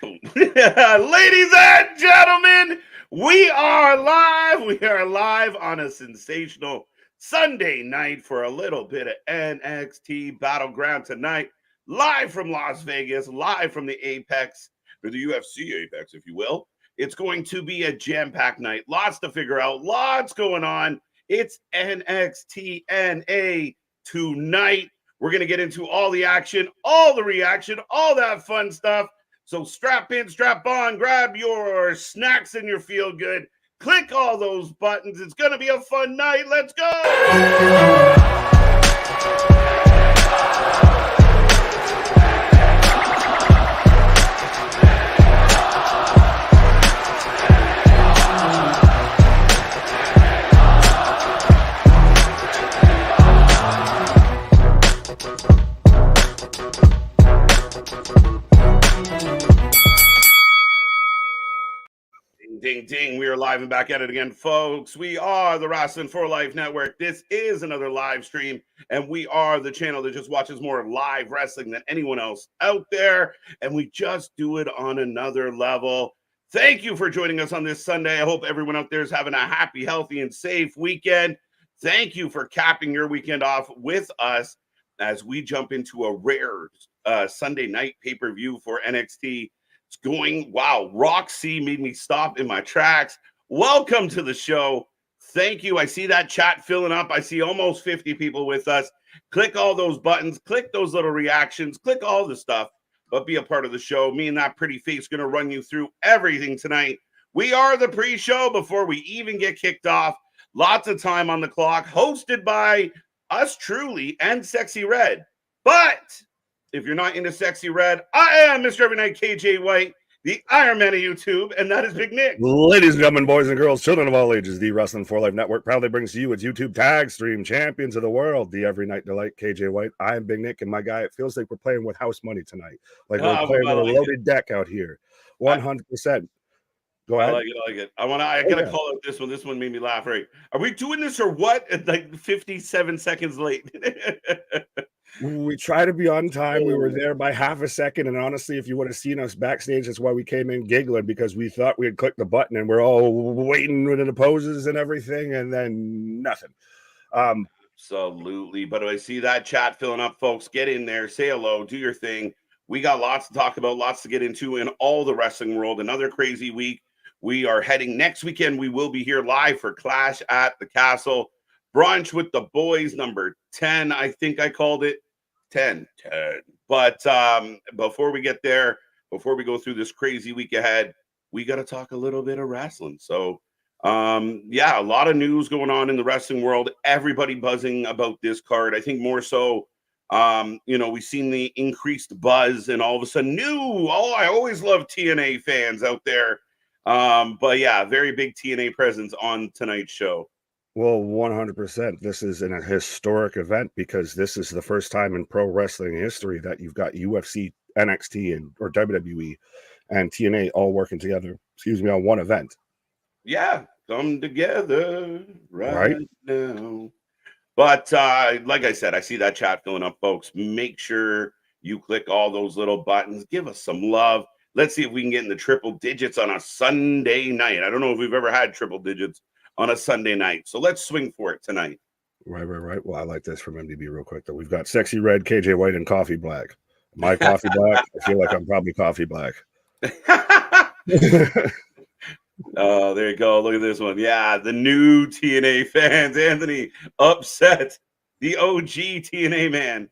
Ladies and gentlemen, we are live. We are live on a sensational Sunday night for a little bit of NXT Battleground tonight. Live from Las Vegas, live from the Apex, or the UFC Apex, if you will. It's going to be a jam-packed night. Lots to figure out, lots going on. It's NXT NA tonight. We're going to get into all the action, all the reaction, all that fun stuff. So strap in, strap on, grab your snacks and your feel good. Click all those buttons. It's going to be a fun night. Let's go. Ding, ding. We are live and back at it again, folks. We are the Wrestling for Life Network. This is another live stream, and we are the channel that just watches more live wrestling than anyone else out there, and we just do it on another level. Thank you for joining us on this Sunday. I hope everyone out there is having a happy, healthy, and safe weekend. Thank you for capping your weekend off with us as we jump into a rare Sunday night pay-per-view for NXT. It's going, wow, Roxy made me stop in my tracks. Welcome to the show. Thank you. I see that chat filling up. I see almost 50 people with us. Click all those buttons. Click those little reactions. Click all the stuff, but be a part of the show. Me and that pretty face going to run you through everything tonight. We are the pre-show before we even get kicked off. Lots of time on the clock. Hosted by us truly and Sexy Red. But if you're not into Sexy Red, I am Mr. Every Night KJ White, the Iron Man of YouTube, and that is Big Nick. Ladies and gentlemen, boys and girls, children of all ages, the Wrestling for Life Network proudly brings to you its YouTube tag stream champions of the world, the Every Night Delight KJ White. I am Big Nick, and my guy, it feels like we're playing with house money tonight. Like we're playing with a loaded deck out here. 100%. Go ahead. I like it. I gotta call out this one. This one made me laugh. Right? Are we doing this or what? Like 57 seconds late. We try to be on time. We were there by half a second, and honestly, if you would have seen us backstage, that's why we came in giggling, because we thought we had clicked the button and we're all waiting with the poses and everything, and then nothing. Absolutely. But I see that chat filling up, folks. Get in there, say hello, do your thing. We got lots to talk about, lots to get into in all the wrestling world. Another crazy week. We are heading next weekend. We will be here live for Clash at the Castle. Brunch with the boys, number 10. I think I called it 10. But before we get there, before we go through this crazy week ahead, we got to talk a little bit of wrestling. So, yeah, a lot of news going on in the wrestling world. Everybody buzzing about this card. I think more so, we've seen the increased buzz, and all of a sudden, I always love TNA fans out there. But yeah, very big TNA presence on tonight's show. Well, 100%. This is a historic event, because this is the first time in pro wrestling history that you've got UFC, NXT, or WWE and TNA all working together, on one event. Yeah, come together right now. But like I said, I see that chat filling up, folks. Make sure you click all those little buttons. Give us some love. Let's see if we can get in the triple digits on a Sunday night. I don't know if we've ever had triple digits on a Sunday night. So let's swing for it tonight. Right. Well, I like this from MDB real quick, though. We've got Sexy Red, KJ White, and Coffee Black. My Coffee Black? I feel like I'm probably Coffee Black. Oh, there you go. Look at this one. Yeah, the new TNA fans. Anthony upset the OG TNA man.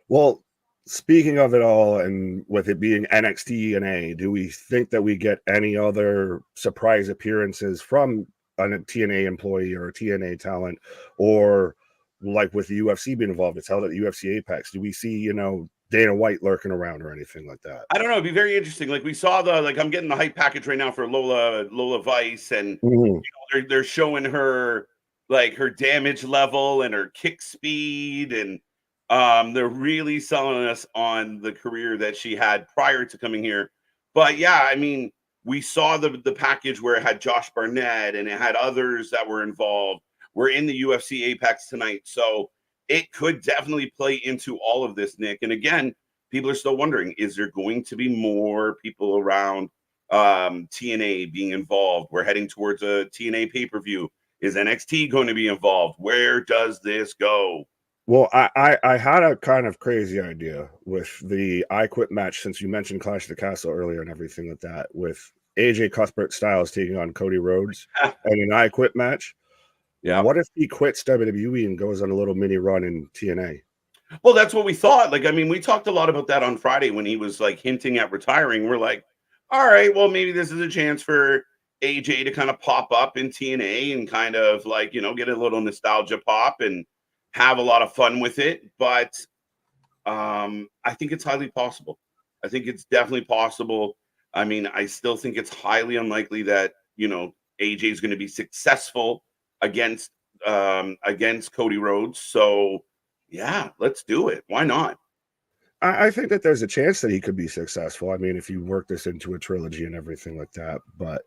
Well, speaking of it all, and with it being NXT NA, do we think that we get any other surprise appearances from a TNA employee or a TNA talent, or like with the UFC being involved, it's held at the UFC Apex? Do we see, Dana White lurking around or anything like that? I don't know. It'd be very interesting. Like we saw I'm getting the hype package right now for Lola Vice, and they're showing her like her damage level and her kick speed, and they're really selling us on the career that she had prior to coming here. But yeah, I mean, we saw the package where it had Josh Barnett and it had others that were involved. We're in the UFC Apex tonight, so it could definitely play into all of this, Nick. And again, people are still wondering, is there going to be more people around TNA being involved? We're heading towards a TNA pay-per-view. Is NXT going to be involved? Where does this go? Well, I had a kind of crazy idea with the I Quit match, since you mentioned Clash of the Castle earlier and everything like that, with AJ Cuthbert Styles taking on Cody Rhodes and an I Quit match. Yeah. What if he quits WWE and goes on a little mini run in TNA? Well, that's what we thought. Like, I mean, we talked a lot about that on Friday when he was like hinting at retiring. We're like, all right, well, maybe this is a chance for AJ to kind of pop up in TNA and kind of like, you know, get a little nostalgia pop and have a lot of fun with it. But I think it's highly possible. I think it's definitely possible. I mean, I still think it's highly unlikely that, you know, AJ is going to be successful against Cody Rhodes. So yeah, let's do it. Why not? I think that there's a chance that he could be successful. I mean, if you work this into a trilogy and everything like that, but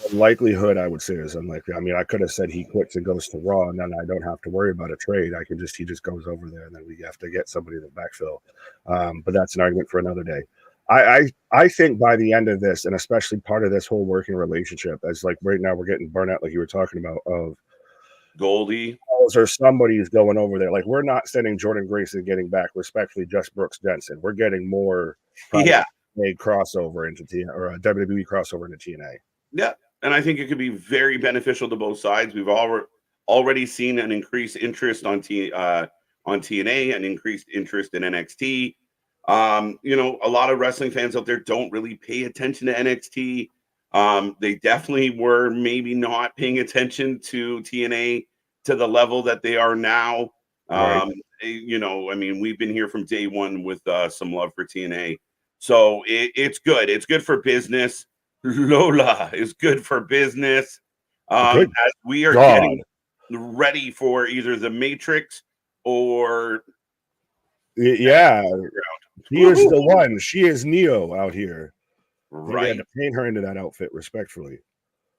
the likelihood, I would say, is unlikely. I mean, I could have said he quits and goes to Raw, and then I don't have to worry about a trade. He just goes over there, and then we have to get somebody to backfill. But that's an argument for another day. I think by the end of this, and especially part of this whole working relationship, as like right now we're getting burnt out, like you were talking about, of Goldie or somebody's going over there. Like, we're not sending Jordynne Grace getting back, respectfully, just Brooks Jensen. We're getting more a crossover into TNA, or a WWE crossover into TNA. Yeah, and I think it could be very beneficial to both sides. We've already seen an increased interest on TNA, an increased interest in NXT. You know, a lot of wrestling fans out there don't really pay attention to NXT. They definitely were maybe not paying attention to TNA to the level that they are now. Right. You know, I mean, we've been here from day one with some love for TNA. So it's good. It's good for business. Lola is good for business. As we are getting ready for either the Matrix or yeah, she is the one. She is Neo out here. Right. They had to paint her into that outfit respectfully.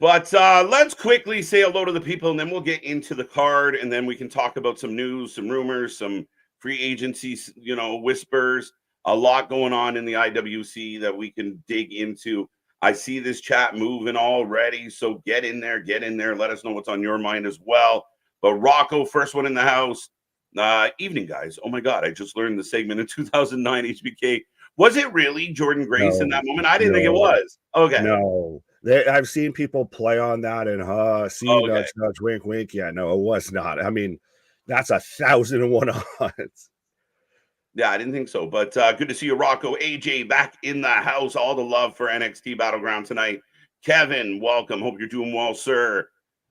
But let's quickly say hello to the people, and then we'll get into the card, and then we can talk about some news, some rumors, some free agencies, you know, whispers. A lot going on in the IWC that we can dig into. I see this chat moving already, so get in there. Let us know what's on your mind as well. But Rocco, first one in the house. Evening, guys. Oh my God, I just learned the segment in 2009 HBK. Was it really Jordynne Grace in that moment? I didn't think it was. Okay. No. I've seen people play on that and nudge, nudge, wink, wink. Yeah, no, it was not. I mean, that's 1,001 odds. Yeah, I didn't think so. But good to see you, Rocco. AJ back in the house. All the love for NXT Battleground tonight. Kevin, welcome. Hope you're doing well, sir.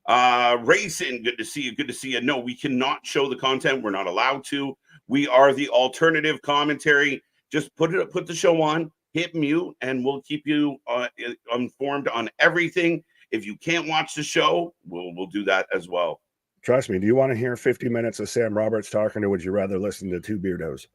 Racing, good to see you. Good to see you. No, we cannot show the content. We're not allowed to. We are the alternative commentary. Just put the show on, hit mute, and we'll keep you informed on everything. If you can't watch the show, we'll do that as well. Trust me. Do you want to hear 50 minutes of Sam Roberts talking, or would you rather listen to two beardos?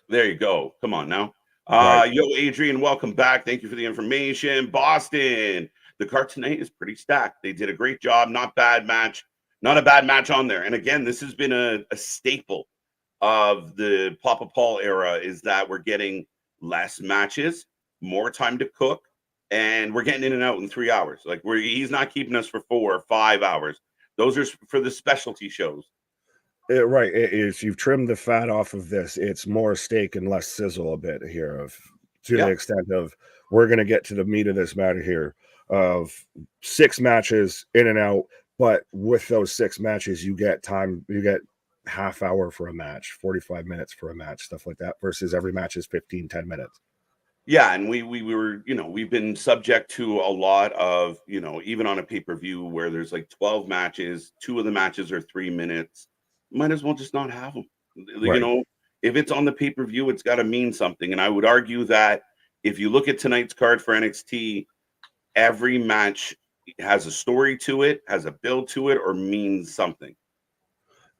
There you go. Come on now. Right. Yo, Adrian, welcome back. Thank you for the information. Boston, the card tonight is pretty stacked. They did a great job. Not bad match. Not a bad match on there. And again, this has been a staple of the Papa Paul era, is that we're getting less matches, more time to cook, and we're getting in and out in 3 hours. Like, he's not keeping us for 4 or 5 hours. Those are for the specialty shows. Right. It is. You've trimmed the fat off of this. It's more steak and less sizzle a bit here, to the extent of we're going to get to the meat of this matter here of 6 matches in and out. But with those 6 matches, you get time, you get half hour for a match, 45 minutes for a match, stuff like that, versus every match is 10 minutes. Yeah, and we were, you know, we've been subject to a lot of, you know, even on a pay-per-view where there's like 12 matches, 2 of the matches are 3 minutes. Might as well just not have them. Right. You know, if it's on the pay-per-view, it's got to mean something. And I would argue that if you look at tonight's card for NXT, every match has a story to it, has a build to it, or means something.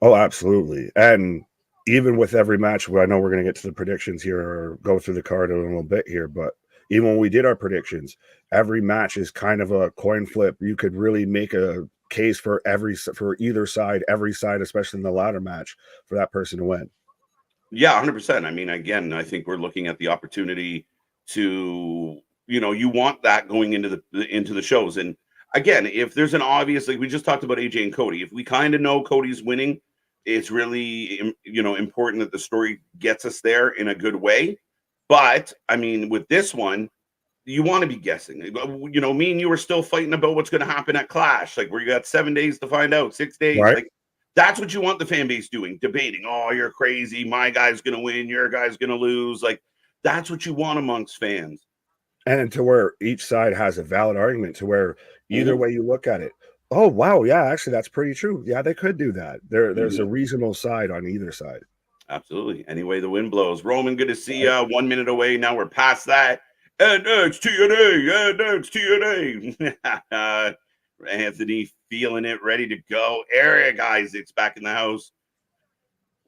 Oh, absolutely. And even with every match, I know we're going to get to the predictions here or go through the card in a little bit here, but even when we did our predictions, every match is kind of a coin flip. You could really make a case for either side, every side, especially in the ladder match, for that person to win. Yeah, 100%. I mean, again, I think we're looking at the opportunity to, you want that going into the shows. And again, if there's an obvious, like we just talked about AJ and Cody, if we kind of know Cody's winning, it's really, important that the story gets us there in a good way. But I mean, with this one, you want to be guessing. Me and you are still fighting about what's going to happen at Clash, like where you got 7 days to find out, 6 days. Right. Like that's what you want the fan base doing, debating. Oh, you're crazy. My guy's going to win. Your guy's going to lose. Like that's what you want amongst fans. And to where each side has a valid argument to where either way you look at it. Oh, wow. Yeah, actually, that's pretty true. Yeah, they could do that. There's a reasonable side on either side. Absolutely. Anyway, the wind blows. Roman, good to see you. 1 minute away. Now we're past that. NXT. Anthony feeling it, ready to go. Eric Isaac's back in the house.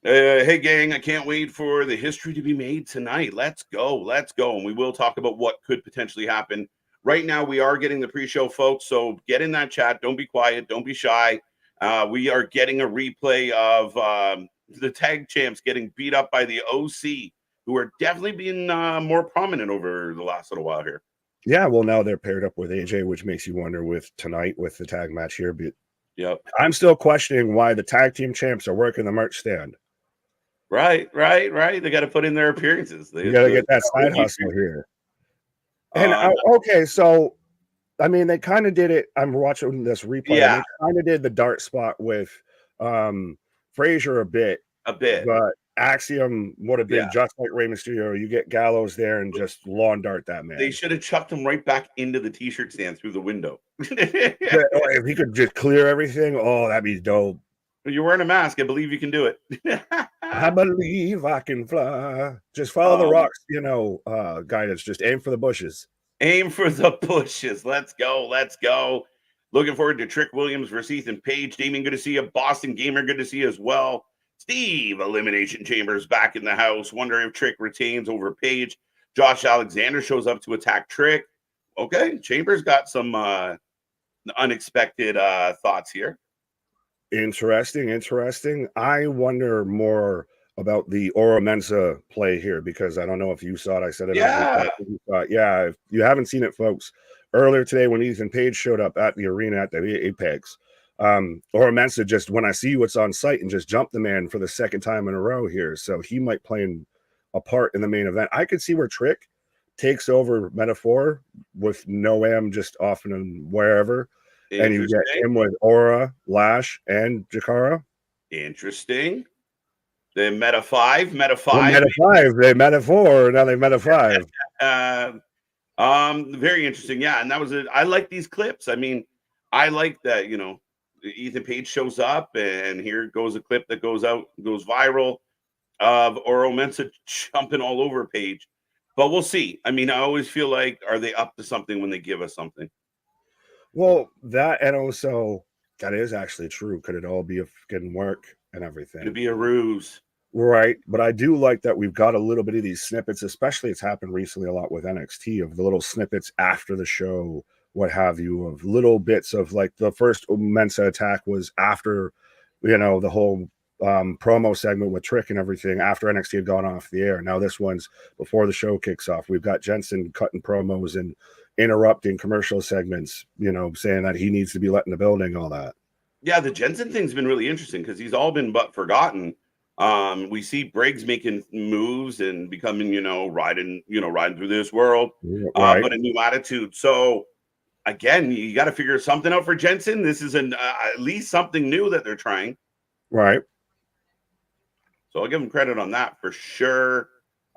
Hey, gang, I can't wait for the history to be made tonight. Let's go. And we will talk about what could potentially happen. Right now, we are getting the pre-show, folks, so get in that chat. Don't be quiet. Don't be shy. We are getting a replay of the tag champs getting beat up by the OC, who are definitely being more prominent over the last little while here. Yeah, well, now they're paired up with AJ, which makes you wonder with tonight with the tag match here. But yep. I'm still questioning why the tag team champs are working the merch stand. Right. They got to put in their appearances. They got to get that side hustle here. And okay, so I mean, they kind of did it. I'm watching this replay. Yeah, they kind of did the dart spot with Frazer a bit, but Axiom would have been just like Rey Mysterio. You get Gallows there and just lawn dart that man. They should have chucked him right back into the t-shirt stand through the window. If he could just clear everything, oh, that'd be dope. You're wearing a mask. I believe you can do it. I believe I can fly. Just follow the rocks, guidance. Just aim for the bushes. Aim for the bushes. Let's go. Looking forward to Trick Williams versus Ethan Page. Damien, good to see you. Boston Gamer, good to see you as well. Steve, Elimination Chambers back in the house. Wonder if Trick retains over Page. Josh Alexander shows up to attack Trick. Okay, Chambers got some unexpected thoughts here. Interesting. I wonder more about the Oro Mensa play here because I don't know if you saw it. I said it. Yeah. If you haven't seen it, folks, earlier today when Ethan Page showed up at the arena at the Apex, Oro Mensa just, when I see what's on site, and just jumped the man for the second time in a row here. So he might play a part in the main event. I could see where Trick takes over Metaphor with Noam just off and wherever. And you get him with Aura, Lash, and Jakara. Interesting. They Meta 5. They Meta 4. Now they Meta 5. Very interesting. Yeah, and that was it. I like these clips. I mean, I like that, Ethan Page shows up, and here goes a clip that goes viral of Oro Mensa jumping all over Page. But we'll see. I mean, I always feel like, are they up to something when they give us something? Well, that, and also that is actually true. Could it all be a fucking work and everything? It'd be a ruse. Right. But I do like that we've got a little bit of these snippets, especially it's happened recently a lot with NXT, of the little snippets after the show, what have you, of little bits of like the first Mensa attack was after, the whole promo segment with Trick and everything after NXT had gone off the air. Now this one's before the show kicks off. We've got Jensen cutting promos and interrupting commercial segments, saying that he needs to be let in the building, all that. Yeah, the Jensen thing's been really interesting because he's all been but forgotten. We see Briggs making moves and becoming, riding through this world, right. But a new attitude. So again, you got to figure something out for Jensen. This is at least something new that they're trying. Right. So I'll give him credit on that for sure.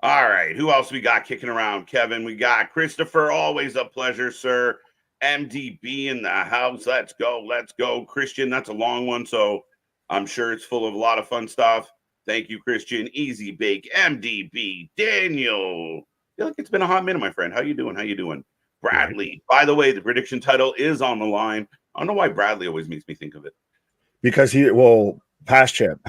All right, who else we got kicking around, Kevin? We got Christopher, always a pleasure, sir. MDB in the house. Let's go. Christian, that's a long one, so I'm sure it's full of a lot of fun stuff. Thank you, Christian. Easy Bake, MDB, Daniel. I feel like it's been a hot minute, my friend. How you doing? Bradley. By the way, the prediction title is on the line. I don't know why Bradley always makes me think of it. Because past champ.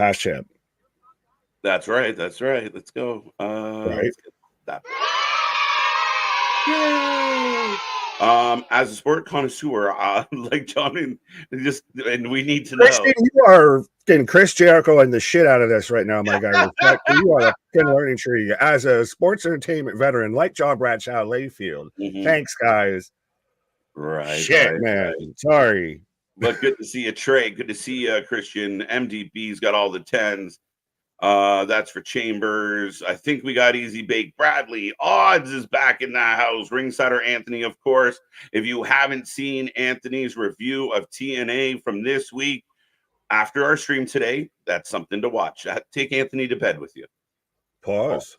That's right. Let's go. Right. Let's get that. Yay! As a sport connoisseur, like John, and we need to Christian, know. you are getting Chris Jericho and the shit out of this right now, my guy. Respect. You are a fucking learning tree. As a sports entertainment veteran like John Bradshaw Layfield. Thanks, guys. Shit, man. Sorry. But good to see you, Trey. Good to see you, Christian. MDB's got all the 10s. That's for Chambers. I think we got Easy Bake. Bradley Odds is back in the house. Ringsider Anthony, of course. If you haven't seen Anthony's review of TNA from this week after our stream today, that's something to watch. Take Anthony to bed with you. Pause.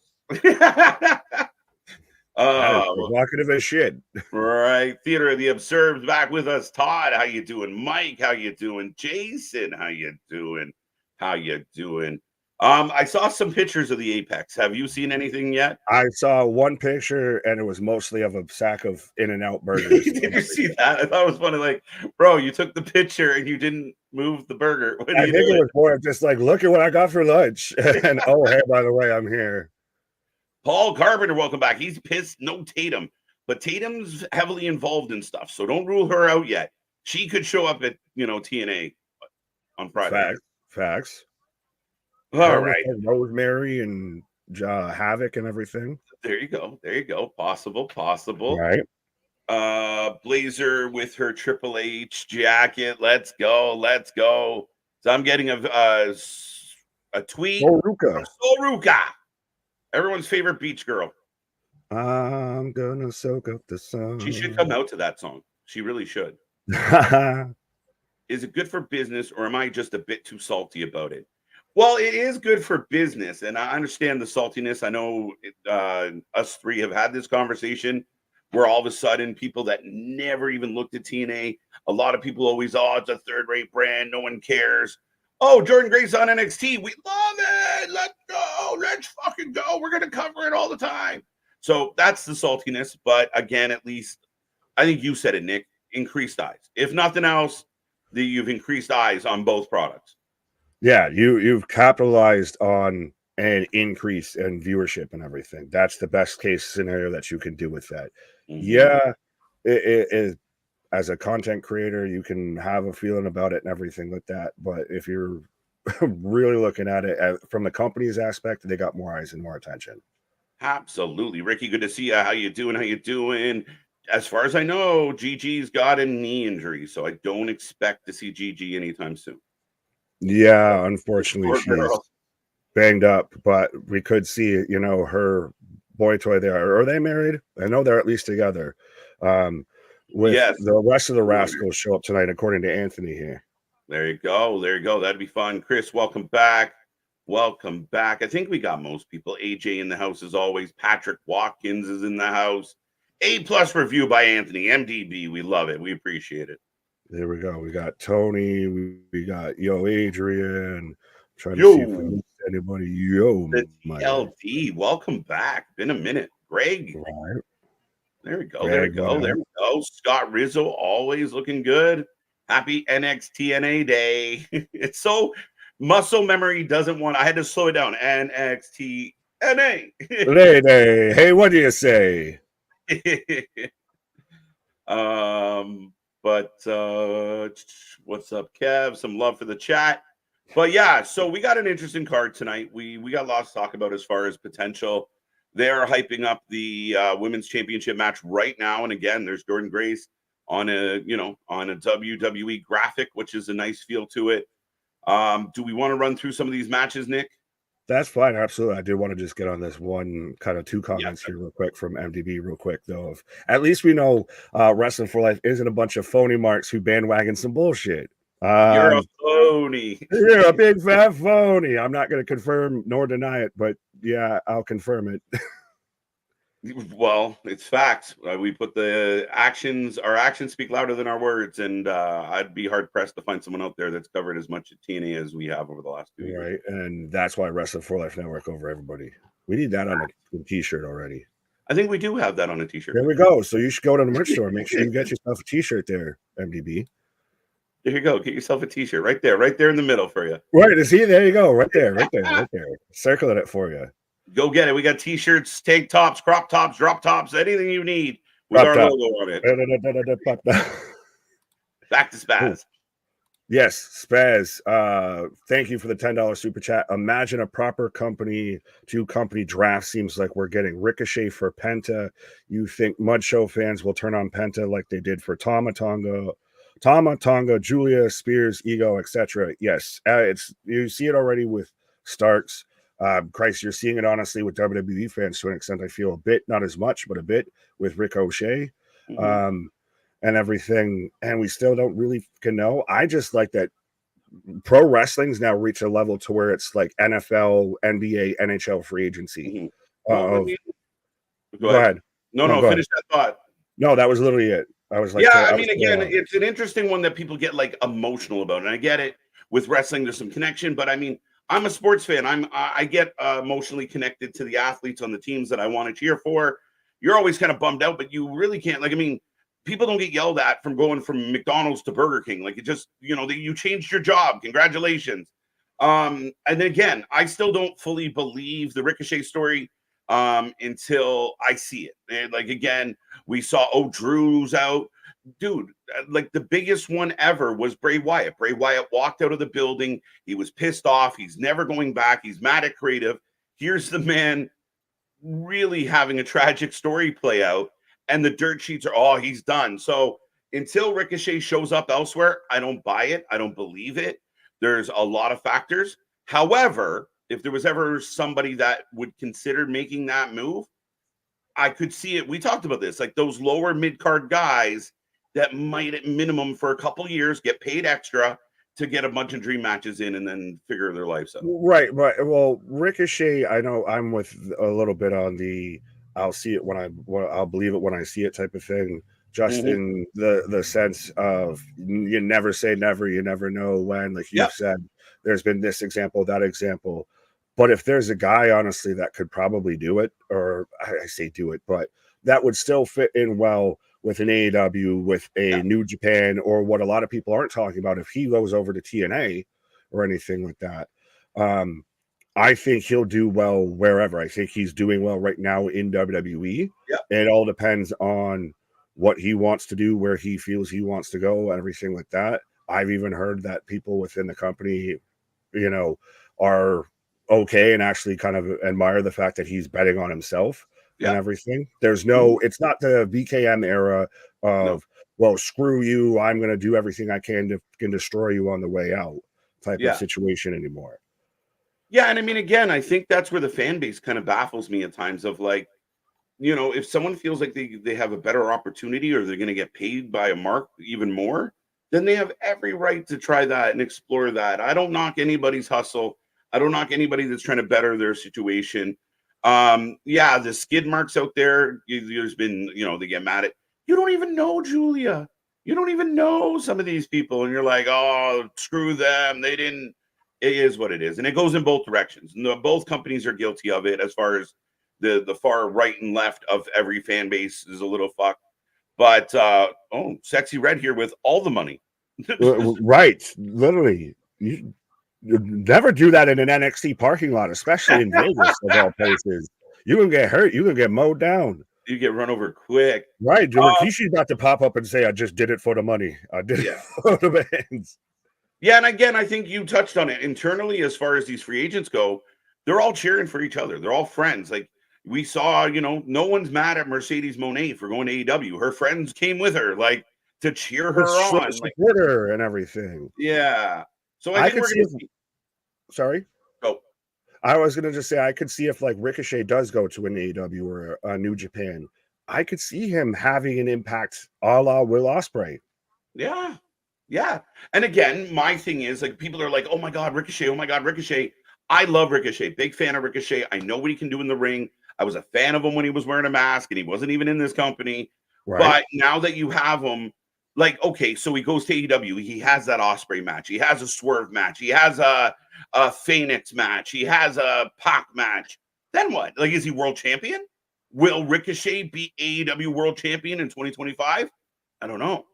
Provocative as shit. Right. Theater of the Absurd back with us. Todd, how you doing? Mike, how you doing? Jason, how you doing? How you doing? I saw some pictures of the Apex. Have you seen anything yet? I saw one picture and it was mostly of a sack of In-N-Out burgers. Did you see that? I thought it was funny. Like, bro, you took the picture and you didn't move the burger. I think it was more just like, look at what I got for lunch. And oh, hey, by the way, I'm here. Paul Carpenter, welcome back. He's pissed. No Tatum, but Tatum's heavily involved in stuff, so don't rule her out yet. She could show up at TNA on Friday. Facts. All right, Rosemary and Havoc and everything. There you go. Possible. Right. Blazer with her Triple H jacket. Let's go. So I'm getting a tweet. Ruca. Everyone's favorite beach girl. I'm gonna soak up the sun. She should come out to that song. She really should. Is it good for business, or am I just a bit too salty about it? Well, it is good for business, and I understand the saltiness. I know us three have had this conversation where all of a sudden people that never even looked at TNA, a lot of people always, it's a third-rate brand, no one cares. Oh, Jordynne Grace on NXT. We love it. Let's go. Let's fucking go. We're going to cover it all the time. So that's the saltiness. But again, at least, I think you said it, Nick, increased eyes. If nothing else, you've increased eyes on both products. Yeah, you've capitalized on an increase in viewership and everything. That's the best case scenario that you can do with that. Yeah, it as a content creator, you can have a feeling about it and everything like that. But if you're really looking at it from the company's aspect, they got more eyes and more attention. Absolutely. Ricky, good to see you. How you doing? As far as I know, Gigi's got a knee injury, so I don't expect to see Gigi anytime soon. Yeah, unfortunately, she's banged up, but we could see, her boy toy there. Are they married? I know they're at least together. The rest of the Rascals show up tonight, according to Anthony here. There you go. That'd be fun. Chris, welcome back. I think we got most people. AJ in the house as always. Patrick Watkins is in the house. A+ review by Anthony. MDB. We love it. We appreciate it. There we go. We got Tony. We got Adrian. Trying to see if we missed anybody. LD. Welcome back. Been a minute. Greg. Right. There we go. Scott Rizzo, always looking good. Happy NXTNA day. It's so muscle memory doesn't want. I had to slow it down. NXTNA. Hey, what do you say? But what's up, Kev? Some love for the chat. But yeah, so we got an interesting card tonight. We got lots to talk about as far as potential. They're hyping up the women's championship match right now, and again, there's Jordynne Grace on a WWE graphic, which is a nice feel to it. Do we want to run through some of these matches, Nick? That's fine, absolutely. I did want to just get on this one kind of two comments here real quick from MDB real quick, though. At least we know Wrestling for Life isn't a bunch of phony marks who bandwagon some bullshit. You're a phony. You're a big fat phony. I'm not going to confirm nor deny it, but yeah, I'll confirm it. Well, it's facts. We put our actions speak louder than our words, and I'd be hard pressed to find someone out there that's covered as much TNA as we have over the last 2 years. Right, and that's why Wrestling for Life Network over everybody. We need that on a t-shirt already. I think we do have that on a t-shirt. There we go. So you should go to the merch store. Make sure you get yourself a t-shirt there, MDB. There you go. Get yourself a t-shirt right there in the middle for you. Right, see, there you go. Right there. Circling it for you. Go get it. We got t-shirts, tank tops, crop tops, drop tops, anything you need. with our logo on it. Back to Spaz. Yes, Spaz. Thank you for the $10 super chat. Imagine a proper company to company draft. Seems like we're getting Ricochet for Penta. You think Mud Show fans will turn on Penta like they did for Tama Tonga, Julia, Spears, Ego, etc. Yes, it's you see it already with Starks. Christ, you're seeing it honestly with WWE fans to an extent. I feel a bit, not as much, but a bit with Ricochet. And everything, and we still don't really know. I just like that pro wrestling's now reached a level to where it's like NFL, NBA, NHL free agency. Well, go ahead. No, go finish ahead. that thought. No, that was literally it. I was like, yeah, I mean, again, it's an interesting one that people get like emotional about, and I get it. With wrestling, there's some connection, but I mean, I'm a sports fan. I get emotionally connected to the athletes on the teams that I want to cheer for. You're always kind of bummed out, but you really can't. Like, I mean, people don't get yelled at from going from McDonald's to Burger King. Like, it just, you changed your job. Congratulations. And then again, I still don't fully believe the Ricochet story until I see it. And like, again, we saw, Drew's out. Dude, like the biggest one ever was Bray Wyatt. Bray Wyatt walked out of the building. He was pissed off. He's never going back. He's mad at creative. Here's the man really having a tragic story play out. And the dirt sheets are, he's done. So until Ricochet shows up elsewhere, I don't buy it. I don't believe it. There's a lot of factors. However, if there was ever somebody that would consider making that move, I could see it. We talked about this, like those lower mid-card guys that might at minimum for a couple years get paid extra to get a bunch of dream matches in and then figure their lives out. Right. Well, Ricochet, I know I'm with a little bit on the I'll see it I'll believe it when I see it type of thing. Just in the sense of you never say never, you never know when. Like you said, there's been this example, that example. But if there's a guy, honestly, that could probably do it, or I say do it, but that would still fit in well with an AEW, with a New Japan, or what a lot of people aren't talking about, if he goes over to TNA or anything like that. I think he'll do well wherever. I think he's doing well right now in WWE. It all depends on what he wants to do, where he feels he wants to go, everything like that. I've even heard that people within the company, are okay and actually kind of admire the fact that he's betting on himself and everything. There's it's not the BKM era of, well, screw you, I'm going to do everything I can destroy you on the way out type of situation anymore. Yeah, and I mean, again, I think that's where the fan base kind of baffles me at times of like, if someone feels like they have a better opportunity or they're going to get paid by a mark even more, then they have every right to try that and explore that. I don't knock anybody's hustle. I don't knock anybody that's trying to better their situation. The skid marks out there, there's been, they get mad at, you don't even know Julia. You don't even know some of these people. And you're like, oh, screw them. They didn't. It is what it is. And it goes in both directions. And both companies are guilty of it as far as the far right and left of every fan base is a little fucked. But, Sexy Red here with all the money. Right. Literally. You never do that in an NXT parking lot, especially in Vegas of all places. You can get hurt. You can get mowed down. You get run over quick. Right. Rikishi's about to pop up and say, I just did it for the money. I did it for the bands. Yeah, and again, I think you touched on it internally as far as these free agents go. They're all cheering for each other. They're all friends. Like we saw, no one's mad at Mercedes Moné for going to AEW. Her friends came with her, like to cheer her on, support her and everything. Yeah. So I think we're going to see. Sorry. Oh, I was going to just say I could see if like Ricochet does go to an AEW or a New Japan, I could see him having an impact a la Will Ospreay. Yeah. Yeah. And again, my thing is like people are like, oh my God, Ricochet. Oh my God, Ricochet. I love Ricochet. Big fan of Ricochet. I know what he can do in the ring. I was a fan of him when he was wearing a mask and he wasn't even in this company. Right. But now that you have him, like, okay, so he goes to AEW. He has that Ospreay match. He has a Swerve match. He has a Phoenix match. He has a Pac match. Then what? Like, is he world champion? Will Ricochet be AEW world champion in 2025? I don't know.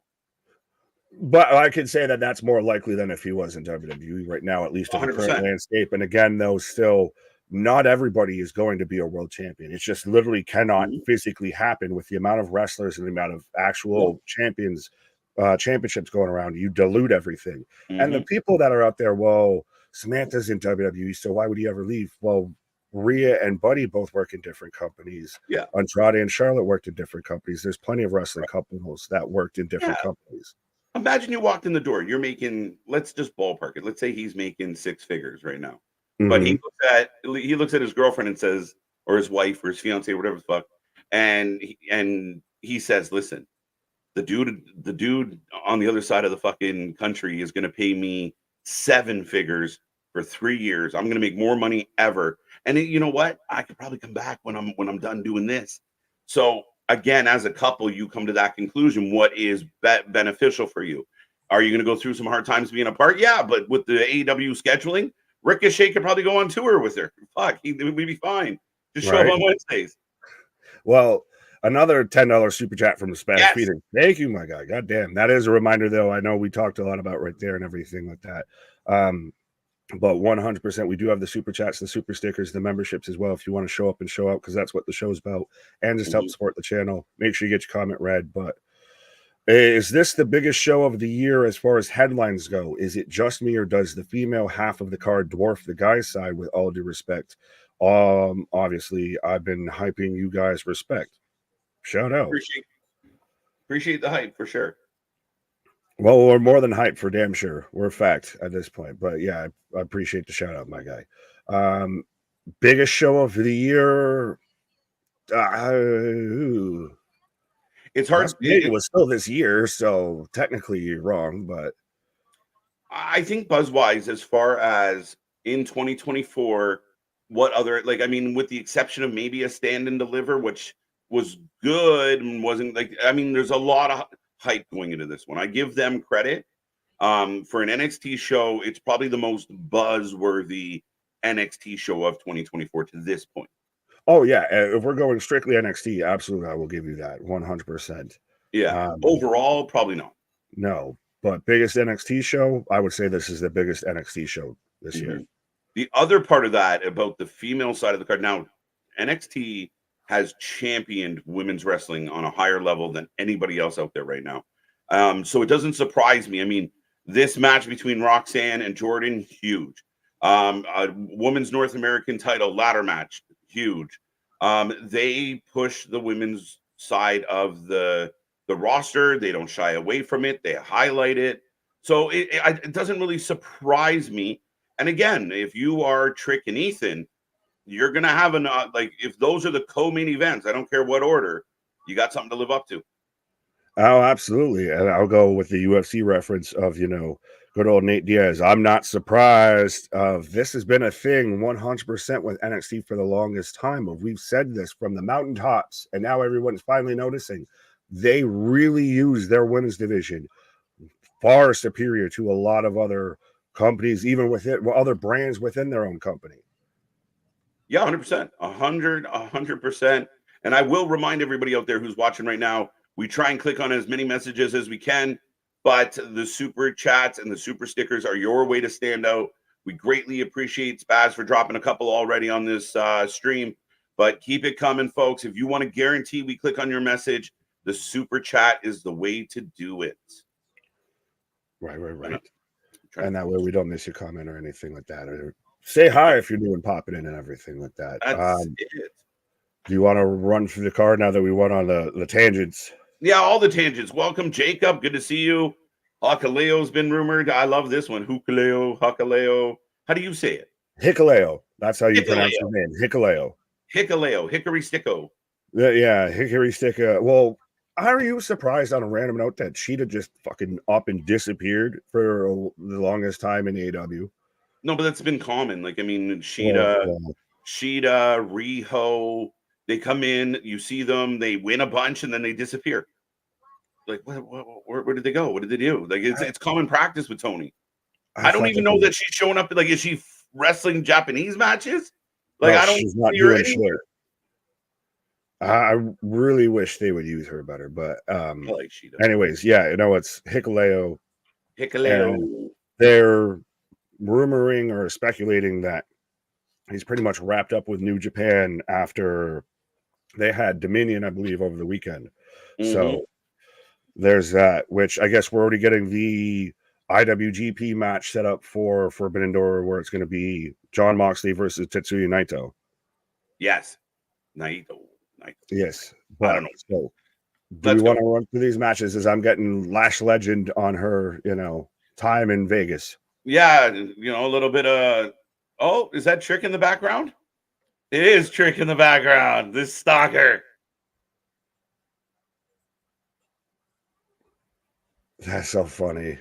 But I could say that that's more likely than if he was in WWE right now, at least in the current landscape. And again, though, still not everybody is going to be a world champion. It's just literally cannot Mhm. physically happen with the amount of wrestlers and the amount of actual championships going around. You dilute everything. And the Mhm. people that are out there, well, Samantha's in WWE, so why would he ever leave? Well, Rhea and Buddy both work in different companies. Yeah. Andrade and Charlotte worked in different companies. There's plenty of wrestling couples that worked in different Yeah. companies. Imagine you walked in the door. You're making, let's just ballpark it. Let's say he's making 6 figures right now. But Mhm. he looks at his girlfriend and says, or his wife or his fiance, whatever the fuck, and he says, "Listen, the dude on the other side of the fucking country is going to pay me 7 figures for 3 years. I'm going to make more money ever. And you know what? I could probably come back when I'm done doing this." So again, as a couple, you come to that conclusion. What is beneficial for you? Are you going to go through some hard times being apart? Yeah, but with the AEW scheduling, Ricochet could probably go on tour with her. Fuck, we'd be fine. Just show up Right. on Wednesdays. Well, another $10 super chat from the Spaz Yes. Feeder. Thank you, my guy. God damn. That is a reminder, though. I know we talked a lot about right there and everything like that. But 100%, we do have the super chats, the super stickers, the memberships as well. If you want to show up and show out, because that's what the show's about, and just help support the channel, make sure you get your comment read. But is this the biggest show of the year as far as headlines go? Is it just me, or does the female half of the card dwarf the guy's side? With all due respect, obviously, I've been hyping you guys. Respect, shout out. Appreciate the hype for sure. Well, we're more than hype for damn sure. We're a fact at this point. But yeah, I appreciate the shout out, my guy. Biggest show of the year. It's hard. It was still this year, so technically you're wrong, but I think buzz-wise, as far as in 2024, what other, like, I mean, with the exception of maybe a Stand and Deliver, which was good and wasn't like, I mean, there's a lot of hype going into this one. I give them credit. For an NXT show, it's probably the most buzzworthy NXT show of 2024 to this point. oh yeah, if we're going strictly NXT, absolutely, I will give you that 100%. Yeah. Overall, probably not. No, but biggest NXT show, I would say this is the biggest NXT show this year. The other part of that about the female side of the card, now NXT has championed women's wrestling on a higher level than anybody else out there right now. So it doesn't surprise me. I mean, this match between Roxanne and Jordynne, huge. A women's North American title ladder match, huge. They push the women's side of the roster. They don't shy away from it. They highlight it. So it doesn't really surprise me. And again, if you are Trick and Ethan, you're gonna have an like, if those are the co-main events, I don't care what order, you got something to live up to. Oh, absolutely. And I'll go with the UFC reference of, good old Nate Diaz. I'm not surprised. This has been a thing 100% with NXT for the longest time. We've said this from the mountaintops, and now everyone's finally noticing. They really use their women's division far superior to a lot of other companies, even within other brands within their own company. Yeah, 100%, 100%. And I will remind everybody out there who's watching right now, we try and click on as many messages as we can, but the super chats and the super stickers are your way to stand out. We greatly appreciate Spaz for dropping a couple already on this stream, but keep it coming, folks. If you want to guarantee we click on your message, the super chat is the way to do it. Right. And that way we don't miss your comment or anything like that. Or say hi if you're new and popping in and everything like that. That's it. Do you want to run through the card now that we went on the tangents? Yeah, all the tangents. Welcome, Jacob. Good to see you. Hakaleo's been rumored. I love this one. Hakaleo. How do you say it? Hikaleo. That's how you pronounce your name. Hikaleo. Hickory Sticko. Yeah, Hickory Sticko. Well, are you surprised on a random note that Cheetah just fucking up and disappeared for the longest time in AEW? No, but that's been common. Like, I mean, Cheetah, Riho, they come in, you see them, they win a bunch, and then they disappear. Like, where did they go? What did they do? Like, it's common practice with Tony. I don't even know that she's showing up. Like, is she wrestling Japanese matches? Like, I don't she's not doing shit. I really wish they would use her better, but like anyways, yeah, it's Hikaleo. Hikaleo. They're rumoring or speculating that he's pretty much wrapped up with New Japan after they had Dominion, I believe, over the weekend. So there's that, which I guess we're already getting the IWGP match set up for Forbidden Door, where it's going to be Jon Moxley versus Tetsuya Naito. Yes. Naito. Yes. But, I don't know. So do we want to run through these matches as I'm getting Lash Legend on her, time in Vegas? Yeah. A little bit of, oh, is that Trick in the background? It is Trick in the background. This stalker. That's so funny.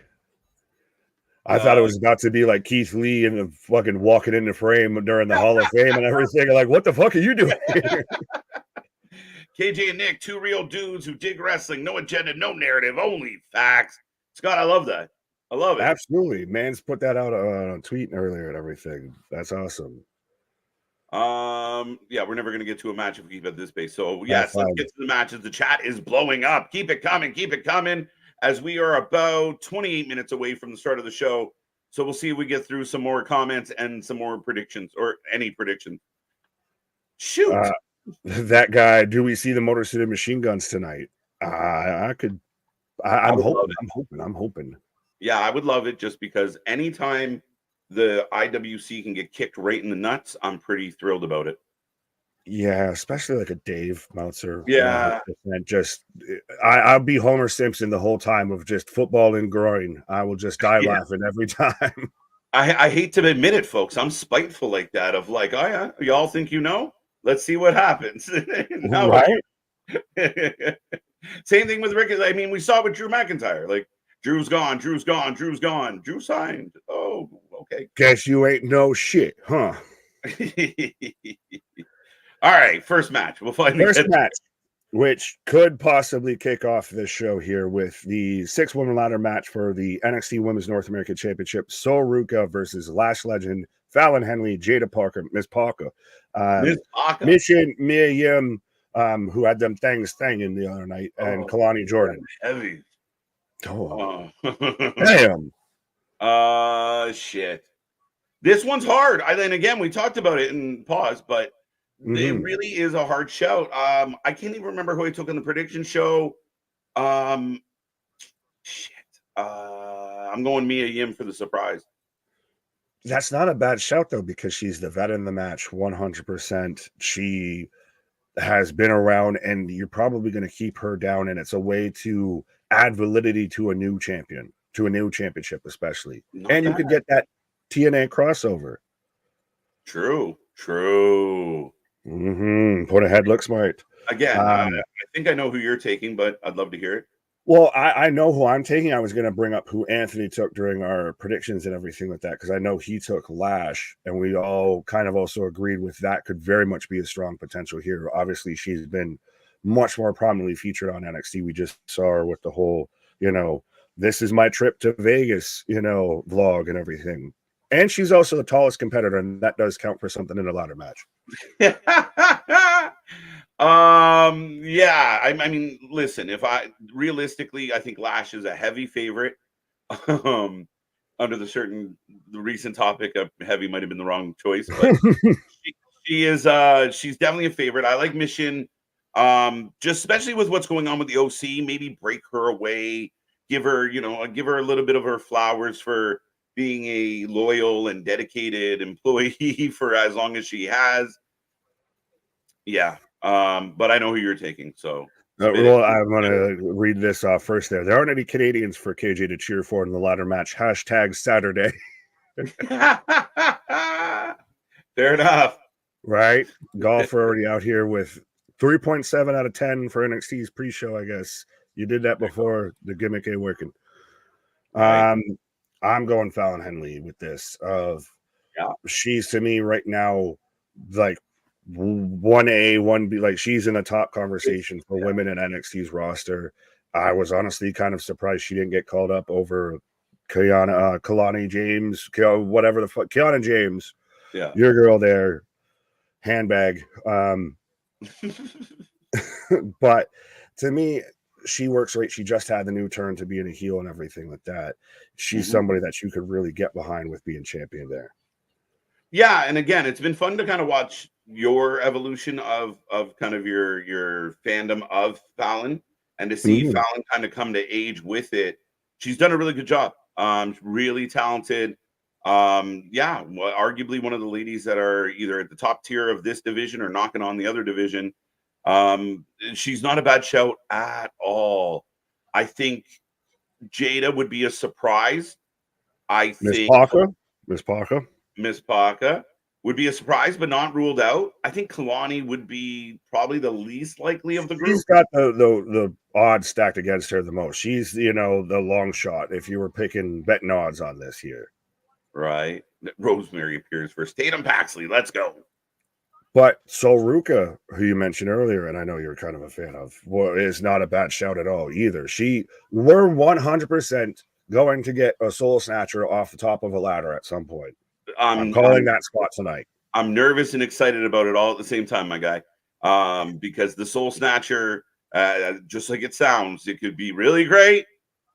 I thought it was about to be like Keith Lee and the fucking walking in the frame during the Hall of Fame and everything. Like, what the fuck are you doing here? KJ and Nick, two real dudes who dig wrestling. No agenda, no narrative, only facts. Scott, I love that. I love it. Absolutely. Man's put that out on a tweet earlier and everything. That's awesome. Yeah, we're never going to get to a match if we keep at this pace. So, yes, let's get to the matches. The chat is blowing up. Keep it coming. As we are about 28 minutes away from the start of the show. So we'll see if we get through some more comments and some more predictions or any predictions. Shoot. That guy, do we see the Motor City Machine Guns tonight? I'm hoping. Yeah, I would love it just because anytime the IWC can get kicked right in the nuts, I'm pretty thrilled about it. Yeah, especially like a Dave Meltzer. Yeah. Just, I'll be Homer Simpson the whole time of just football and groin. I will just die laughing every time. I hate to admit it, folks. I'm spiteful like that of like, oh yeah, y'all think you know? Let's see what happens. Right? Same thing with Rick. I mean, we saw it with Drew McIntyre. Like, Drew's gone. Drew signed. Oh, okay. Guess you ain't no shit, huh? All right, first match. We'll find first match, which could possibly kick off this show here with the 6-woman ladder match for the NXT Women's North American Championship. Sol Ruca versus Lash Legend, Fallon Henley, Jaida Parker, Miss Parker, Michin, Mia Yim, who had them things thanging the other night, and Kelani Jordynne. Heavy. Oh, damn. Shit. This one's hard. And again, we talked about it in pause, but it really is a hard shout. I can't even remember who I took on the prediction show. Shit. I'm going Mia Yim for the surprise. That's not a bad shout, though, because she's the vet in the match 100%. She has been around, and you're probably going to keep her down, and it's a way to add validity to a new champion, to a new championship especially. And you could get that TNA crossover. True. Put ahead, look smart. Again, I think I know who you're taking, but I'd love to hear it. Well, I know who I'm taking. I was going to bring up who Anthony took during our predictions and everything like that, because I know he took Lash, and we all kind of also agreed with that could very much be a strong potential here. Obviously, she's been much more prominently featured on NXT. We just saw her with the whole, this is my trip to Vegas, vlog and everything. And she's also the tallest competitor, and that does count for something in a ladder match. Yeah. I mean, listen, realistically, I think Lash is a heavy favorite. Under the recent topic of heavy might have been the wrong choice, but she's definitely a favorite. I like Michin, just especially with what's going on with the OC, maybe break her away, give her a little bit of her flowers for being a loyal and dedicated employee for as long as she has. Yeah. But I know who you're taking. So well, I'm going to read this off first there. There aren't any Canadians for KJ to cheer for in the ladder match. #Saturday. Fair enough. Right? Golfer already out here with 3.7 out of 10 for NXT's pre-show, I guess. You did that before. The gimmick ain't working. I'm going Fallon Henley with this. She's, to me, right now, like 1A, 1B. Like, she's in the top conversation for women in NXT's roster. I was honestly kind of surprised she didn't get called up over Kelani James, whatever the fuck. Kiana James. Yeah. Your girl there. Handbag. But to me, she works right. She just had the new turn to being a heel and everything like that. She's somebody that you could really get behind with being champion there. Yeah, and again, it's been fun to kind of watch your evolution of kind of your fandom of Fallon, and to see Mhm. Fallon kind of come to age with it. She's done a really good job. Really talented. Yeah, arguably one of the ladies that are either at the top tier of this division or knocking on the other division. She's not a bad shout at all. I think Jaida would be a surprise. I Miss think Parker, Miss Parker. Miss Parker would be a surprise, but not ruled out. I think Kelani would be probably the least likely of the group. She's got the odds stacked against her the most. She's the long shot if you were picking betting odds on this year. Right. Rosemary appears first. Tatum Paxley, let's go. But so Ruca, who you mentioned earlier, and I know you're kind of a fan of, well, is not a bad shout at all either. We're 100% going to get a soul snatcher off the top of a ladder at some point. I'm calling that spot tonight. I'm nervous and excited about it all at the same time, my guy. Because the soul snatcher, just like it sounds, it could be really great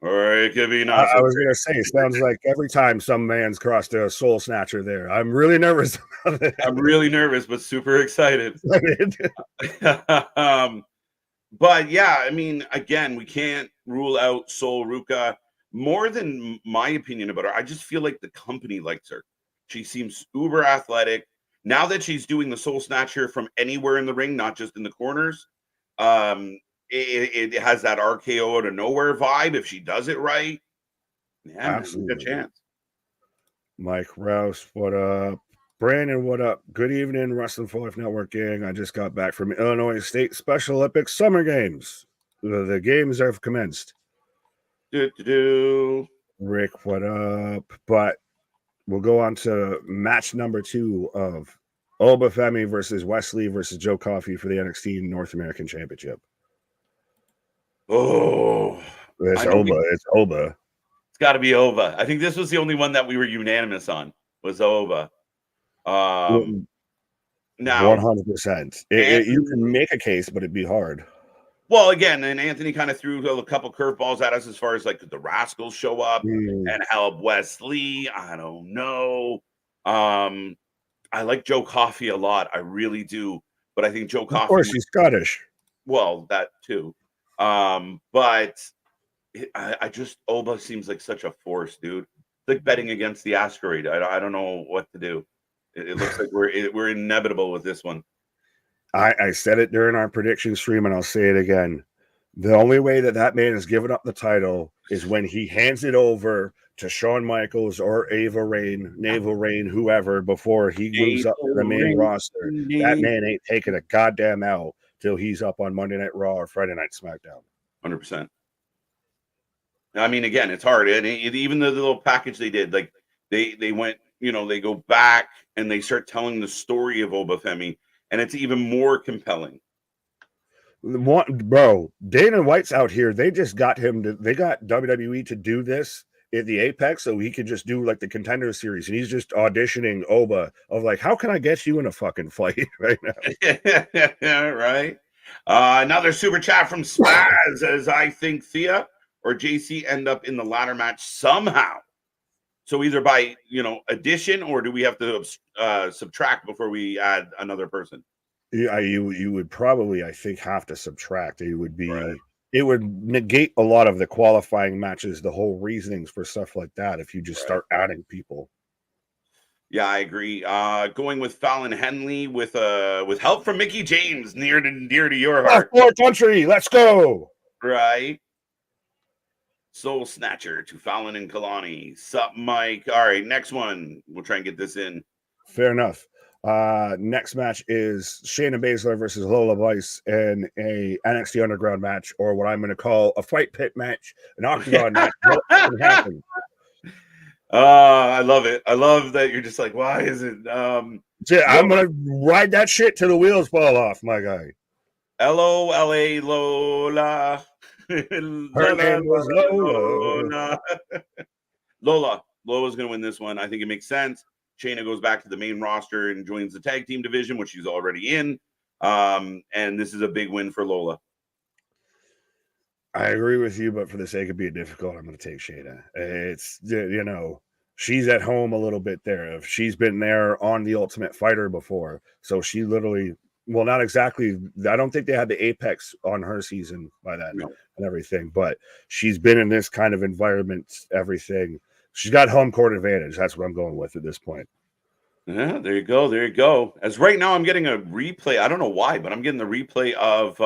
or it could be not. I was going to say, it sounds like every time some man's crossed a soul snatcher there. I'm really nervous about it. I'm really nervous, but super excited. But yeah, I mean, again, we can't rule out Soul Ruca. More than my opinion about her, I just feel like the company likes her. She seems uber athletic. Now that she's doing the Soul Snatcher from anywhere in the ring, not just in the corners, it has that RKO to nowhere vibe. If she does it right, yeah, absolutely, man, a chance. Mike Rouse, what up? Brandon, what up? Good evening, Wrestling for Life Network gang. I just got back from Illinois State Special Olympics Summer Games. The games have commenced. Rick, what up? But we'll go on to match number 2 of Oba Femi versus Wes Lee versus Joe Coffey for the NXT North American Championship. Oh, it's Oba. It's Oba. It's got to be Oba. I think this was the only one that we were unanimous on. Was Oba. Now 100%. You can make a case, but it'd be hard. Well, again, and Anthony kind of threw a couple curveballs at us as far as like could the Rascals show up and help Wes Lee? I don't know. I like Joe Coffey a lot. I really do. But I think Joe Coffey. Of course, he's Scottish. Well, that too. But I just Oba seems like such a force, dude. It's like betting against the asteroid. I don't know what to do. It looks like we're inevitable with this one. I said it during our prediction stream, and I'll say it again. The only way that man is giving up the title is when he hands it over to Shawn Michaels or Naval Rain, whoever, before he moves up to the main roster. That man ain't taking a goddamn L till he's up on Monday Night Raw or Friday Night SmackDown. 100%. I mean, again, it's hard. And even the little package they did, like they went, they go back and they start telling the story of Oba Femi, and it's even more compelling. Bro, Dana White's out here. They just got they got WWE to do this at the Apex so he could just do like the Contender Series, and he's just auditioning Oba of like, how can I get you in a fucking fight right now? Right. Another super chat from Spaz as I think Thea or JC end up in the ladder match somehow. So either by addition, or do we have to subtract before we add another person? Yeah, you would probably, I think, have to subtract. It would be It would negate a lot of the qualifying matches, the whole reasonings for stuff like that if you just start adding people. Yeah, I agree. Going with Fallon Henley with help from Mickie James, near and dear to your heart. Our country, let's go. Right. Soul Snatcher to Fallon and Kelani. Sup, Mike? All right, next one. We'll try and get this in. Fair enough. Next match is Shayna Baszler versus Lola Vice in a NXT Underground match, or what I'm going to call a fight pit match, an octagon match. What can happen? I love it. I love that you're just like, why is it? I'm going to ride that shit till the wheels fall off, my guy. Lola. Lola. Her name was Lola. Lola's going to win this one. I think it makes sense. Shayna goes back to the main roster and joins the tag team division, which she's already in. And this is a big win for Lola. I agree with you, but for the sake of being difficult, I'm going to take Shayna. It's, she's at home a little bit there. If she's been there on the Ultimate Fighter before, so she literally, well, not exactly. I don't think they had the Apex on her season by then and everything, but she's been in this kind of environment. Everything. She's got home court advantage. That's what I'm going with at this point. Yeah, there you go. There you go. As right now, I'm getting a replay. I don't know why, but I'm getting the replay of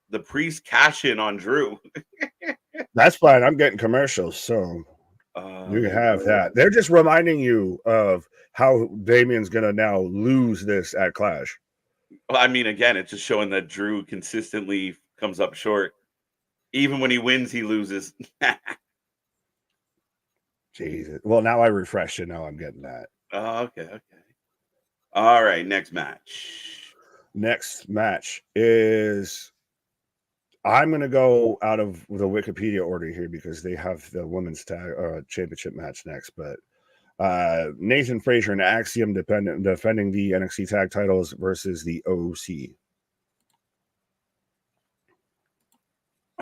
the Priest cash in on Drew. That's fine. I'm getting commercials, so you can have that. They're just reminding you of how Damian's going to now lose this at Clash. Well, I mean, again, it's just showing that Drew consistently comes up short. Even when he wins, he loses. Jesus. Well, now I refreshed it. Now I'm getting that. Okay. All right, next match. Next match is, I'm going to go out of the Wikipedia order here because they have the women's tag championship match next. But Nathan Frazer and Axiom defending the NXT tag titles versus the OC.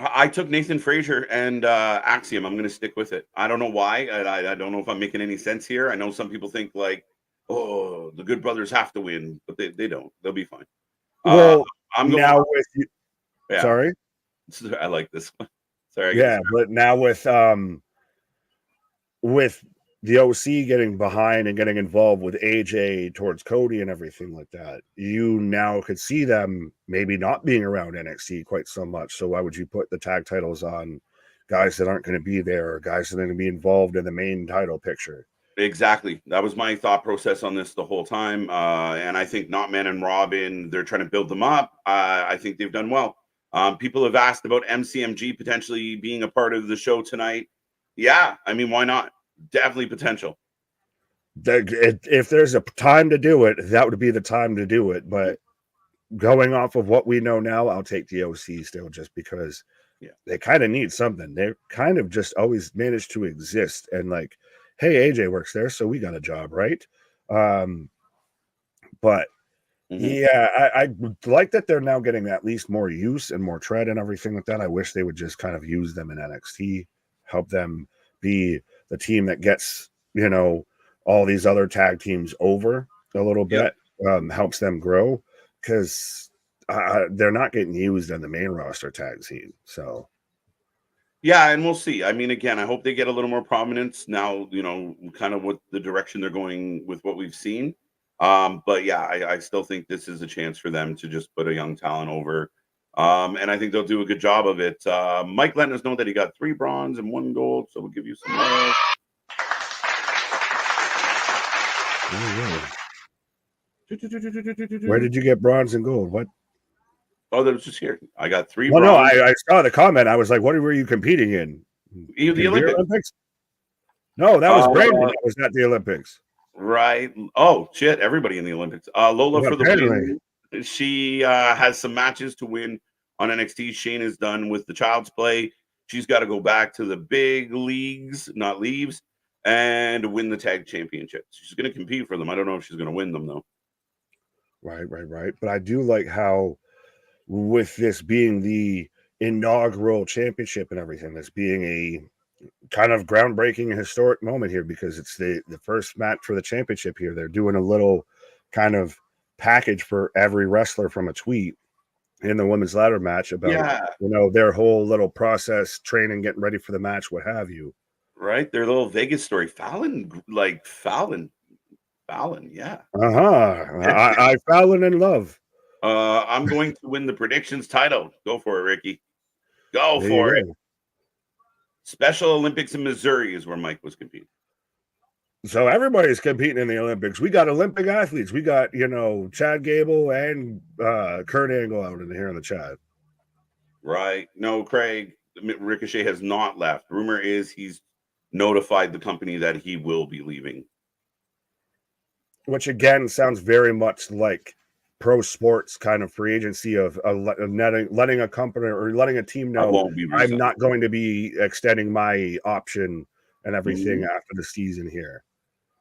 I took Nathan Frazer and Axiom. I'm going to stick with it. I don't know why. I don't know if I'm making any sense here. I know some people think like, oh, the Good Brothers have to win, but they don't. They'll be fine. Well, I'm going now with you. Yeah. Sorry. I like this one. Sorry. Yeah, but now with the OC getting behind and getting involved with AJ towards Cody and everything like that, you now could see them maybe not being around NXT quite so much. So why would you put the tag titles on guys that aren't going to be there, or guys that are going to be involved in the main title picture? Exactly. That was my thought process on this the whole time. And I think Knotman and Robin, they're trying to build them up. I think they've done well. People have asked about MCMG potentially being a part of the show tonight. Yeah, I mean, why not? Definitely potential. If there's a time to do it, that would be the time to do it. But going off of what we know now, I'll take the OC still, just because they kind of need something. They kind of just always managed to exist. And like, hey, AJ works there, so we got a job, right? But yeah, I like that they're now getting at least more use and more tread and everything like that. I wish they would just kind of use them in NXT, help them be the team that gets, all these other tag teams over a little bit, helps them grow, because they're not getting used on the main roster tag scene. So yeah, and we'll see. I mean, again, I hope they get a little more prominence now, kind of what the direction they're going with what we've seen. But yeah, I still think this is a chance for them to just put a young talent over. And I think they'll do a good job of it. Mike letting us know that he got 3 bronze and 1 gold, so we'll give you some more. Where did you get bronze and gold? What? Oh, that was just here. I got 3 well, bronze. No, I saw the comment. I was like, what were you competing in? The Olympics? No, that was Brandon. That was not the Olympics. Right. Oh, shit. Everybody in the Olympics. Lola for the win. She has some matches to win on NXT. Shayna's done with the Child's Play. She's got to go back to the big leagues, not leaves, and win the tag championships. She's going to compete for them. I don't know if she's going to win them, though. Right. But I do like how, with this being the inaugural championship and everything, this being a kind of groundbreaking historic moment here, because it's the first match for the championship here. They're doing a little kind of package for every wrestler from a tweet in the women's ladder match about their whole little process, training, getting ready for the match, what have you. Right, their little Vegas story. Fallon, yeah. I Fallon in love. I'm going to win the predictions title. Go for it, Ricky. Go for it. Special Olympics in Missouri is where Mike was competing. So everybody's competing in the Olympics. We got Olympic athletes. We got, Chad Gable and Kurt Angle out in here in the chat. Right. No, Craig, Ricochet has not left. Rumor is he's notified the company that he will be leaving. Which, again, sounds very much like pro sports kind of free agency of letting a company or letting a team know I'm not going to be extending my option and everything after the season here.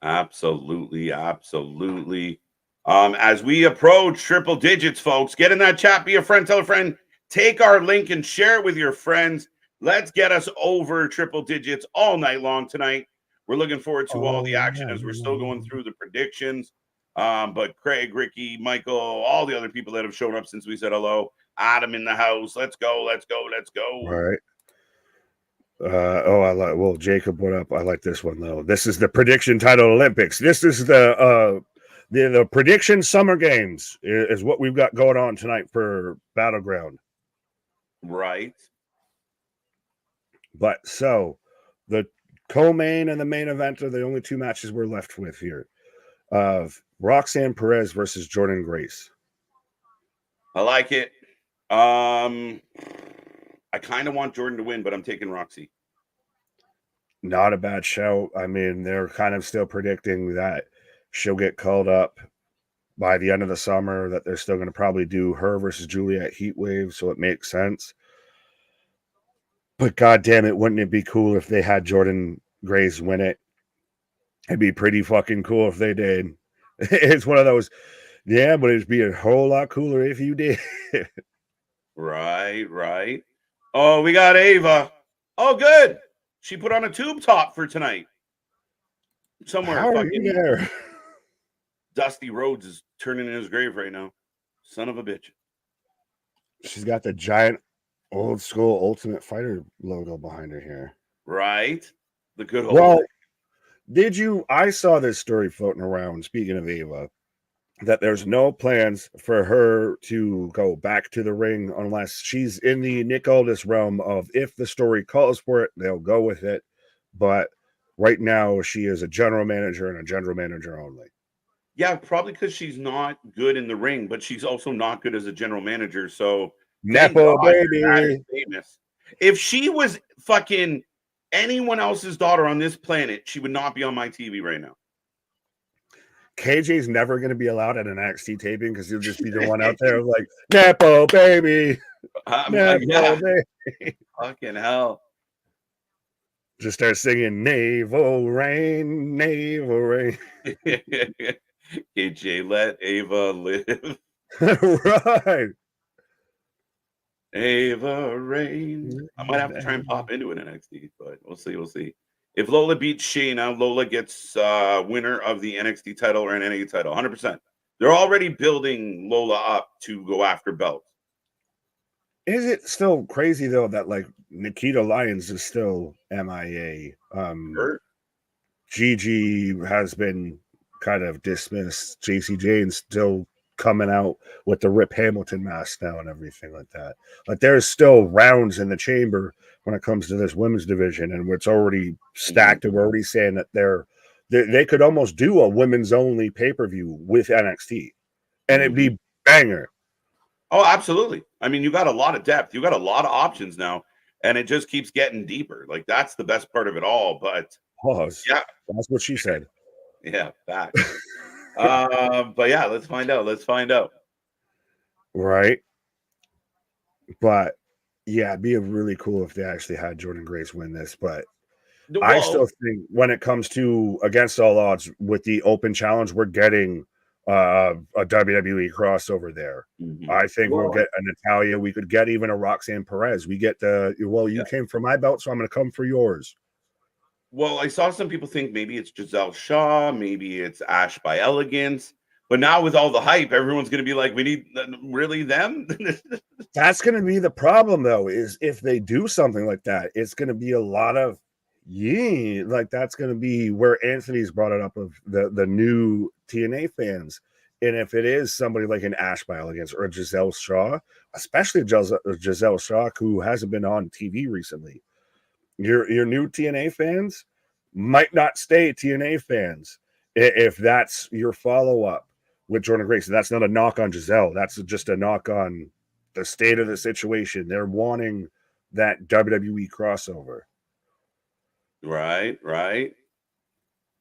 Absolutely. As we approach triple digits, folks, get in that chat, be a friend, tell a friend, take our link and share it with your friends. Let's get us over triple digits all night long tonight. We're looking forward to all the Oh, action as we're still going through the predictions. But Craig, Ricky, Michael, all the other people that have shown up since we said hello. Adam in the house. Let's go. Let's go. Let's go. All right. I like. Well, Jacob, what up? I like this one though. This is the prediction title Olympics. This is the prediction Summer Games is what we've got going on tonight for Battleground. Right. But so the co-main and the main event are the only two matches we're left with here. Roxanne Perez versus Jordynne Grace. I like it. I kind of want Jordynne to win, but I'm taking Roxy. Not a bad shout. I mean, they're kind of still predicting that she'll get called up by the end of the summer, that they're still going to probably do her versus Juliet Heatwave, so it makes sense. But god damn it, wouldn't it be cool if they had Jordynne Grace win it? It'd be pretty fucking cool if they did. It's one of those, yeah, but it'd be a whole lot cooler if you did. Right. Oh, we got Ava. Oh, good. She put on a tube top for tonight. Somewhere. How are you there? Dusty Rhodes is turning in his grave right now. Son of a bitch. She's got the giant old school Ultimate Fighter logo behind her here. Right. The good old. Well, I saw this story floating around, speaking of Ava, that there's no plans for her to go back to the ring unless she's in the Nick Aldis realm of, if the story calls for it, they'll go with it. But right now, she is a general manager and a general manager only. Yeah, probably because she's not good in the ring, but she's also not good as a general manager. So, Nepo baby. Famous. If she was fucking anyone else's daughter on this planet, she would not be on my TV right now. KJ's never going to be allowed at an NXT taping because he'll just be the one out there like, Nepo baby. Nepo baby. Fucking hell. Just start singing Naval Rain, Naval Rain. KJ, let Ava live. Right. Ava Rain. I might have to try and pop into an NXT, but we'll see. If Lola beats Shayna, Lola gets winner of the NXT title or an NA title, 100%. They're already building Lola up to go after belts. Is it still crazy though that like Nikita Lyons is still MIA? Sure. Gigi has been kind of dismissed. JC Jane's still coming out with the Rip Hamilton mask now and everything like that. Like there's still rounds in the chamber when it comes to this women's division, and it's already stacked. And we're already saying that they could almost do a women's only pay-per-view with NXT, and it'd be banger. Oh, absolutely. I mean, you got a lot of depth. You got a lot of options now, and it just keeps getting deeper. Like that's the best part of it all. But yeah, that's what she said. Yeah, that. But yeah, let's find out. Right. But yeah, it'd be really cool if they actually had Jordynne Grace win this. But I still think when it comes to against all odds with the open challenge, we're getting a WWE crossover there. I think we'll get a Natalia. We could get even a Roxanne Perez. We get you came for my belt, so I'm going to come for yours. Well, I saw some people think maybe it's Giselle Shaw, maybe it's Ash by Elegance. But now with all the hype, everyone's going to be like, we need really them? That's going to be the problem, though, is if they do something like that, it's going to be a lot of, like that's going to be where Anthony's brought it up of the new TNA fans. And if it is somebody like an Ash by Elegance or a Giselle Shaw, especially Giselle Shaw, who hasn't been on TV recently, your new TNA fans might not stay TNA fans if that's your follow-up with Jordynne Grace. And that's not a knock on Giselle. That's just a knock on the state of the situation. They're wanting that WWE crossover. Right.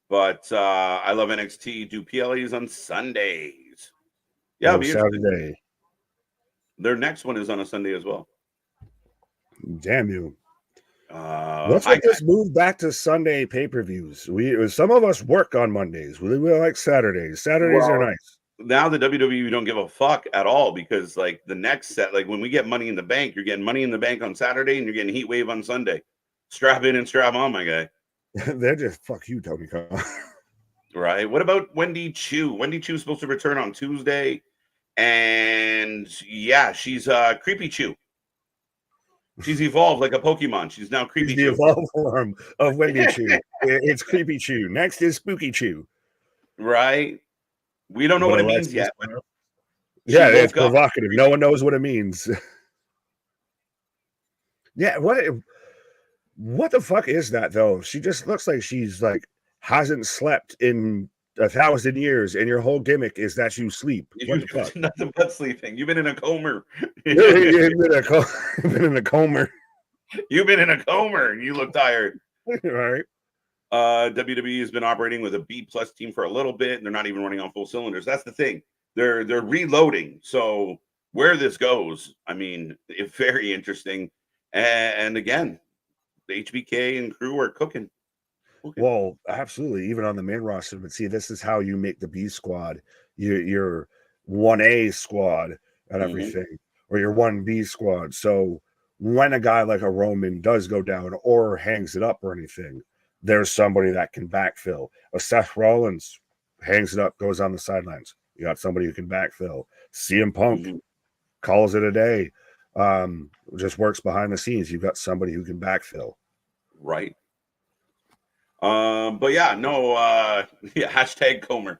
But I love NXT do PLEs on Sundays. Yeah, it'll be Saturday. Their next one is on a Sunday as well. Damn you. Let's make this move back to Sunday pay-per-views. Some of us work on Mondays. We like Saturdays. Saturdays are nice. Now the WWE don't give a fuck at all because like the next set, like when we get Money in the Bank, you're getting Money in the Bank on Saturday and you're getting Heat Wave on Sunday. Strap in and strap on, my guy. They're just fuck you, Tony Khan. Right. What about Wendy Chu? Wendy Chu's supposed to return on Tuesday. And yeah, she's Creepy Chu. She's evolved like a Pokemon. She's now Creepy She's the Chu. evolved form of Wendy Chu. It's Creepy Chu. Next is Spooky Chu. Right. We don't know what it means yet. Yeah, it's provocative. No one knows what it means. Yeah, what the fuck is that though? She just looks like she's like hasn't slept in 1,000 years, and your whole gimmick is that you sleep. What the fuck? Nothing but sleeping. You've been in a coma. You've been in a coma. You've been in a coma, and you look tired. All right. WWE has been operating with a B+ team for a little bit, and they're not even running on full cylinders. That's the thing. They're reloading. So where this goes, I mean, it's very interesting. And again, the HBK and crew are cooking. Well, absolutely. Even on the main roster, but see, this is how you make the B squad. Your 1A squad and everything, or your 1B squad. So when a guy like a Roman does go down or hangs it up or anything, there's somebody that can backfill. A Seth Rollins hangs it up, goes on the sidelines. You got somebody who can backfill. CM Punk calls it a day. Just works behind the scenes. You've got somebody who can backfill. Right. But yeah, no, hashtag Comer.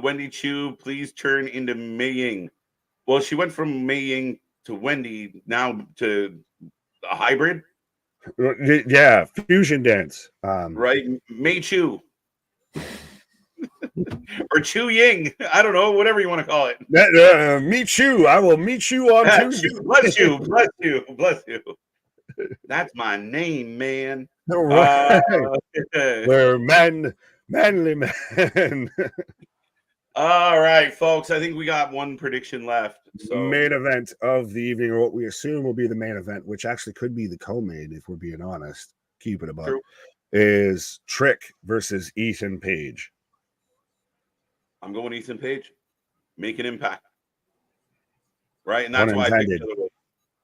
Wendy Chu, please turn into Mei Ying. Well, she went from Mei Ying to Wendy, now to a hybrid. Yeah, fusion dance. Right, Mei Chu. Or Chu Ying. I don't know, whatever you want to call it. Meet you. I will meet you on Tuesday. Bless you, bless you, bless you. That's my name, man. Right. We're manly men. All right, folks. I think we got one prediction left. So. Main event of the evening, or what we assume will be the main event, which actually could be the co-main, if we're being honest. Keep it above. Is Trick versus Ethan Page. I'm going Ethan Page. Make an impact. Right? And that's why I picked it.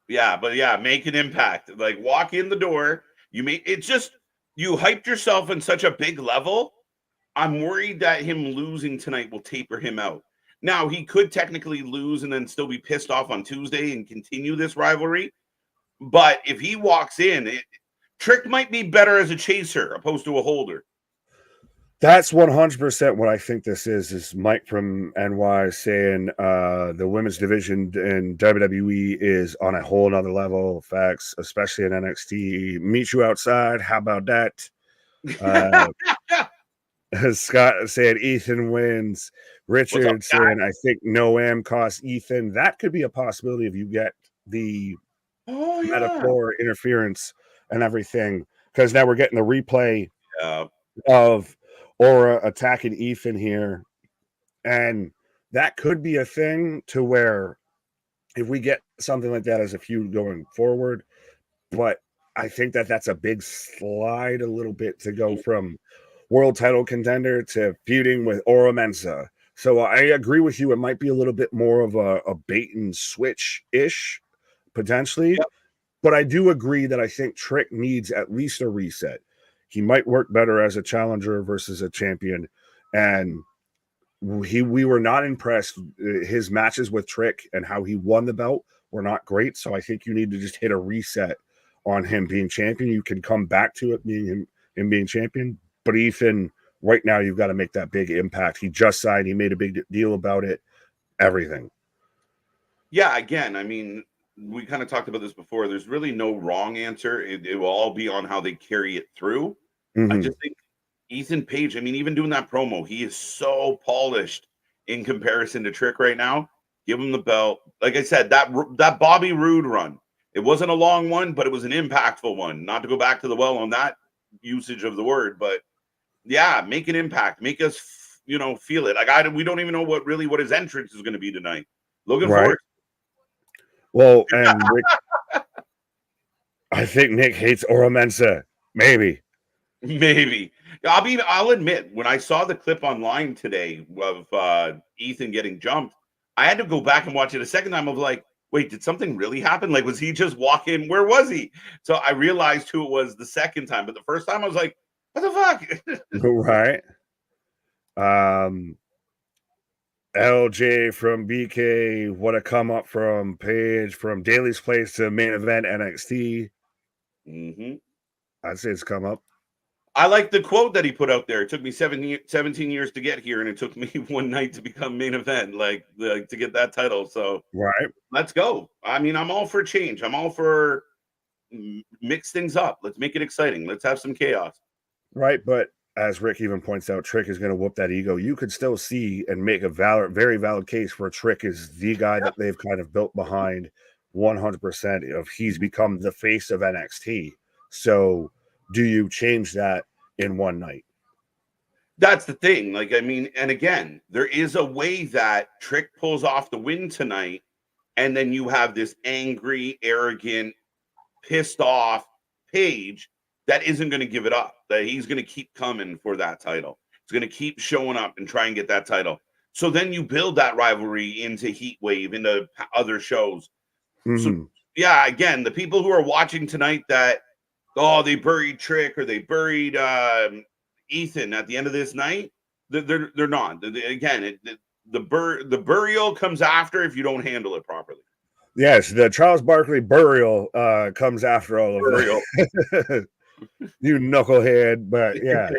Yeah, but yeah, make an impact. Like walk in the door. It's just you hyped yourself in such a big level. I'm worried that him losing tonight will taper him out. Now, he could technically lose and then still be pissed off on Tuesday and continue this rivalry. But if he walks in, Trick might be better as a chaser opposed to a holder. That's 100% what I think this is Mike from NY saying the women's division in WWE is on a whole nother level. Facts, especially in NXT. Meet you outside. How about that? Scott said Ethan wins. Richard saying, I think Noam costs Ethan. That could be a possibility if you get the metaphor interference and everything. Because now we're getting the replay of Aura attacking Ethan here. And that could be a thing to where if we get something like that as a feud going forward. But I think that's a big slide a little bit to go from world title contender to feuding with Aura Mensa. So I agree with you. It might be a little bit more of a bait and switch-ish, potentially. Yep. But I do agree that I think Trick needs at least a reset. He might work better as a challenger versus a champion. And we were not impressed. His matches with Trick and how he won the belt were not great. So I think you need to just hit a reset on him being champion. You can come back to it being him being champion. But Ethan, right now, you've got to make that big impact. He just signed. He made a big deal about it. Everything. Yeah, again, I mean, we kind of talked about this before. There's really no wrong answer. It will all be on how they carry it through. I just think Ethan Page, I mean, even doing that promo, he is so polished in comparison to Trick right now. Give him the belt. Like I said, that Bobby Roode run, it wasn't a long one, but it was an impactful one. Not to go back to the well on that usage of the word, but yeah, make an impact. Make us, feel it. Like we don't even know what his entrance is going to be tonight. Looking forward. Well, and Rick, I think Nick hates Aura Mensa. Maybe. I'll admit, when I saw the clip online today of Ethan getting jumped, I had to go back and watch it a second time. I was like, wait, did something really happen? Like, was he just walking? Where was he? So I realized who it was the second time, but the first time I was like, what the fuck? Right. LJ from BK, what a come up from Paige, from Daly's Place to main event NXT. Mm-hmm. I'd say it's come up. I like the quote that he put out there. It took me 17 years to get here, and it took me one night to become main event, to get that title. So right, let's go. I mean, I'm all for change. I'm all for mix things up. Let's make it exciting. Let's have some chaos. Right, but as Rick even points out, Trick is going to whoop that ego. You could still see and make a very valid case for Trick is the guy that they've kind of built behind 100% of he's become the face of NXT. So do you change that in one night? That's the thing. Like, I mean, and again, there is a way that Trick pulls off the win tonight, and then you have this angry, arrogant, pissed off Paige that isn't going to give it up, that he's going to keep coming for that title. He's going to keep showing up and try and get that title. So then you build that rivalry into Heat Wave, into other shows. Mm-hmm. So, yeah, again, the people who are watching tonight that, they buried Trick or they buried Ethan at the end of this night, they're not. Again, the burial comes after if you don't handle it properly. Yes, the Charles Barkley burial comes after all of burial. You knucklehead, but yeah.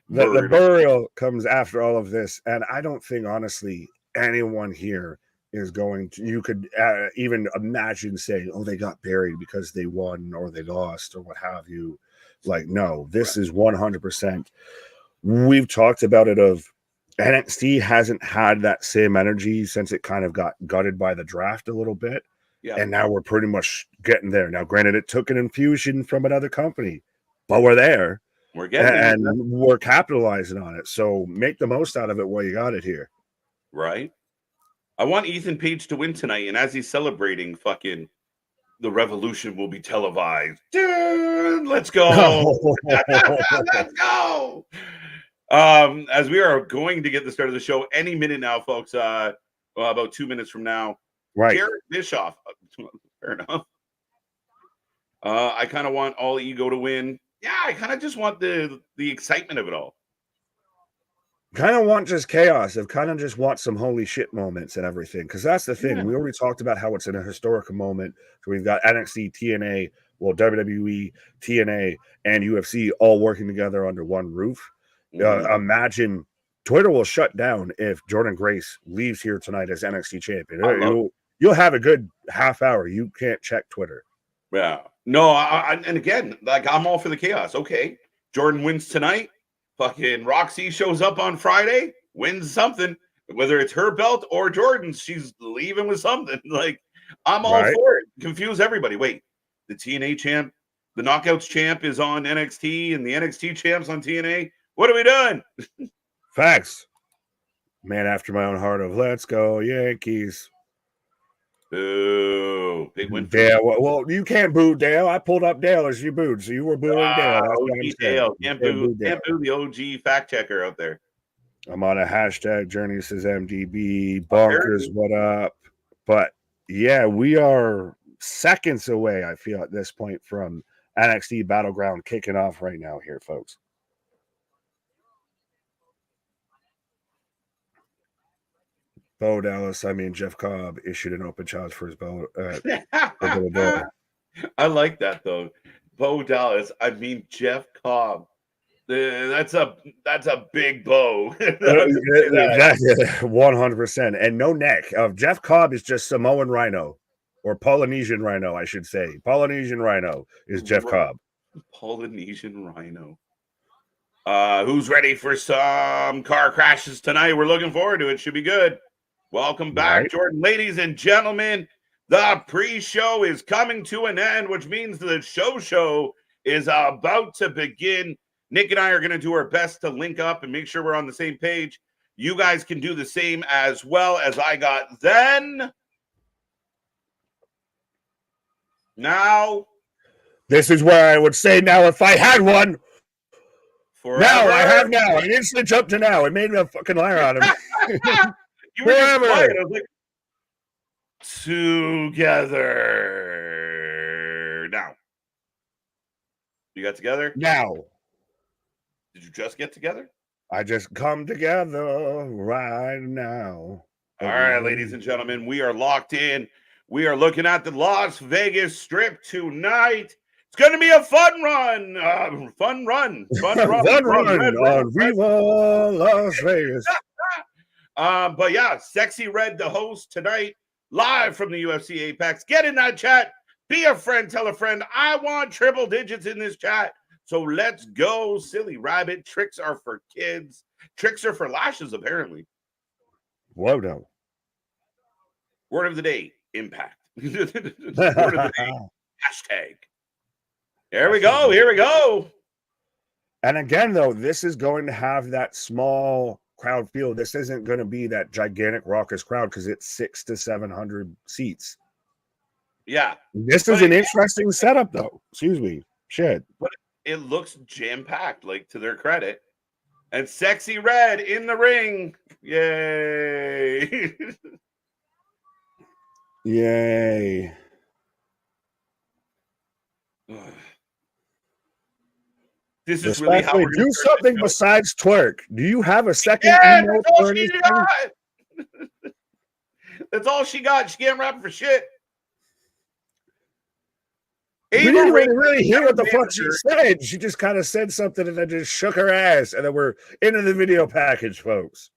the burial comes after all of this. And I don't think, honestly, anyone here is going to, you could even imagine saying, oh, they got buried because they won or they lost or what have you. Like, no, this is 100%. We've talked about it of NXT hasn't had that same energy since it kind of got gutted by the draft a little bit. Yeah. And now we're pretty much getting there. Now, granted, it took an infusion from another company, but we're there. We're getting there. And we're capitalizing on it. So make the most out of it while you got it here. Right. I want Ethan Page to win tonight. And as he's celebrating, fucking the revolution will be televised. Dude, let's go. Let's go. As we are going to get the start of the show any minute now, folks, about 2 minutes from now. Right. Garrett Bischoff. Fair enough. I kind of want All Ego to win. Yeah, I kind of just want the excitement of it all. Kind of want just chaos. I kind of just want some holy shit moments and everything. Because that's the thing. Yeah. We already talked about how it's in a historical moment. So we've got NXT, TNA, WWE, TNA, and UFC all working together under one roof. Imagine Twitter will shut down if Jordynne Grace leaves here tonight as NXT champion. You'll have a good half hour. You can't check Twitter. Yeah. No, and again, like, I'm all for the chaos. Okay. Jordynne wins tonight. Fucking Roxy shows up on Friday, wins something. Whether it's her belt or Jordynne's, she's leaving with something. Like, I'm all for it. Confuse everybody. Wait, the TNA champ, the Knockouts champ is on NXT, and the NXT champ's on TNA. What are we doing? Facts. Man after my own heart of let's go Yankees. Boo. Big win for Dale. Well, you can't boo Dale. I pulled up Dale as you booed, so you were booing Dale. That's what I'm Dale. Can't boo the OG fact checker out there. I'm on a hashtag Journey says MDB. Bonkers, what up? But yeah, we are seconds away, I feel, at this point from NXT Battleground kicking off right now here, folks. Bo Dallas, Jeff Cobb issued an open challenge for his belt. I like that though. Bo Dallas, Jeff Cobb. That's a big bow. 100%. And no neck. Jeff Cobb is just Samoan Rhino, or Polynesian Rhino, I should say. Polynesian Rhino is Jeff Cobb. Polynesian Rhino. Who's ready for some car crashes tonight? We're looking forward to it. Should be good. Welcome back, Jordynne. Ladies and gentlemen, the pre-show is coming to an end, which means the show is about to begin. Nick and I are going to do our best to link up and make sure we're on the same page. You guys can do the same as well as I got then. Now. This is where I would say now if I had one. Forever. Now, I have now. I instantly jumped to now. It made me a fucking liar on him. You were just quiet. I was like, together. Now. You got together? Now. Did you just get together? I just come together right now. All right, ladies and gentlemen, we are locked in. We are looking at the Las Vegas Strip tonight. It's going to be a fun run. Fun run on Viva Las Vegas. But yeah, Sexy Red, the host tonight, live from the UFC Apex. Get in that chat. Be a friend. Tell a friend. I want triple digits in this chat. So let's go, silly rabbit. Tricks are for kids. Tricks are for lashes, apparently. Whoa, no. Word of the day, impact. Word of the day, hashtag. Here we go. Here we go. And again, though, this is going to have that small crowd feel. This isn't going to be that gigantic raucous crowd because it's 600 to 700 seats. Yeah. This is an interesting setup, though. Excuse me. Shit. But it looks jam-packed, like, to their credit. And Sexy Red in the ring. Yay. Yay. This is really how we're do something besides twerk. Do you have a second email for anything? That's all she got. She can't rap for shit. We didn't really hear what the fuck she said. She just kind of said something and then just shook her ass. And then we're into the video package, folks.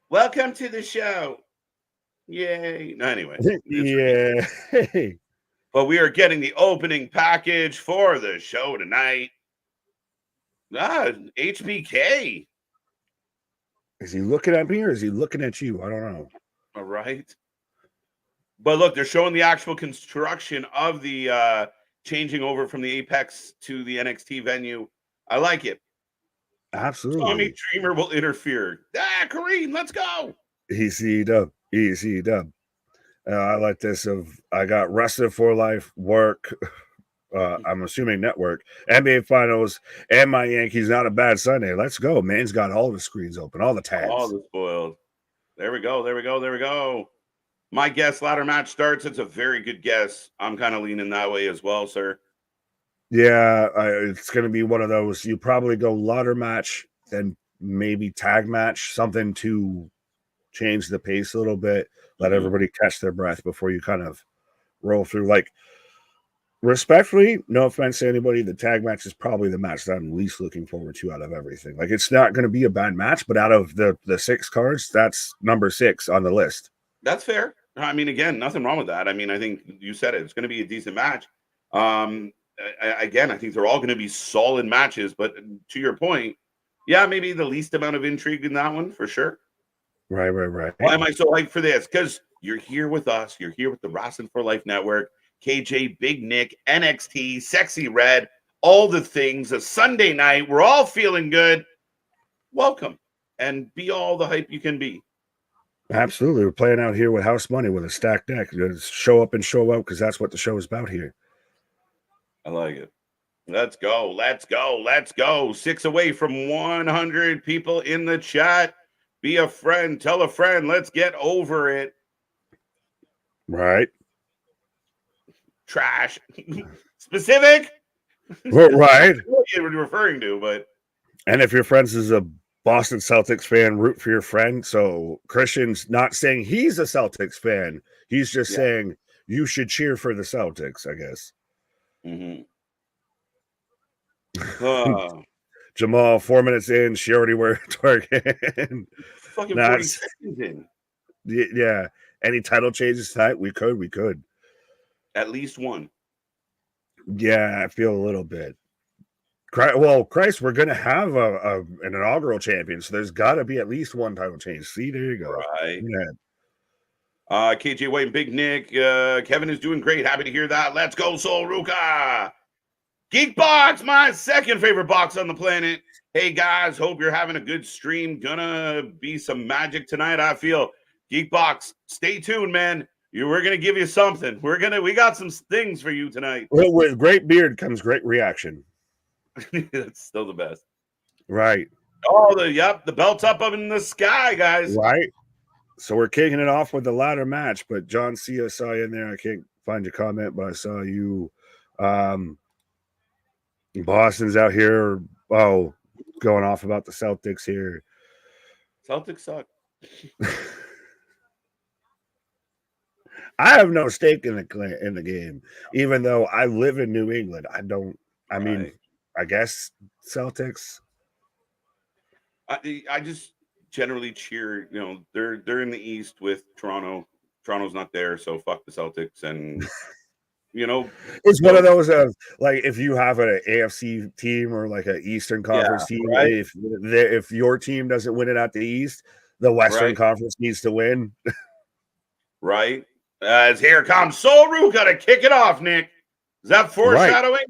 Welcome to the show. Yay. No, anyway. Yeah. But we are getting the opening package for the show tonight. HBK. Is he looking at me or is he looking at you? I don't know. All right. But look, they're showing the actual construction of the changing over from the Apex to the NXT venue. I like it. Absolutely. Tommy Dreamer will interfere. Kareem, let's go. Easy dub. Easy dub. I like this I got Wrestling for Life, work. I'm assuming network, NBA Finals, and my Yankees. Not a bad Sunday. Let's go. Man's got all the screens open, all the tabs. All the spoiled. There we go. There we go. There we go. My guess ladder match starts. It's a very good guess. I'm kind of leaning that way as well, sir. Yeah, it's going to be one of those. You probably go ladder match, then maybe tag match, something to change the pace a little bit, let everybody catch their breath before you kind of roll through. Like, respectfully, no offense to anybody, the tag match is probably the match that I'm least looking forward to out of everything. Like, it's not going to be a bad match, but out of the 6 cards, that's number 6 on the list. That's fair. I mean, again, nothing wrong with that. I mean, I think you said it. It's going to be a decent match. Again, I think they're all going to be solid matches. But to your point, yeah, maybe the least amount of intrigue in that one for sure. Right. Why am I so hyped for this? Because you're here with us. You're here with the Wrestling for Life Network, KJ, Big Nick, NXT, Sexy Red, all the things. A Sunday night. We're all feeling good. Welcome and be all the hype you can be. Absolutely. We're playing out here with house money with a stacked deck. Just show up and show out because that's what the show is about here. I like it. Let's go. Let's go. Let's go. 6 away from 100 people in the chat. Be a friend. Tell a friend. Let's get over it. Right. Trash. Specific? Right. What you're referring to, but. And if your friends is a Boston Celtics fan, root for your friend. So Christian's not saying he's a Celtics fan. He's just saying you should cheer for the Celtics, I guess. Mm-hmm. Jamal, 4 minutes in, she already wore twerking. Fucking 40 seconds in. Yeah. Any title changes tonight? We could. At least one. Yeah, I feel a little bit. Well, Christ, we're going to have an inaugural champion, so there's got to be at least one title change. See, there you go. Right. Yeah. KJ White and Big Nick. Kevin is doing great. Happy to hear that. Let's go, Soul Ruca. Geek Box, my second favorite box on the planet. Hey, guys, hope you're having a good stream. Gonna be some magic tonight, I feel. Geek Box, stay tuned, man. We're going to give you something. We got some things for you tonight. Well, with great beard comes great reaction. That's still the best. Right. Oh, the belt's up in the sky, guys. Right. So we're kicking it off with the ladder match, but John C, I saw you in there. I can't find your comment, but I saw you. Boston's out here. Oh, going off about the Celtics here. Celtics suck. I have no stake in the game, even though I live in New England. I don't. I mean, I guess Celtics. I just generally cheer. You know, they're in the East with Toronto. Toronto's not there, so fuck the Celtics. And you know, it's one of those of like if you have an AFC team or like an Eastern Conference team, right? if your team doesn't win it at the East, the Western Conference needs to win. Right. As here comes Soul Ruca to kick it off, Nick. Is that foreshadowing? Right.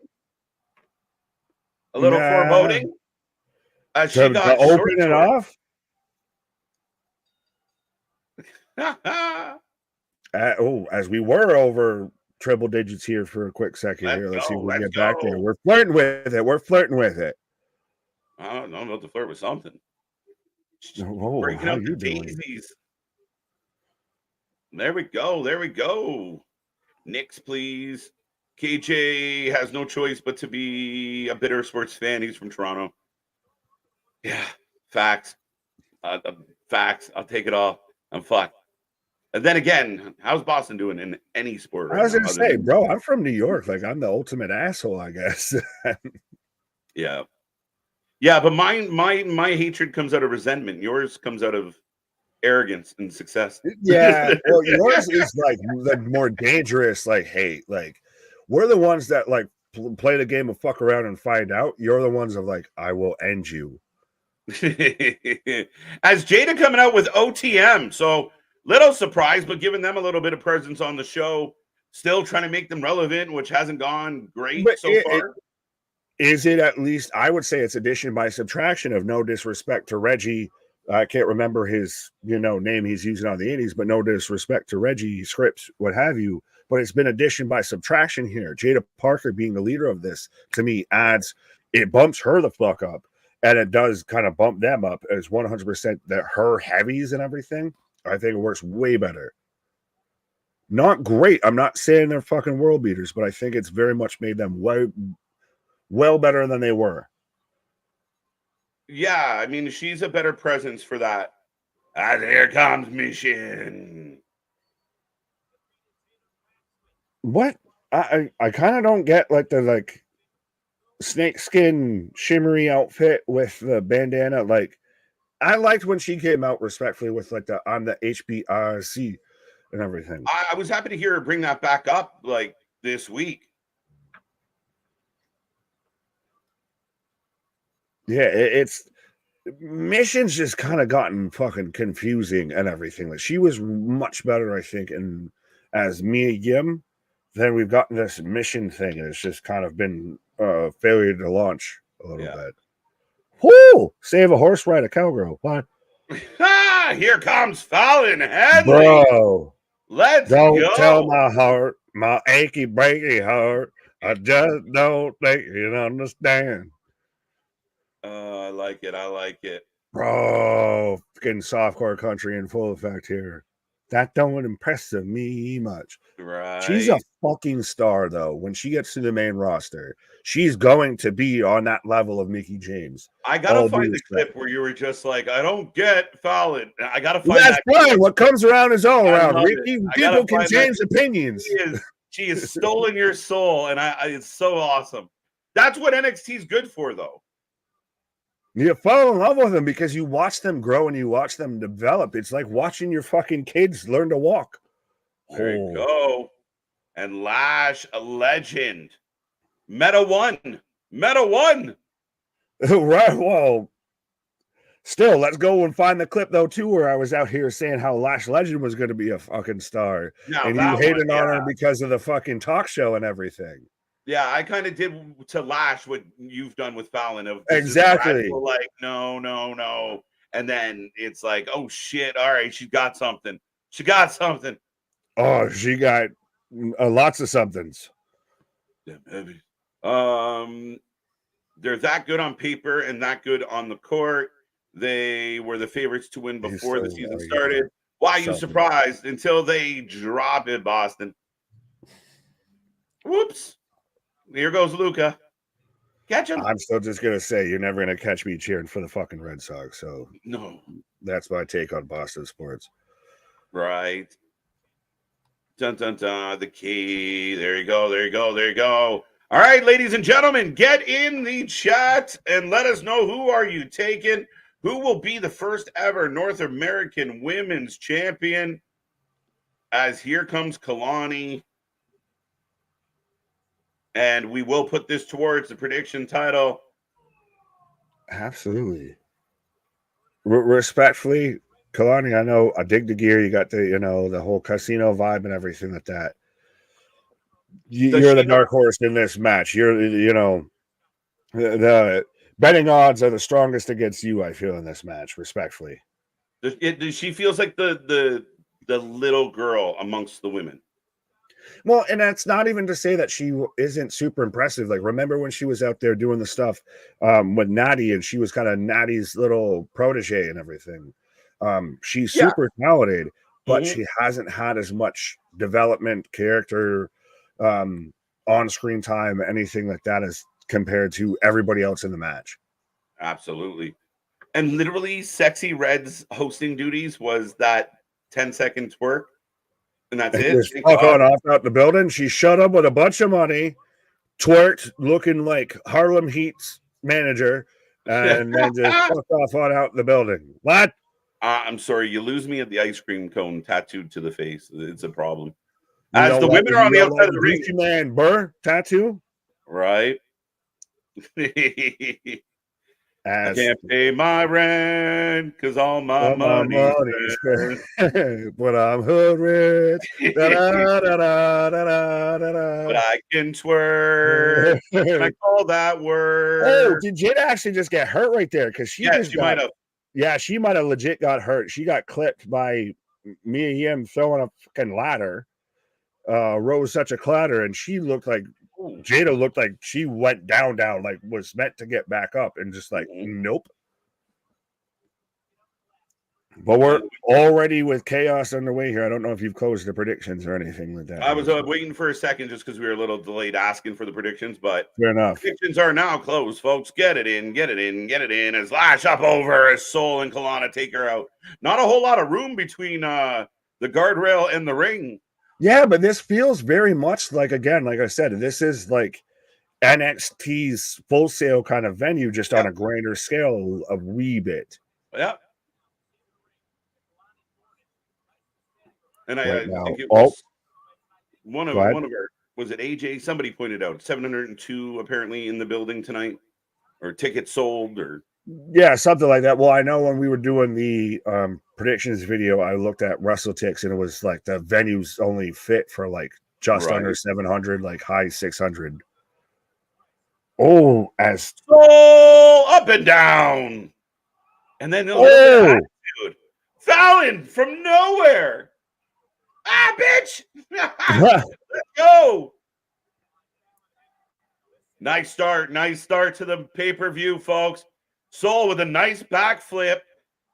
A little foreboding? As she got open it off? As we were over triple digits here for a quick second here. Let's see if we can get back there. We're flirting with it. I don't know. I'm about to flirt with something. Breaking up the daisies. There we go. Knicks, please. KJ has no choice but to be a bitter sports fan. He's from Toronto. Yeah, facts. Facts. I'll take it all. I'm fucked. And then again, how's Boston doing in any sport? Right I was going to say, bro, I'm from New York. Like, I'm the ultimate asshole, I guess. Yeah. Yeah, but my hatred comes out of resentment. Yours comes out of arrogance and success. Yeah, well, yours is like the more dangerous, like hate. Like we're the ones that like play the game of fuck around and find out. You're the ones of like, I will end you. As Jaida coming out with OTM, so little surprise, but giving them a little bit of presence on the show. Still trying to make them relevant, which hasn't gone great so far. Is it at least? I would say it's addition by subtraction. Of no disrespect to Reggie. I can't remember his, name he's using on the indies, but no disrespect to Reggie, Scripps, what have you. But it's been addition by subtraction here. Jaida Parker being the leader of this, to me, it bumps her the fuck up. And it does kind of bump them up as 100% that her heavies and everything. I think it works way better. Not great. I'm not saying they're fucking world beaters, but I think it's very much made them well better than they were. Yeah, I mean, she's a better presence for that. And here comes Michin. What? I kind of don't get like the snakeskin shimmery outfit with the bandana. Like, I liked when she came out respectfully with like I'm the HBRC and everything. I was happy to hear her bring that back up like this week. Yeah, it's Michin's just kind of gotten fucking confusing and everything. Like she was much better, I think, as Mia Yim. Then we've gotten this Michin thing, and it's just kind of been a failure to launch a little bit. Whoo! Save a horse, ride a cowgirl. What? Here comes Fallon Henley. Bro, let's don't go. Tell my heart, my achy breaky heart. I just don't think you understand. I like it. Bro, fucking softcore country in full effect here. That don't impress me much. Right. She's a fucking star, though. When she gets to the main roster, she's going to be on that level of Mickie James. I gotta find the clip where you were just like, I don't get Fallon. I gotta find That's fine. What comes around is all around. People can change opinions. She is stolen your soul, and it's so awesome. That's what NXT is good for, though. You fall in love with them because you watch them grow and you watch them develop. It's like watching your fucking kids learn to walk. There you go. And Lash, a legend. Meta one. Right. Well, still, let's go and find the clip, though, too, where I was out here saying how Lash Legend was going to be a fucking star. Now, and you hated on her because of the fucking talk show and everything. Yeah, I kind of did to Lash what you've done with Fallon. Exactly. Like, no. And then it's like, oh, shit. All right, she got something. Oh, she got lots of somethings. Yeah, baby. They're that good on paper and that good on the court. They were the favorites to win before the season started. Why are you surprised until they drop it, Boston? Whoops. Here goes Luca. Catch him. I'm still just going to say you're never going to catch me cheering for the fucking Red Sox. So no, that's my take on Boston sports. Right. Dun, dun, dun. The key. There you go. There you go. There you go. All right, ladies and gentlemen, get in the chat and let us know who are you taking. Who will be the first ever North American Women's Champion? As here comes Kelani. And we will put this towards the prediction title. Absolutely. Respectfully, Kelani, I know I dig the gear. You got the whole casino vibe and everything like that. You're the dark horse in this match. The betting odds are the strongest against you, I feel, in this match, respectfully. She feels like the little girl amongst the women. Well, and that's not even to say that she isn't super impressive. Like, remember when she was out there doing the stuff with Natty, and she was kind of Natty's little protege and everything. She's super talented, but she hasn't had as much development, character, on-screen time, anything like that as compared to everybody else in the match. Absolutely. And literally, Sexy Red's hosting duties was that 10-second twerk. And that's it. Just fuck on off out the building. She shut up with a bunch of money, twerked, looking like Harlem Heat's manager, and then just fucked off on out the building. What? I'm sorry, you lose me at the ice cream cone tattooed to the face. It's a problem. As the women are on the outside of the ring, Man Burr tattoo, right? I can't pay my rent because all my money is spent. But I'm hood rich. But I can twerk. Can I call that word? Oh, did Jaida actually just get hurt right there? Because she might have. Yeah, she might have legit got hurt. She got clipped by me and him throwing a fucking ladder. Rose such a clatter, and she looked like Jaida looked like she went down, like was meant to get back up, and just like nope. But we're already with chaos underway here. I don't know if you've closed the predictions or anything like that. I was waiting for a second just because we were a little delayed asking for the predictions, but fair enough. Predictions are now closed, folks. Get it in, get it in, get it in. As Lash up over as Soul and Kelani take her out. Not a whole lot of room between the guardrail and the ring. Yeah, but this feels very much like, again, like I said, this is like NXT's Full Sail kind of venue, just on a grander scale, a wee bit. Yeah. And right I think it was one of our, was it AJ? Somebody pointed out 702 apparently in the building tonight, or tickets sold, or yeah, something like that. Well, I know when we were doing the predictions video, I looked at WrestleTix, and it was like the venue's only fit for like just under 700, like high 600. Oh, as up and down, and then a little bit of attitude. Fallon from nowhere. Ah, bitch! Let's go. Nice start to the pay-per-view, folks. Soul with a nice backflip,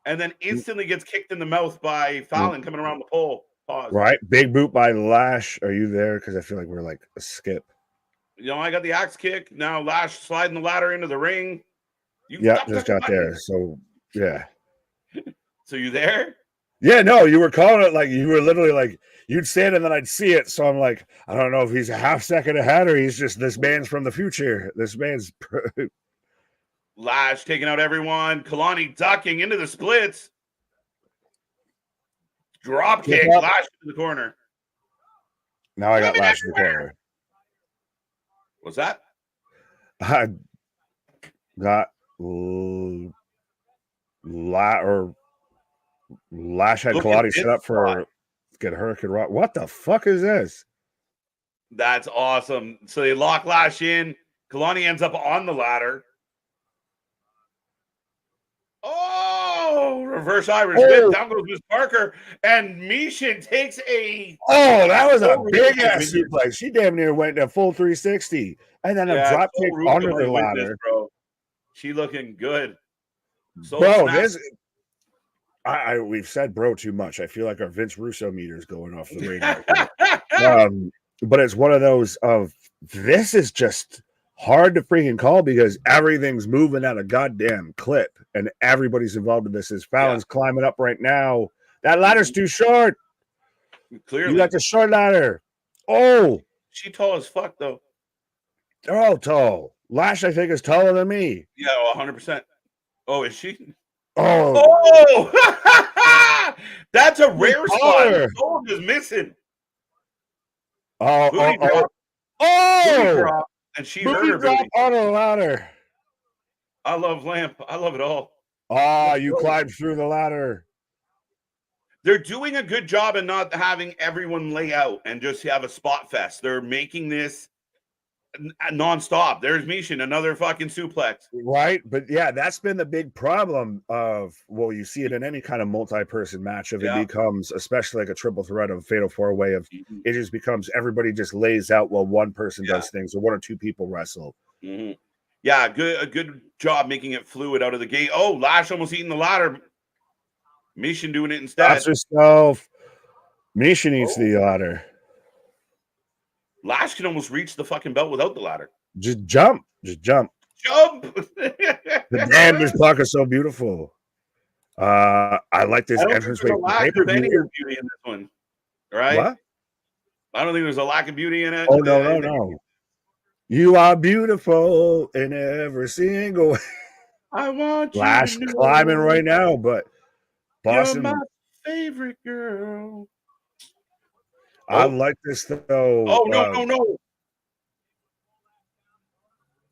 and then instantly gets kicked in the mouth by Fallon coming around the pole. Pause. Right, big boot by Lash. Are you there? Because I feel like we're like a skip. You know, I got the axe kick. Now Lash sliding the ladder into the ring. Just got there. So yeah. So you there? Yeah, no, you were calling it like you were literally like you'd say it and then I'd see it. So I'm like, I don't know if he's a half second ahead or he's just this man's from the future. This man's Lash taking out everyone. Kelani ducking into the splits. Drop kick. Lash in the corner. Now I got Lash in the corner. What's that? I got Lash had Kelani set up for get Hurricane Rock. What the fuck is this? That's awesome. So they lock Lash in. Kelani ends up on the ladder. Oh, reverse Irish whip. Down goes Miss Parker. And Michin takes a... Oh, that was a big-ass suplex. She damn near went to full 360. And then a drop kick under the ladder. Bro. She looking good. Bro, this... We've said bro too much. I feel like our Vince Russo meter is going off the radar here. But it's one of those of this is just hard to freaking call because everything's moving at a goddamn clip and everybody's involved in this. As Fallon's climbing up right now, that ladder's too short. Clearly, you got the short ladder. Oh, she tall as fuck though. They're all tall. Lash, I think, is taller than me. Yeah, 100%. Oh, is she? Oh, that's a rare spot. Gold is missing. Oh! And she hurt her booty on a ladder. I love Lamp. I love it all. You climbed through the ladder. They're doing a good job in not having everyone lay out and just have a spot fest. They're making this nonstop. There's Michin, another fucking suplex. Right, but yeah, that's been the big problem of, well, you see it in any kind of multi-person match of it becomes, especially like a triple threat of fatal four-way of it just becomes everybody just lays out while one person does things or one or two people wrestle. Yeah, a good job making it fluid out of the gate. Oh, Lash almost eating the ladder. Michin doing it instead. That's herself. Michin eats the ladder. Lash can almost reach the fucking belt without the ladder. Just jump. Jump. The damn this block is so beautiful. I like this entranceway. Lack of any beauty in this one, right? What? I don't think there's a lack of beauty in it. Oh no. You are beautiful in every single way. I want you. Lash climbing right now, but Boston. You're my favorite girl. I like this though. Oh no.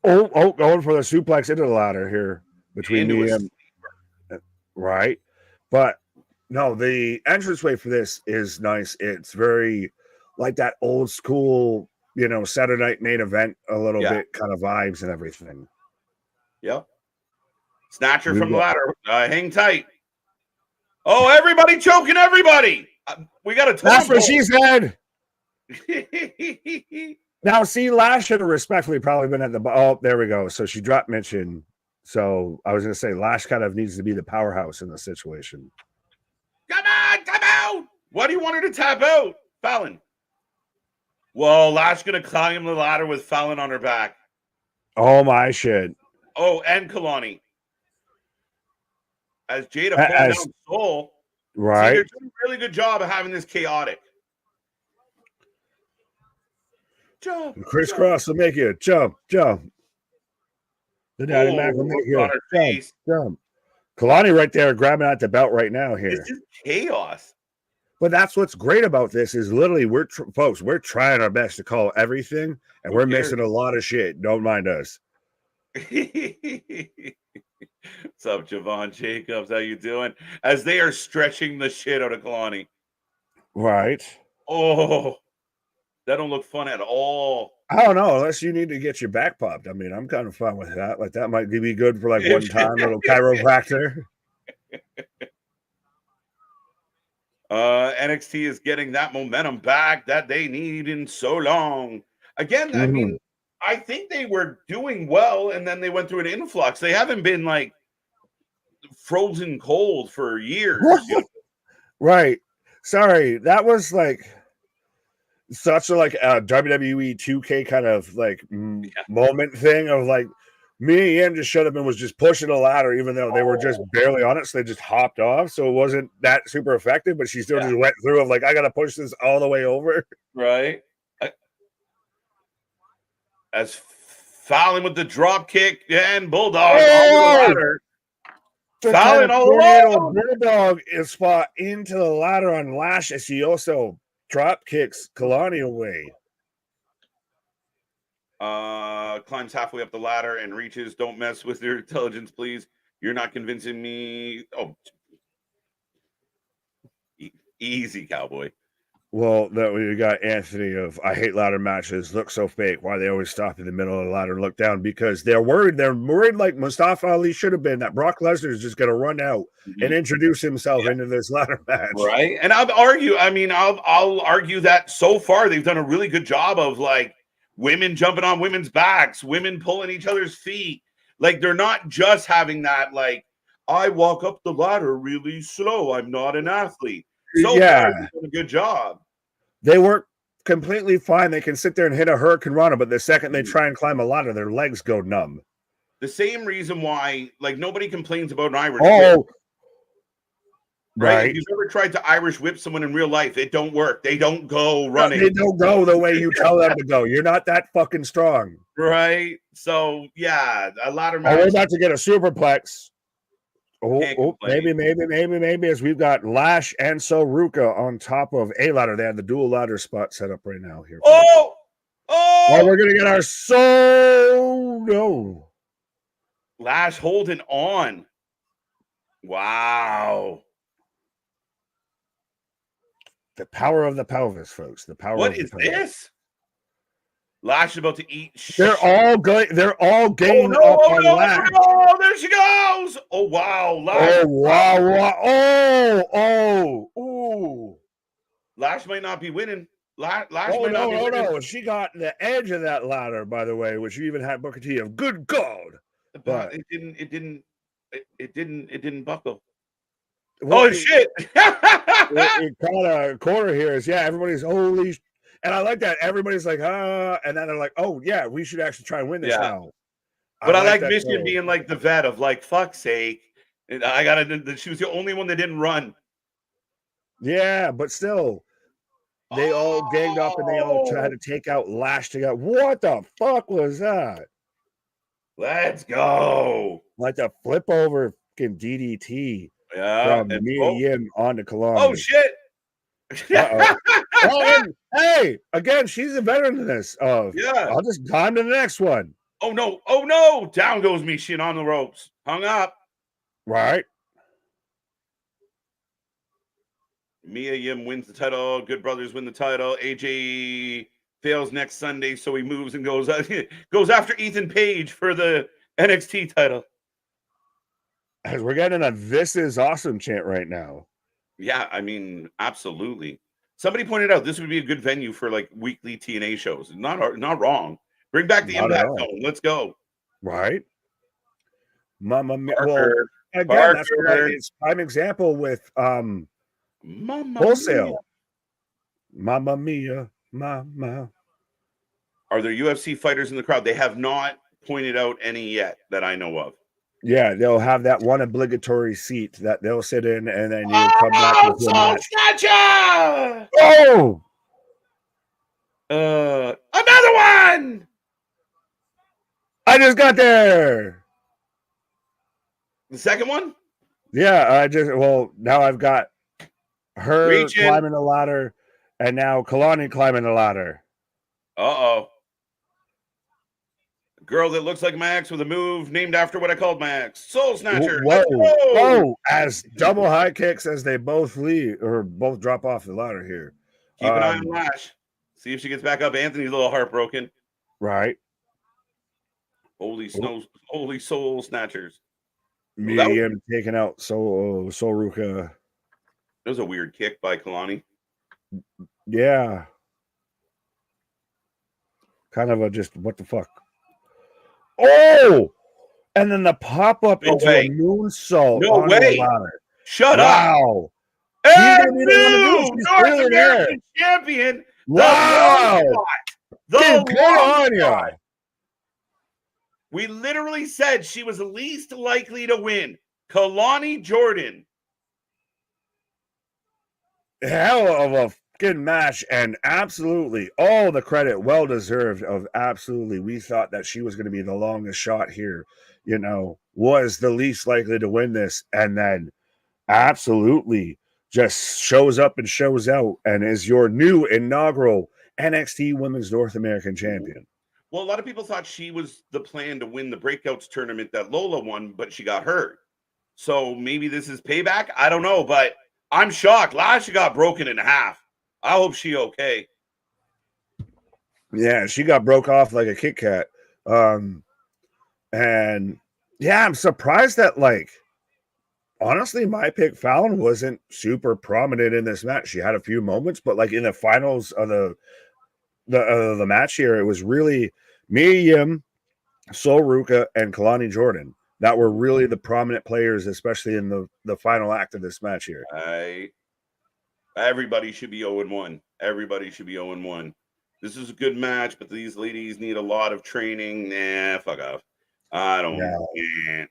Oh, going for the suplex into the ladder here between me and right. But no, the entranceway for this is nice. It's very like that old school, Saturday night main event a little bit kind of vibes and everything. Yep. Snatcher from the ladder. Hang tight. Oh, everybody choking everybody. We got a total. That's what she said. Now, see, Lash should have respectfully probably been at the. Oh, there we go. So she dropped Michin. So I was going to say Lash kind of needs to be the powerhouse in the situation. Come on, come out. Why do you want her to tap out, Fallon? Well, Lash going to climb the ladder with Fallon on her back. Oh my shit. Oh, and Kelani. As Jaida falls down Soul. Right. See, they're doing a really good job of having this chaotic. Jump. Crisscross will make you jump. The Daddy Mac will make you jump. Kelani right there grabbing at the belt right now here. This is chaos. But that's what's great about this is literally we're trying our best to call everything and we're missing a lot of shit. Don't mind us. What's up, Javon Jacobs? How you doing? As they are stretching the shit out of Kelani. Right. Oh, that don't look fun at all. I don't know, unless you need to get your back popped. I mean, I'm kind of fine with that. Like that might be good for like one time, little chiropractor. NXT is getting that momentum back that they need in so long. Again, I mean, I think they were doing well, and then they went through an influx. They haven't been like frozen cold for years. Right. Sorry, that was like such a WWE 2K kind of like moment thing of like me and Ian just shut up and was just pushing a ladder, even though they were just barely on it, so they just hopped off. So it wasn't that super effective, but she still just went through of like, I gotta push this all the way over. Right. As Fallon with the drop kick and Bulldog on the ladder. Fallon all alone. Bulldog is spot into the ladder on Lash as she also drop kicks Kelani away. Climbs halfway up the ladder and reaches. Don't mess with your intelligence, please. You're not convincing me. Oh, easy, cowboy. Well, that we got Anthony of I hate ladder matches. Look so fake. Why they always stop in the middle of the ladder and look down? Because they're worried. They're worried like Mustafa Ali should have been that Brock Lesnar is just going to run out and introduce himself into this ladder match. Right. And I'll argue that so far they've done a really good job of like women jumping on women's backs, women pulling each other's feet. Like they're not just having that like I walk up the ladder really slow. I'm not an athlete. So Yeah. far, you're doing a good job. They work completely fine. They can sit there and hit a hurricane runner, but the second they try and climb a ladder, their legs go numb. The same reason why, like, nobody complains about an Irish whip. Right? If you've ever tried to Irish whip someone in real life, it don't work. They don't go running. They don't go the way you tell them to go. You're not that fucking strong. Right? So, yeah, a ladder match. Oh, we're about to get a superplex. Maybe as we've got Lash and Ruca on top of a ladder. They have the dual ladder spot set up right now here. Oh, we're gonna get our no. Lash holding on. Wow. The power of the pelvis, folks. The power. What is this? Lash is about to eat. They're all good. They're all ganging up on Lash. Oh, there she goes. Oh wow. Lash. Oh wow. Oh. Lash might not be winning. Lash might not be winning. No. She got the edge of that ladder, by the way, which you even had Booker T of. Good God. But it didn't buckle. Well, shit. It caught a corner here. Everybody's holy. And I like that. Everybody's like, and then they're like, oh, yeah, we should actually try and win this now. But I like Michin being like the vet of like, fuck's sake. She was the only one that didn't run. Yeah, but still, they all ganged up and they all tried to take out Lash together. What the fuck was that? Let's go. Like a flip over fucking DDT. Yeah. From Mia Yim on to Kelani. Oh, shit. Hey, again, she's a veteran in this. I'll just climb to the next one. Oh no. Down goes Michin on the ropes. Hung up. Right. Mia Yim wins the title. Good Brothers win the title. AJ fails next Sunday, so he moves and goes after Ethan Page for the NXT title. As we're getting a "This is awesome" chant right now. Yeah, I mean, absolutely. Somebody pointed out this would be a good venue for like weekly TNA shows. Not wrong. Bring back the Impact Zone. Let's go. Right. Mama Mia. Well, again, that's it's prime example with Wholesale. Mama Mia, Mama. Are there UFC fighters in the crowd? They have not pointed out any yet that I know of. Yeah, they'll have that one obligatory seat that they'll sit in, and then you come back with Soul Snatcher! Oh! Another one! I just got there! The second one? Yeah, now I've got her climbing the ladder, and now Kelani climbing the ladder. Uh-oh. Girl that looks like my ex with a move named after what I called my ex. Soul Snatcher. Whoa. As double high kicks as they both leave or both drop off the ladder here. Keep an eye on Lash. See if she gets back up. Anthony's a little heartbroken. Right. Holy Soul Snatchers. Mia taking out Soul Ruca. That was a weird kick by Kelani. Yeah. Kind of just what the fuck. Oh, and then the pop up into a moonsault. No way! Shut up! Wow! And new North American champion. Wow! We literally said she was least likely to win. Kelani Jordynne. Hell of a good match, and absolutely all the credit well deserved of absolutely. We thought that she was going to be the longest shot here, was the least likely to win this, and then absolutely just shows up and shows out and is your new inaugural NXT Women's North American Champion. Well, a lot of people thought she was the plan to win the Breakouts tournament that Lola won, but she got hurt. So maybe this is payback. I don't know, but I'm shocked. Lash got broken in half. I hope she okay. Yeah, she got broke off like a Kit Kat. And yeah, I'm surprised that, honestly, my pick Fallon wasn't super prominent in this match. She had a few moments, but in the finals of the match here, it was really Mia Yim, Ruca, and Kelani Jordynne. that were really the prominent players, especially in the final act of this match here. Everybody should be 0-1. Everybody should be 0-1. This is a good match, but these ladies need a lot of training. Nah, fuck off. I don't. Yeah.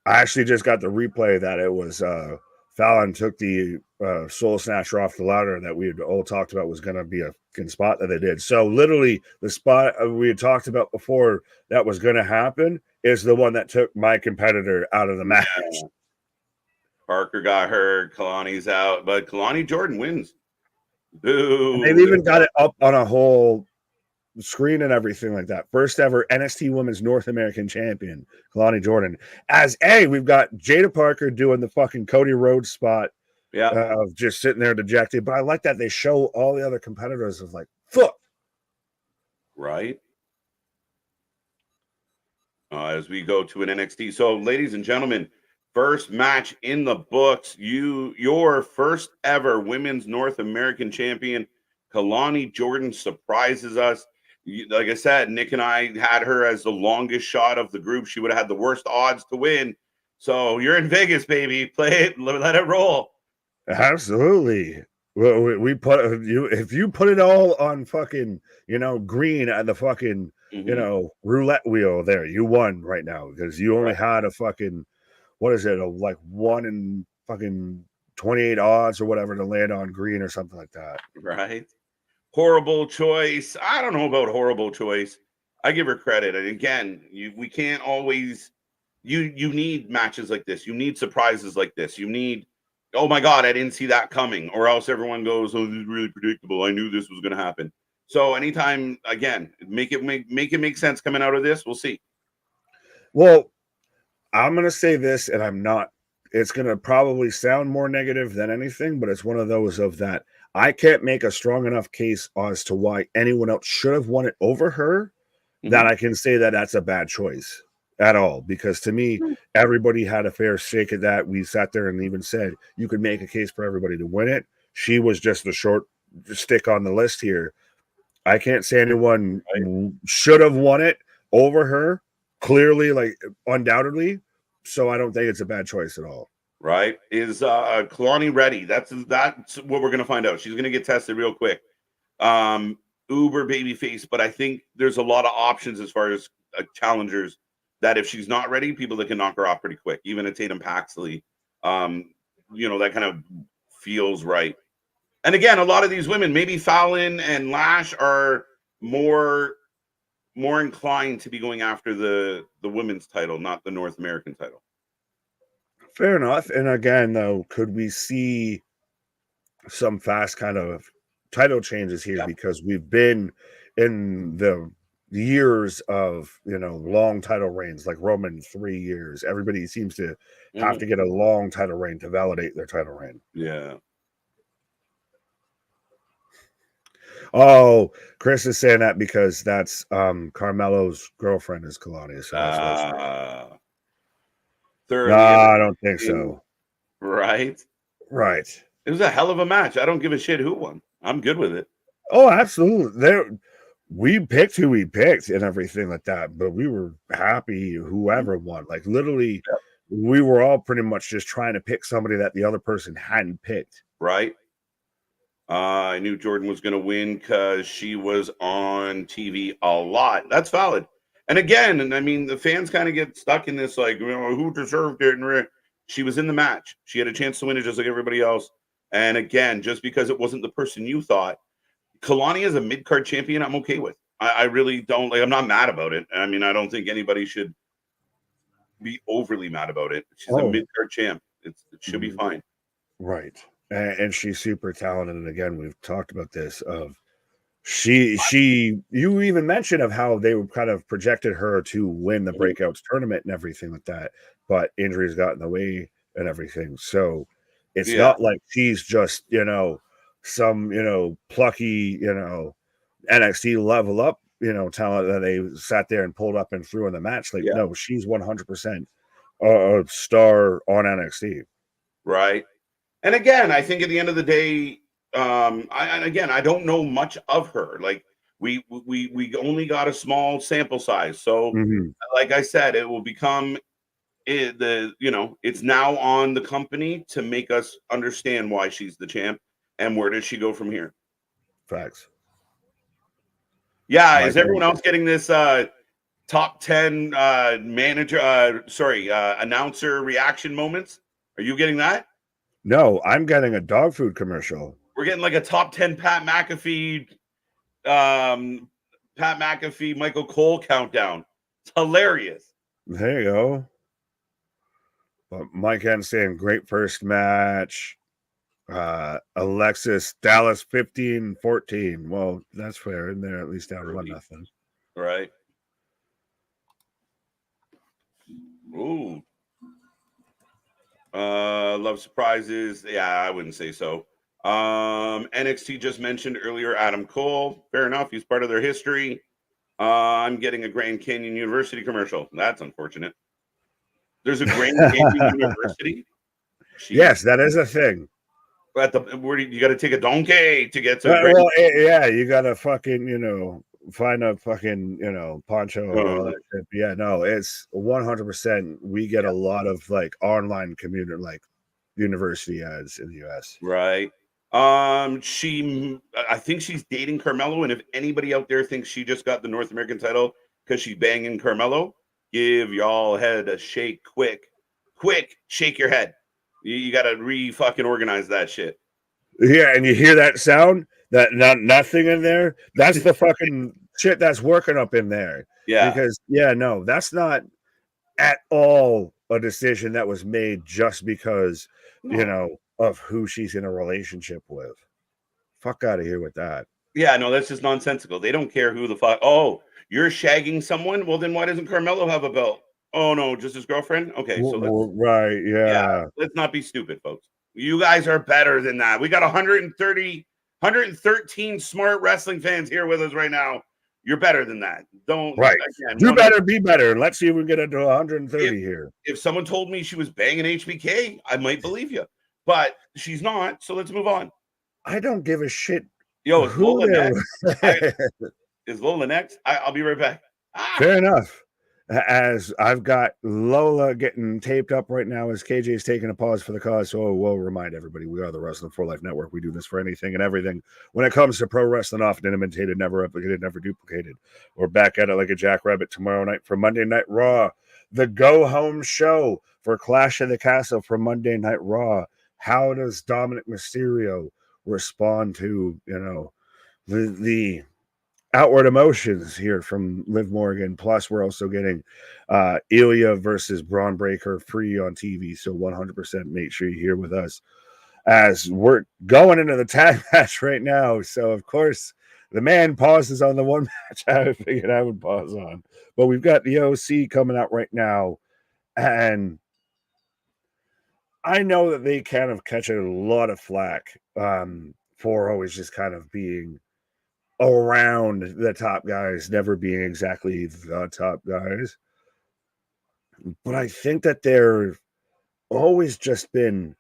I actually just got the replay that it was Fallon took the soul snatcher off the ladder that we had all talked about was going to be a spot that they did. So literally the spot we had talked about before that was going to happen is the one that took my competitor out of the match. Yeah. Parker got hurt. Kelani's out, but Jordynne wins. Boo. And they've even got it up on a whole screen and everything like that. First ever NXT Women's North American Champion, Kelani Jordynne. We've got Jaida Parker doing the fucking Cody Rhodes spot. Yeah. Of just sitting there dejected. But I like that they show all the other competitors of like, fuck. Right. As we go to an NXT. So, ladies and gentlemen, first match in the books. Your first ever Women's North American Champion, Kelani Jordynne, surprises us. Like I said, Nick and I had her as the longest shot of the group. She would have had the worst odds to win. So you're in Vegas, baby. Play it, let it roll. Absolutely. Well, we put if you put it all on fucking green at the fucking roulette wheel there, you won right now because you only had a fucking what is it, like 1 in fucking 28 odds or whatever to land on green or something like that. Right. Horrible choice. I don't know about horrible choice. I give her credit. And again, we can't always. You need matches like this. You need surprises like this. You need. Oh my God, I didn't see that coming. Or else everyone goes, "Oh, this is really predictable. I knew this was going to happen." So anytime, again, make it make sense coming out of this. We'll see. Well, I'm going to say this, and I'm not. It's going to probably sound more negative than anything, but it's one of those of that. I can't make a strong enough case as to why anyone else should have won it over her that I can say that that's a bad choice at all. Because to me, everybody had a fair shake at that. We sat there and even said you could make a case for everybody to win it. She was just the short stick on the list here. I can't say anyone should have won it over her. Clearly, like undoubtedly. So I don't think it's a bad choice at all. Right. Is Kelani ready? That's what we're gonna find out. She's gonna get tested real quick. Uber babyface, but I think there's a lot of options as far as challengers that if she's not ready, people that can knock her off pretty quick. Even a Tatum Paxley, that kind of feels right. And again, a lot of these women, maybe Fallon and Lash, are more inclined to be going after the women's title, not the North American title. Fair enough. And again, though, could we see some fast kind of title changes here? Yeah. Because we've been in the years of, long title reigns, like Roman 3 years. Everybody seems to have to get a long title reign to validate their title reign. Yeah. Oh, Chris is saying that because that's Carmelo's girlfriend is Kelani. So that's no, I don't think so. Right. It was a hell of a match. I don't give a shit who won. I'm good with it. Oh, absolutely. We picked who we picked and everything like that, but we were happy whoever won. Like literally, we were all pretty much just trying to pick somebody that the other person hadn't picked. Right. I knew Jordynne was going to win because she was on TV a lot. That's valid. And again, I mean, the fans kind of get stuck in this, like, who deserved it? And she was in the match. She had a chance to win it just like everybody else. And again, just because it wasn't the person you thought, Kelani as a mid-card champion, I'm okay with. I really don't, I'm not mad about it. I mean, I don't think anybody should be overly mad about it. She's a mid-card champ. It should be fine. Right. And she's super talented. And again, we've talked about this of you even mentioned of how they kind of projected her to win the Breakouts tournament and everything like that, but injuries got in the way and everything. So it's not like she's just, some, plucky, NXT level up, talent that they sat there and pulled up and threw in the match. Like, no, she's 100% a star on NXT. Right. And again, I think at the end of the day, I don't know much of her. Like, We only got a small sample size, so like I said, it will become it's now on the company to make us understand why she's the champ and where does she go from here. Facts. Yeah, is everyone else getting this top 10 announcer reaction moments? Are you getting that? No, I'm getting a dog food commercial. We're getting like a top 10 Pat McAfee, Michael Cole countdown. It's hilarious. There you go. But Mike N saying great first match. Alexis Dallas 15-14. Well, that's fair. And they're at least down 1-0. Right. Ooh. Love surprises. Yeah, I wouldn't say so. NXT just mentioned earlier Adam Cole. Fair enough. He's part of their history. I'm getting a Grand Canyon University commercial. That's unfortunate. There's a Grand Canyon University. Jeez. Yes, that is a thing. Where you got to take a donkey to get to. You got to fucking find a fucking poncho. And all that shit. Yeah, no, it's 100%. We get a lot of like online community, like university ads in the US. Right. I think she's dating Carmelo, and if anybody out there thinks she just got the North American title because she's banging Carmelo, give y'all head a shake quick shake your head. You got to fucking organize that shit. Yeah, and you hear that sound, that nothing in there. That's the fucking shit that's working up in there. Yeah, because that's not at all a decision that was made just because of who she's in a relationship with. Fuck out of here with that. Yeah, no, that's just nonsensical. They don't care who the fuck. Oh, you're shagging someone? Well, then why doesn't Carmelo have a belt? Oh no, just his girlfriend? Okay, so right, yeah. Let's not be stupid, folks. You guys are better than that. We got 113 smart wrestling fans here with us right now. You're better than that. Don't do better, be better. And let's see if we can get into 130 here. If someone told me she was banging HBK, I might believe you. But she's not, so let's move on. I don't give a shit. Yo, is Lola next? Is Lola next? I'll be right back. Fair enough. As I've got Lola getting taped up right now as KJ is taking a pause for the cause. So we'll remind everybody, we are the Wrestling for Life Network. We do this for anything and everything. When it comes to pro wrestling, often imitated, never replicated, never duplicated. We're back at it like a jackrabbit tomorrow night for Monday Night Raw. The go-home show for Clash of the Castle for Monday Night Raw. How does Dominic Mysterio respond to, the outward emotions here from Liv Morgan? Plus, we're also getting Ilya versus Braun Breaker free on TV. So 100% make sure you're here with us as we're going into the tag match right now. So, of course, the man pauses on the one match I figured I would pause on. But we've got the OC coming out right now. And I know that they kind of catch a lot of flack for always just kind of being around the top guys, never being exactly the top guys. But I think that they're always just been,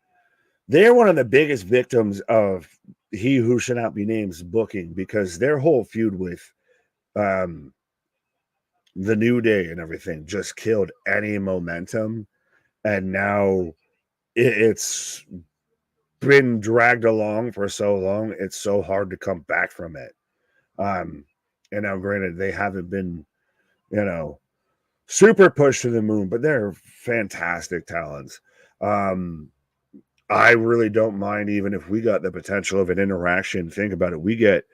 they're one of the biggest victims of he who should not be named's booking, because their whole feud with the New Day and everything just killed any momentum. And now it's been dragged along for so long, it's so hard to come back from it. And now, granted, they haven't been, super pushed to the moon, but they're fantastic talents. I really don't mind even if we got the potential of an interaction. Think about it. We get,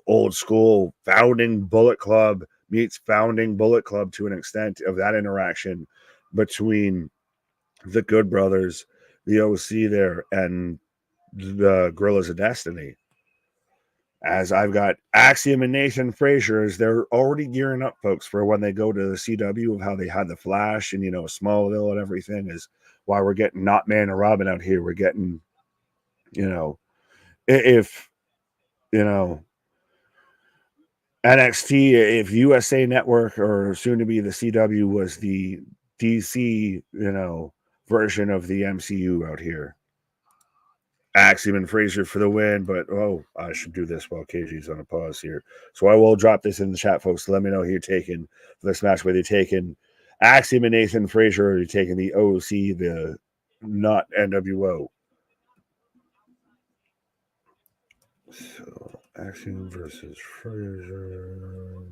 old school founding Bullet Club meets founding Bullet Club to an extent of that interaction between the Good Brothers, the OC there, and the Gorillas of Destiny. As I've got Axiom and Nathan Frazer, as they're already gearing up, folks, for when they go to the CW, of how they had the Flash and, Smallville and everything, is why we're getting not Man and Robin out here. We're getting, if, NXT, if USA Network, or soon to be the CW, was the DC, version of the MCU out here. Axiom and Frazer for the win, but I should do this while KG's on a pause here. So I will drop this in the chat, folks. Let me know who you're taking for this match, whether you're taking Axiom and Nathan Frazer, or you're taking the OC, the not NWO. So Axiom versus Frazer.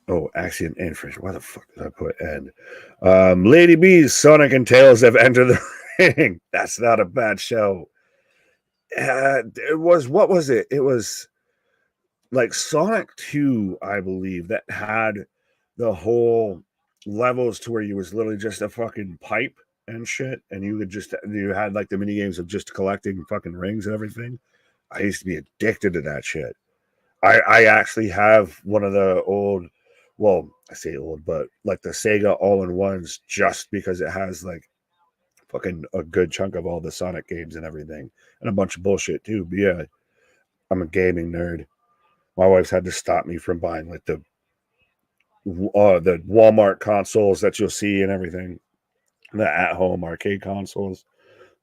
Oh, Axiom and Frazer. Why the fuck did I put N? Lady B's, Sonic, and Tails have entered the ring. That's not a bad show. It was, what was it? It was like Sonic 2, I believe, that had the whole levels to where you was literally just a fucking pipe and shit, and you had like the mini games of just collecting fucking rings and everything. I used to be addicted to that shit. I actually have one of the old, well, I say old, but like the Sega all-in-ones, just because it has like fucking a good chunk of all the Sonic games and everything, and a bunch of bullshit too. But yeah, I'm a gaming nerd. My wife's had to stop me from buying like the Walmart consoles that you'll see and everything, the at-home arcade consoles,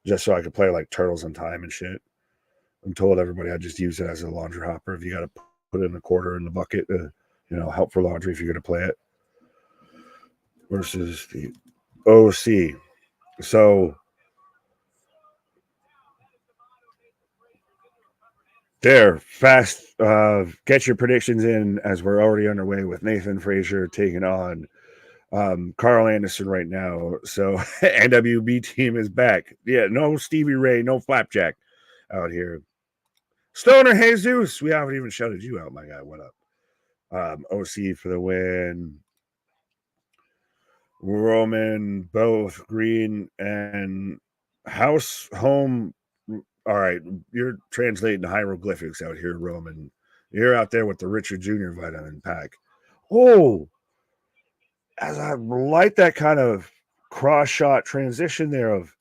just so I could play like Turtles in Time and shit. I'm told everybody I just use it as a laundry hopper. If you got to put in a quarter in the bucket to, help for laundry if you're going to play it. Versus the OC. So there, fast. Get your predictions in as we're already underway with Nathan Frazer taking on Karl Anderson right now. So NWB team is back. Yeah, no Stevie Ray, no Flapjack out here. Stoner Jesus, we haven't even shouted you out, my guy. What up? OC for the win. Roman, both Green and House Home. All right, you're translating hieroglyphics out here, Roman. You're out there with the Richard Jr. vitamin pack. Oh, as I like that kind of cross shot transition there of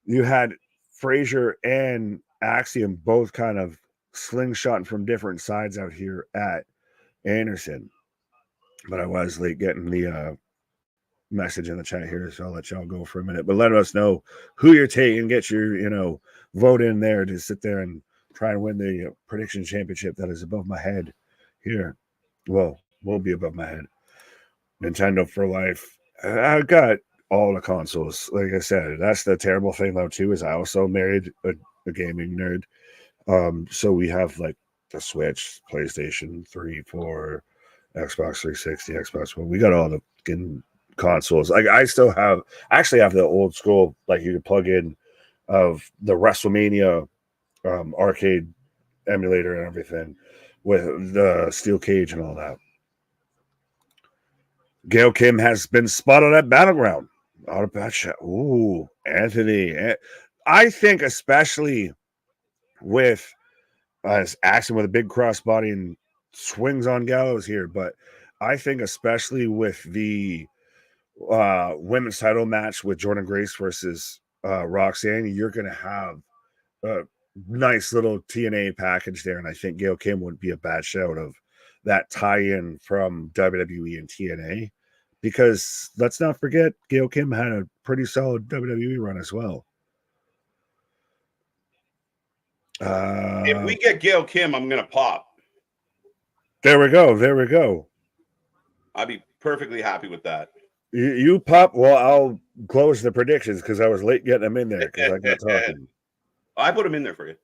you had Frazer and Axiom both kind of slingshotting from different sides out here at Anderson. But I was late getting the message in the chat here, so I'll let y'all go for a minute. But let us know who you're taking. Get your, vote in there to sit there and try and win the prediction championship that is above my head here. Well, will be above my head. Nintendo for life. I got all the consoles. Like I said, that's the terrible thing though too, is I also married a gaming nerd. So we have like the Switch, PlayStation 3, 4, Xbox 360, Xbox One. We got all the consoles. Like I actually have the old school, like you could plug in of the WrestleMania arcade emulator and everything with the steel cage and all that. Gail Kim has been spotted at Battleground. Not a bad shot. Ooh, Anthony. I think especially with Axiom with a big crossbody and swings on Gallows here, but I think especially with the women's title match with Jordynne Grace versus Roxanne, you're going to have a nice little TNA package there, and I think Gail Kim would be a bad shout of that tie-in from WWE and TNA, because let's not forget Gail Kim had a pretty solid WWE run as well. If we get Gail Kim, I'm going to pop. There we go. I'd be perfectly happy with that. You pop. Well, I'll close the predictions because I was late getting them in there because I got talking. I put them in there for you.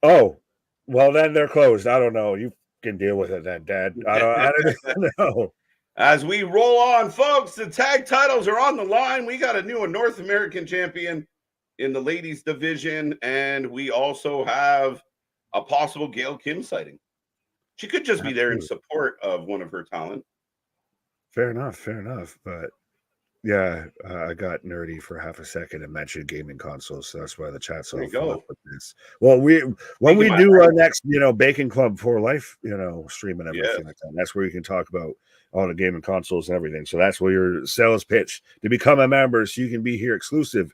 Oh, well, then they're closed. I don't know. You can deal with it then, Dad. I don't know. As we roll on, folks, the tag titles are on the line. We got a new North American champion in the ladies division, and we also have a possible Gail Kim sighting. She could just be there in support of one of her talent. Fair enough. But yeah, I got nerdy for half a second and mentioned gaming consoles, so that's why the chat's all full up with this. Well, when we do our next, Bacon Club for Life, stream and everything like that, that's where you can talk about all the gaming consoles and everything. So that's where your sales pitch to become a member, so you can be here exclusive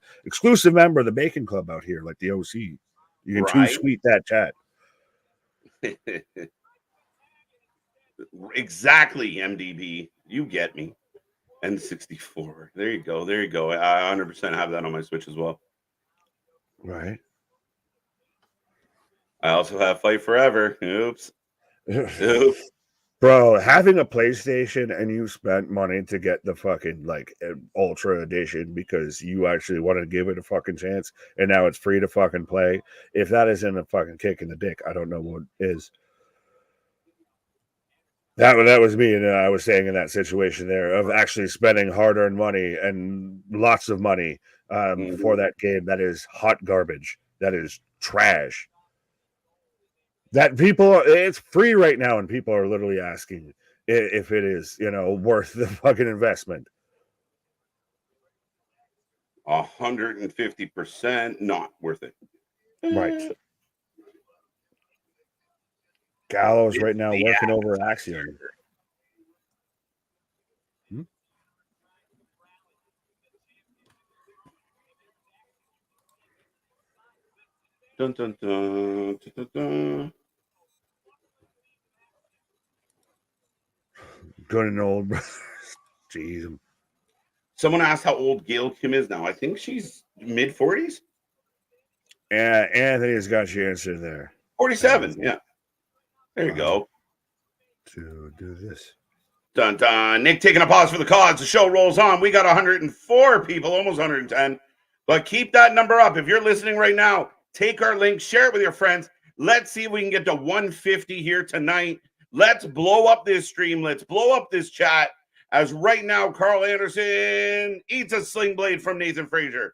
member of the Bacon Club out here, like the OC. You can too sweet that chat. Exactly, MDB. You get me. N64. There you go. I 100% have that on my Switch as well. Right. I also have Fight Forever. Oops. Oops. Bro, having a PlayStation and you spent money to get the fucking like Ultra Edition because you actually wanted to give it a fucking chance, and now it's free to fucking play. If that isn't a fucking kick in the dick, I don't know what is. That was me, and I was saying in that situation there of actually spending hard-earned money and lots of money for that game. That is hot garbage. That is trash. That people, it's free right now, and people are literally asking if it is, worth the fucking investment. 150% not worth it. Right. Gallows right now working over Axiom. Dun, dun, dun, dun, dun, dun. Good and old. Jeez. Someone asked how old Gail Kim is now. I think she's mid 40s. Yeah, Anthony's got your answer there. 47. Yeah. There you go. To do this. Dun dun. Nick taking a pause for the cause. The show rolls on. We got 104 people, almost 110. But keep that number up. If you're listening right now, take our link, share it with your friends. Let's see if we can get to 150 here tonight. Let's blow up this stream. Let's blow up this chat. As right now, Karl Anderson eats a sling blade from Nathan Frazer.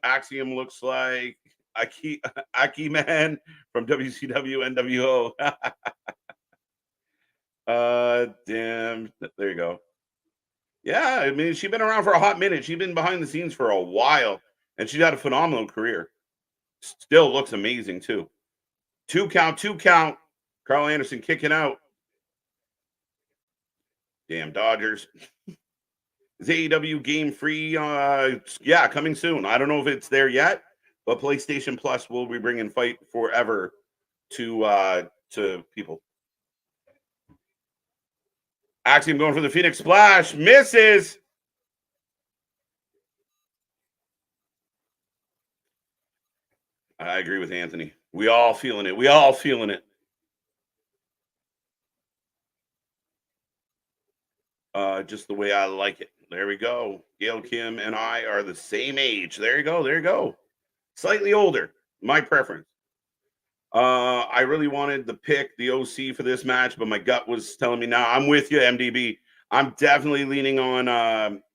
Axiom looks like Aki Man from WCW NWO. Damn. There you go. Yeah, I mean, she's been around for a hot minute. She's been behind the scenes for a while, and she's had a phenomenal career. Still looks amazing, too. 2 count. Karl Anderson kicking out. Damn Dodgers. Is AEW game free? Yeah, coming soon. I don't know if it's there yet, but PlayStation Plus will be bringing Fight Forever to people. Axiom going for the Phoenix Splash. Misses. I agree with Anthony. We all feeling it. Just the way I like it. There we go. Gail Kim and I are the same age. There you go. Slightly older. My preference. I really wanted to pick the OC for this match, but my gut was telling me, nah, I'm with you, MDB. I'm definitely leaning on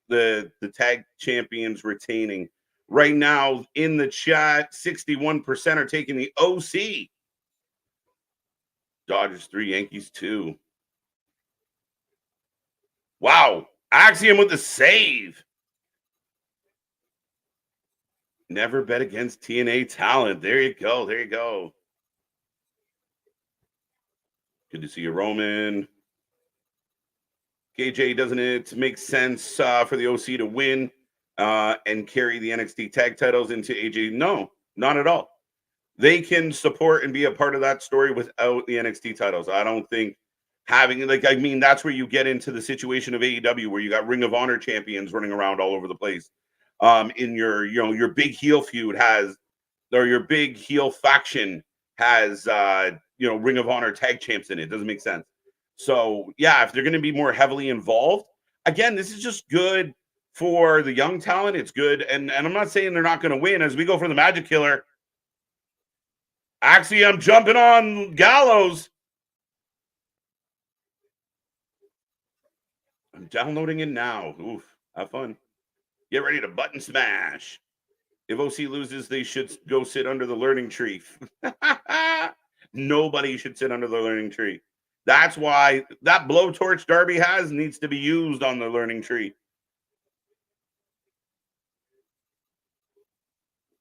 the tag champions retaining. Right now in the chat, 61% are taking the OC. Dodgers 3, Yankees 2. Wow. Axiom with the save. Never bet against TNA talent. There you go. Good to see you, Roman. KJ, doesn't it make sense for the OC to win and carry the NXT tag titles into AJ? No, not at all. They can support and be a part of that story without the NXT titles. I don't think having, that's where you get into the situation of AEW where you got Ring of Honor champions running around all over the place. In your big heel feud your big heel faction has Ring of Honor tag champs in it. Doesn't make sense. So yeah, if they're going to be more heavily involved, again, this is just good for the young talent. It's good, and I'm not saying they're not going to win. As we go for the Magic Killer, Axiom jumping on Gallows. I'm downloading it now. Oof, have fun. Get ready to button smash. If OC loses, they should go sit under the learning tree. Nobody should sit under the learning tree. That's why that blowtorch Darby has needs to be used on the learning tree.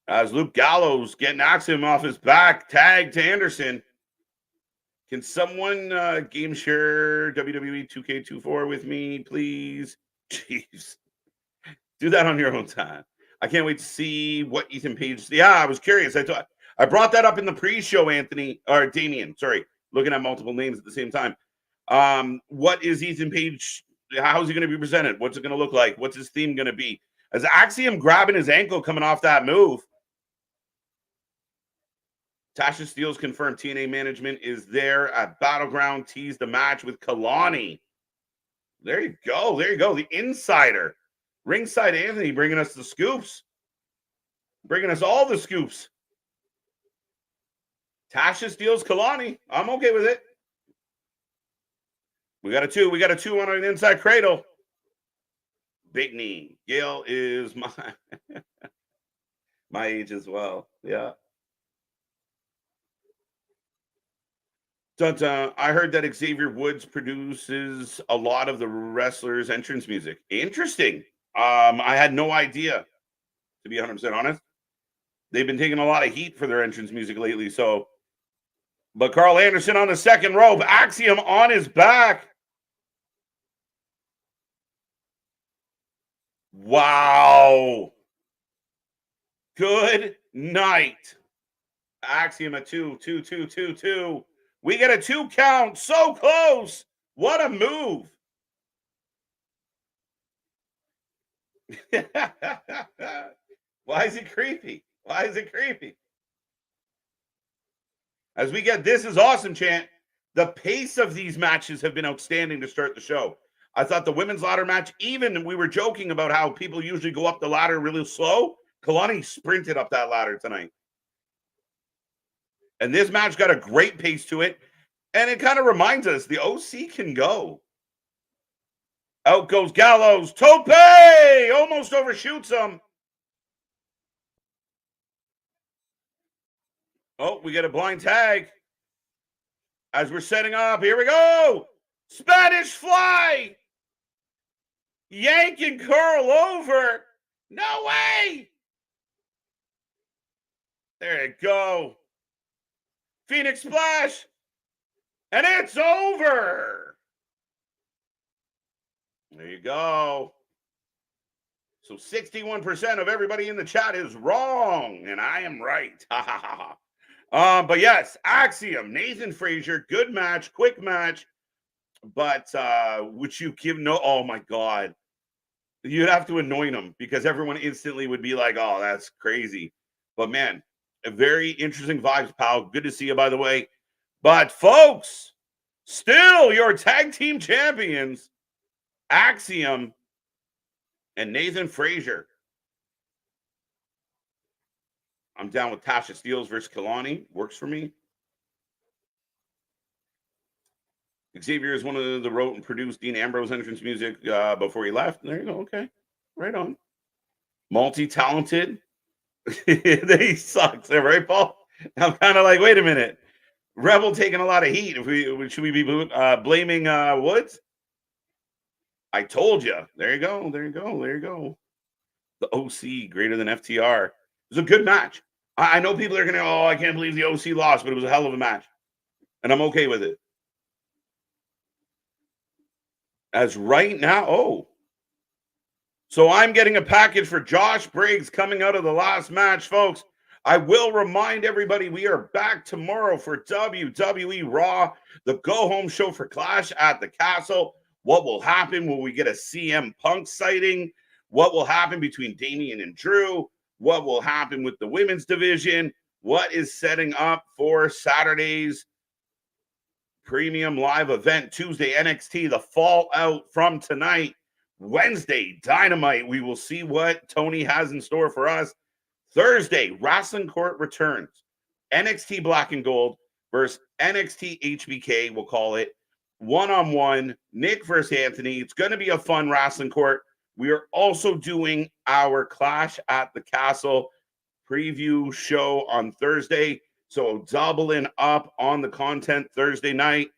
As Luke Gallows getting Axiom off his back, tag to Anderson. Can someone game share WWE 2K24 with me, please? Jeez. Do that on your own time. I can't wait to see what Ethan Page. Yeah, I was curious. I brought that up in the pre-show, Anthony, or Damien. Sorry, looking at multiple names at the same time. What is Ethan Page? How's he going to be presented? What's it going to look like? What's his theme going to be? As Axiom grabbing his ankle coming off that move. Tasha Steelz confirmed TNA management is there at Battleground. Teased the match with Kelani. There you go. There you go. The insider. Ringside Anthony bringing us the scoops. Bringing us all the scoops. Tasha Steelz Kelani. I'm okay with it. We got a 2. We got a 2 on an inside cradle. Big knee. Gail is my age as well. Yeah. Dun-dun. I heard that Xavier Woods produces a lot of the wrestlers' entrance music. Interesting. I had no idea, to be 100% honest. They've been taking a lot of heat for their entrance music lately. So, but Karl Anderson on the second rope, Axiom on his back. Wow. Good night. Axiom at 2, 2, 2, 2, 2. We get a 2 count. So close. What a move. Why is it creepy? Why is it creepy? As we get This Is Awesome chant, the pace of these matches have been outstanding to start the show. I thought the women's ladder match, even we were joking about how people usually go up the ladder really slow. Kelani sprinted up that ladder tonight. And this match got a great pace to it. And it kind of reminds us the OC can go. Out goes Gallows. Tope! Almost overshoots him. Oh, we get a blind tag. As we're setting up, here we go. Spanish fly. Yanking Karl over. No way. There you go. Phoenix splash. And it's over. There you go. So 61% of everybody in the chat is wrong, and I am right. But yes, Axiom, Nathan Frazer, good match, quick match. But would you give no? Oh my God, you'd have to anoint him because everyone instantly would be like, "Oh, that's crazy." But man, a very interesting vibes, pal. Good to see you, by the way. But folks, still your tag team champions, Axiom and Nathan Frazer. I'm down with Tasha Steelz versus Kelani. Works for me. Xavier is one of the wrote and produced Dean Ambrose entrance music before he left. There you go. Okay. Right on. Multi-talented. He sucks. Right, Paul? I'm kind of like, wait a minute. Rebel taking a lot of heat. Should we be blaming Woods? I told you. There you go. There you go. There you go. The OC greater than FTR. It was a good match. I know people are going to, I can't believe the OC lost, but it was a hell of a match. And I'm okay with it. As right now, so I'm getting a package for Josh Briggs coming out of the last match, folks. I will remind everybody we are back tomorrow for WWE Raw, the go-home show for Clash at the Castle. What will happen? Will we get a CM Punk sighting? What will happen between Damian and Drew? What will happen with the women's division? What is setting up for Saturday's premium live event? Tuesday, NXT, the fallout from tonight. Wednesday, Dynamite. We will see what Tony has in store for us. Thursday, Wrestling Court returns. NXT Black and Gold versus NXT HBK, we'll call it. One-on-one, Nick versus Anthony. It's going to be a fun Wrestling Court. We are also doing our Clash at the Castle preview show on Thursday. So doubling up on the content Thursday night.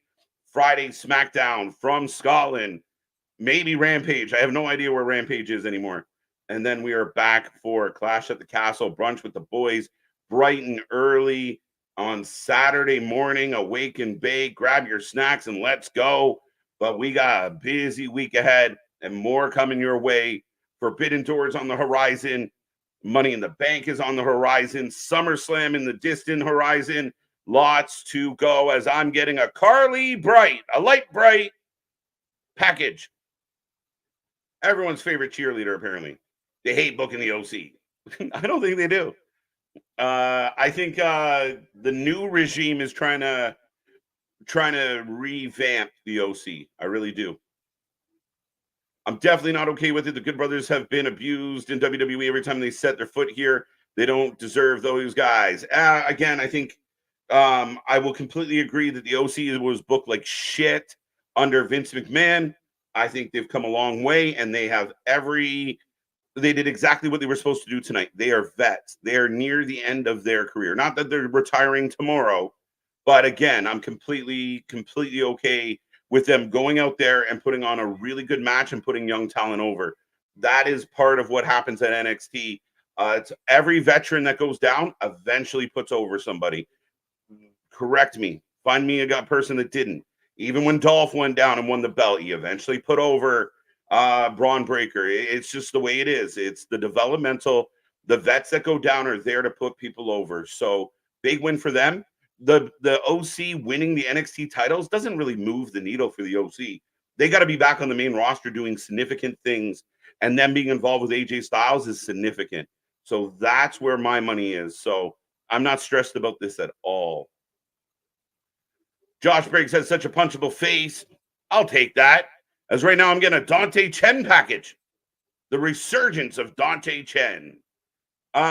Friday, SmackDown from Scotland. Maybe Rampage. I have no idea where Rampage is anymore. And then we are back for Clash at the Castle, brunch with the boys, bright and early on Saturday morning. Awake and bake, grab your snacks and let's go. But we got a busy week ahead and more coming your way. Forbidden Doors on the horizon. Money in the Bank is on the horizon. SummerSlam in the distant horizon. Lots to go as I'm getting a Carly Bright, a light bright package. Everyone's favorite cheerleader, apparently. They hate booking the OC. I don't think they do. I think the new regime is trying to revamp the OC. I really do. I'm definitely not okay with it. The Good Brothers have been abused in WWE every time they set their foot here. They don't deserve those guys. Again, I think I will completely agree that the OC was booked like shit under Vince McMahon. I think they've come a long way, and they did exactly what they were supposed to do tonight. They are vets. They are near the end of their career. Not that they're retiring tomorrow, but again, I'm completely okay with them going out there and putting on a really good match and putting young talent over. That is part of what happens at NXT. It's every veteran that goes down eventually puts over somebody. Correct me. Find me a person that didn't. Even when Dolph went down and won the belt, he eventually put over Braun Breaker. It's just the way it is. It's the developmental. The vets that go down are there to put people over. So big win for them. The OC winning the NXT titles doesn't really move the needle for the OC. They got to be back on the main roster doing significant things, and them being involved with AJ Styles is significant. So that's where my money is. So I'm not stressed about this at all. Josh Briggs has such a punchable face. I'll take that. As right now I'm getting a Dante Chen package. The resurgence of Dante Chen.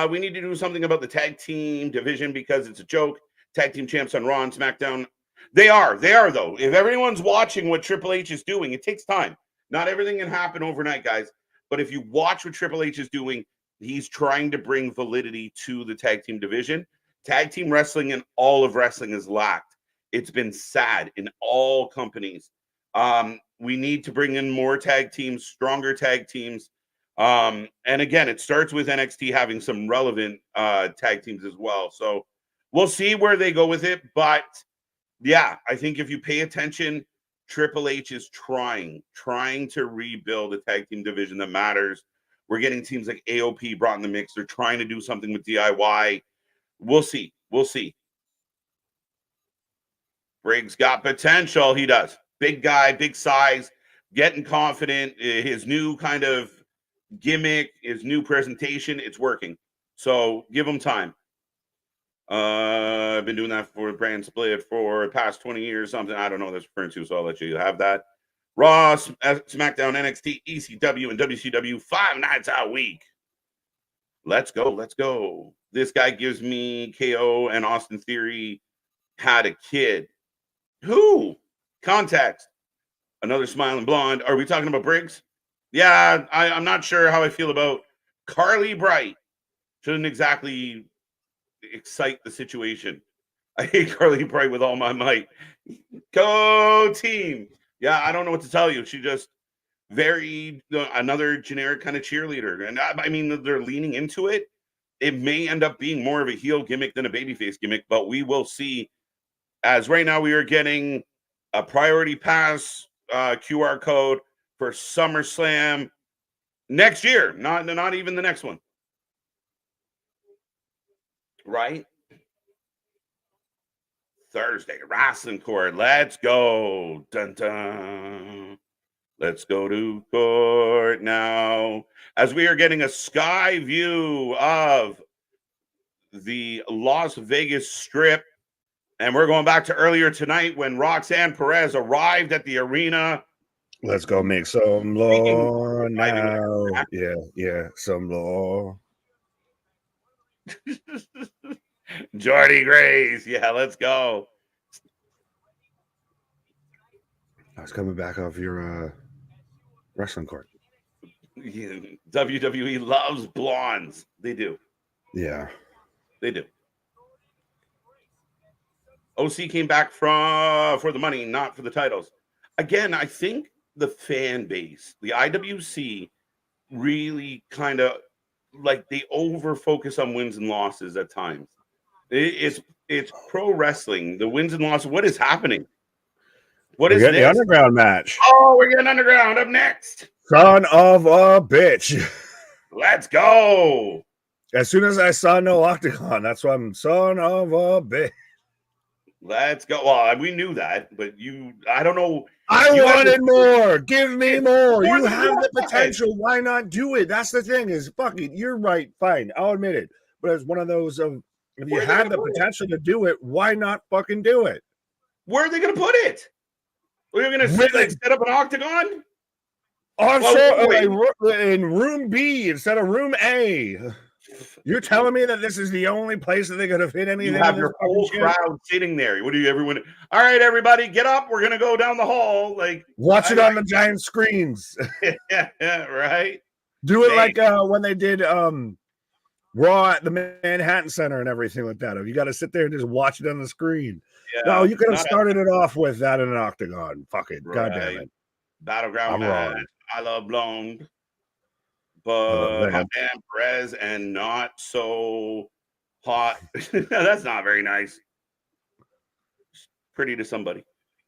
We need to do something about the tag team division because it's a joke. Tag team champs on Raw and SmackDown. They are though. If everyone's watching what Triple H is doing, it takes time. Not everything can happen overnight, guys. But if you watch what Triple H is doing, he's trying to bring validity to the tag team division. Tag team wrestling and all of wrestling is lacked. It's been sad in all companies. We need to bring in more tag teams, stronger tag teams. And again, it starts with NXT having some relevant tag teams as well. So we'll see where they go with it. But yeah, I think if you pay attention, Triple H is trying to rebuild a tag team division that matters. We're getting teams like AOP brought in the mix. They're trying to do something with DIY. We'll see. Briggs got potential. He does. Big guy, big size, getting confident. His new kind of gimmick, his new presentation, it's working. So give him time. I've been doing that for Brand Split for the past 20 years, something. I don't know what that's referring to, so I'll let you have that. Raw, SmackDown, NXT, ECW, and WCW 5 nights a week. Let's go. This guy gives me KO and Austin Theory had a kid. Who? Context. Another smiling blonde. Are we talking about Briggs? Yeah, I'm not sure how I feel about Carly Bright. Shouldn't exactly excite the situation. I hate Carly Bright with all my might. Go team. Yeah, I don't know what to tell you. She just another generic kind of cheerleader. And I mean, they're leaning into it. It may end up being more of a heel gimmick than a babyface gimmick, but we will see. As right now we are getting a priority pass QR code for SummerSlam next year, not even the next one. Right? Thursday, Wrestling Court. Let's go. Dun, dun. Let's go to court now. As we are getting a sky view of the Las Vegas Strip. And we're going back to earlier tonight when Roxanne Perez arrived at the arena. Let's go make some law now. Yeah, some law. Jordy Grace. Yeah, let's go. I was coming back off your wrestling court. Yeah, WWE loves blondes. They do. Yeah. They do. OC came back for the money, not for the titles. Again, I think the fan base, the IWC, really kind of like they over focus on wins and losses at times. It's pro wrestling. The wins and losses. What is happening? What is this? The Underground match. Oh, we're getting Underground up next. Son of a bitch. Let's go. As soon as I saw no octagon, that's why I'm son of a bitch. Let's go. Well, we knew that, but I don't know. I wanted more. Give me more. You have the potential. Why not do it? That's the thing is, fuck it. You're right. Fine. I'll admit it. but it's one of those of if you Where are they had gonna the put it? potential to do it, why not fucking do it? Where are they going to put it? Are you going to set up an octagon? In room B instead of room A. You're telling me that this is the only place that they could have hit anything? You have your whole crowd sitting there. What do you, everyone? All right, everybody, get up. We're gonna go down the hall. Like, watch it on the giant screens. Yeah, right. Do it like when they did Raw at the Manhattan Center and everything like that. You got to sit there and just watch it on the screen. Yeah, no, you could have started it off with that in an octagon. Fuck it, right. God damn it. Battleground match. I love blonde. But my man Perez and not so hot. That's not very nice. Pretty to somebody.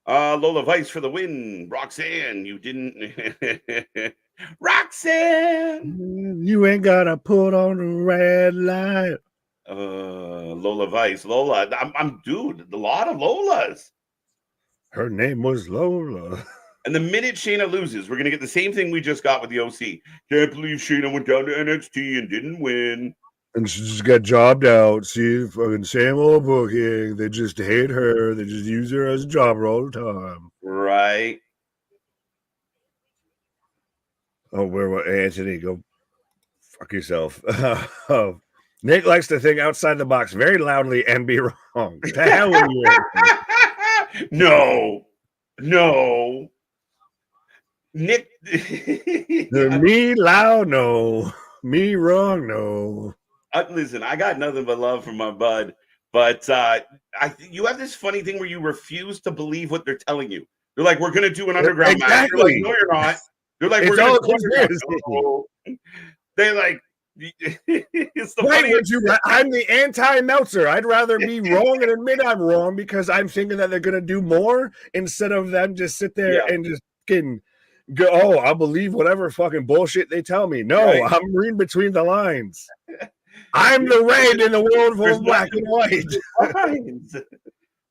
Lola Vice for the win. Roxanne, you didn't. Roxanne, you ain't gotta put on the red light. Lola Vice. Lola, I'm dude. A lot of Lolas. Her name was Lola. And the minute Shayna loses, we're going to get the same thing we just got with the OC. Can't believe Shayna went down to NXT and didn't win. And she just got jobbed out. See, fucking same old booking. They just hate her. They just use her as a jobber all the time. Right. Oh, Anthony? Go fuck yourself. Nick likes to think outside the box very loudly and be wrong. The hell are you, No. Nick, me loud, no. Me wrong, no. Listen, I got nothing but love for my bud, but you have this funny thing where you refuse to believe what they're telling you. They're like, "We're going to do an underground match." You're like, "No, you're not." They're like, "We're going to do an They like. It's the I'm the anti-Meltzer. I'd rather be wrong and admit I'm wrong because I'm thinking that they're going to do more instead of them just sit there and just fucking go, oh, I'll believe whatever fucking bullshit they tell me. No, right. I'm reading between the lines. I'm the red in the world full of black and white.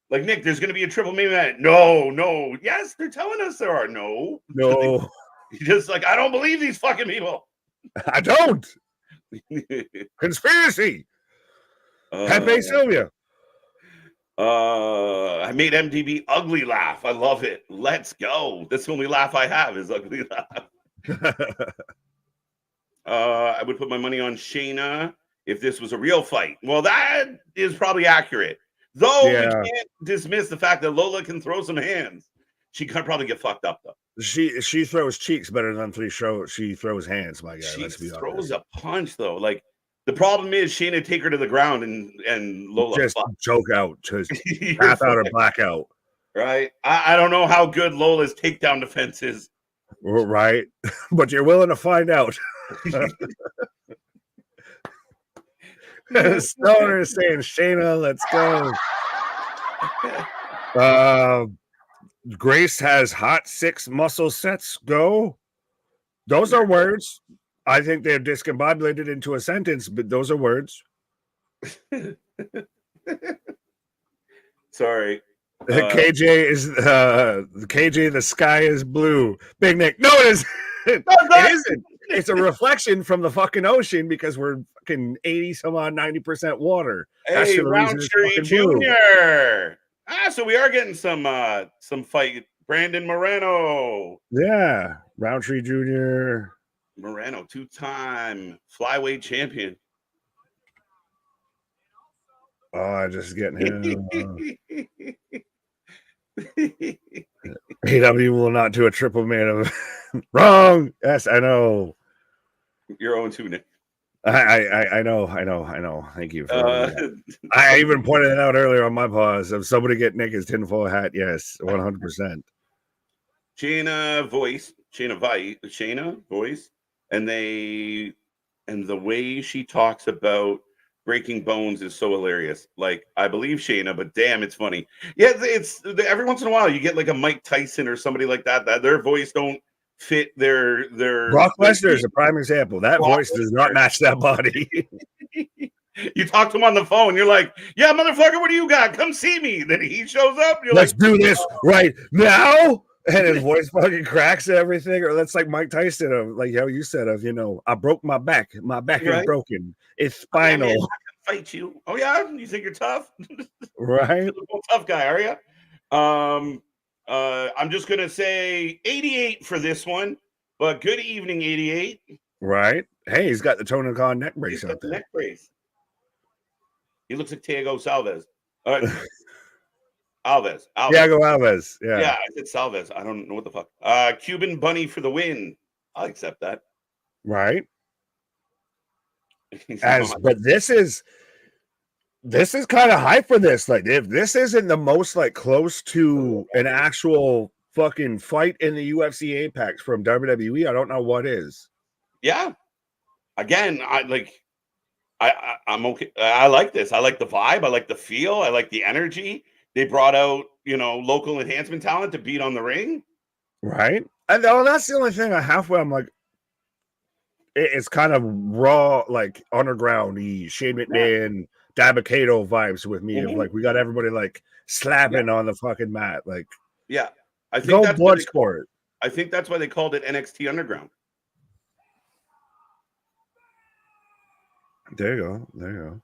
Like, Nick, there's going to be a triple main event. No. Yes, they're telling us there are. No. You're just like, I don't believe these fucking people. I don't. Conspiracy. Pepe Sylvia. I made MDB ugly laugh. I love it. Let's go. That's the only laugh I have is ugly laugh. I would put my money on Shayna if this was a real fight. Well, that is probably accurate. Though we can't dismiss the fact that Lola can throw some hands. She could probably get fucked up though. She throws cheeks better than she throws hands, my guy. She throws a punch though. Like the problem is Shayna take her to the ground and Lola just choke out, just tap out or black out. Right. I don't know how good Lola's takedown defense is. Right. But you're willing to find out. Stoner is saying, Shayna, let's go. Grace has hot 6 muscle sets. Go. Those are words. I think they're discombobulated into a sentence, but those are words. Sorry. KJ is KJ. The sky is blue. Big Nick. No, it isn't. It isn't. It's a reflection from the fucking ocean because we're fucking 80 some odd 90% water. Hey, Roundtree Jr. So we are getting some fight. Brandon Moreno. Yeah, Roundtree Jr. Moreno, 2-time flyweight champion. Oh, just getting him. AW will not do a triple man of wrong. Yes, I know. You're 0-2, Nick. I know. Thank you. I even pointed it out earlier on my pause. If somebody get Nick his tinfoil hat, yes, 100%. Shayna voice, and the way she talks about breaking bones is so hilarious. Like, I believe Shayna, but damn, it's funny. Yeah, it's every once in a while you get like a Mike Tyson or somebody like that their voice don't fit their Brock Lesnar is a prime example. That voice does not match that body. You talk to him on the phone, you're like, yeah, motherfucker, what do you got? Come see me. Then he shows up, you're let's do this right now. And his voice fucking cracks and everything. Or that's like Mike Tyson, of like how you said, of I broke my back. My back is broken. It's spinal. fight you. Oh yeah, you think you're tough? Right? You're a tough guy, are you? I'm just gonna say 88 for this one. But good evening, 88. Right? Hey, he's got the Tony Khan neck He's brace got out the there. neck brace. He looks like Thiago Salves. Alves. Thiago Alves. Yeah, Yeah. I said Salves. I don't know what the fuck. Cuban bunny for the win. I'll accept that. Right. But this is kind of high for this. Like, if this isn't the most like close to an actual fucking fight in the UFC Apex from WWE, I don't know what is. Yeah. Again, I'm okay. I like this. I like the vibe. I like the feel. I like the energy. They brought out, local enhancement talent to beat on the ring. Right. And that's the only thing I halfway. I'm like, it's kind of raw, like underground-y, Shane McMahon, Dabba-Kato vibes with me. Of like, we got everybody like slapping on the fucking mat. Like, yeah. I think go that's blood sport. I think that's why they called it NXT Underground. There you go.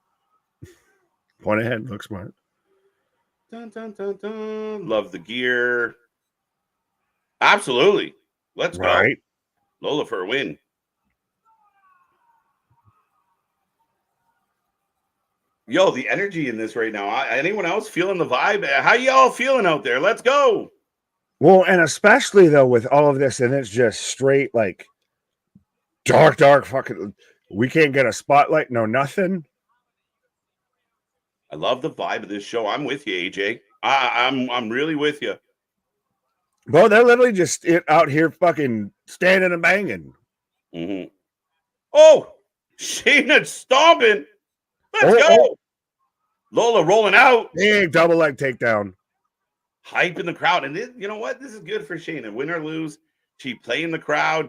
Point ahead, look smart. Dun, dun, dun, dun. Love the gear. Absolutely. Let's go. Lola for a win. Yo, the energy in this right now. Anyone else feeling the vibe? How y'all feeling out there? Let's go. Well, and especially though with all of this, and it's just straight like dark fucking. We can't get a spotlight, no nothing. I love the vibe of this show. I'm with you, AJ. I'm really with you. Bro, they're literally just out here fucking standing and banging. Mm-hmm. Oh, Shayna stomping. Let's go. Lola rolling out. Big double leg takedown. Hype in the crowd. And you know what? This is good for Shayna. Win or lose, she play in the crowd.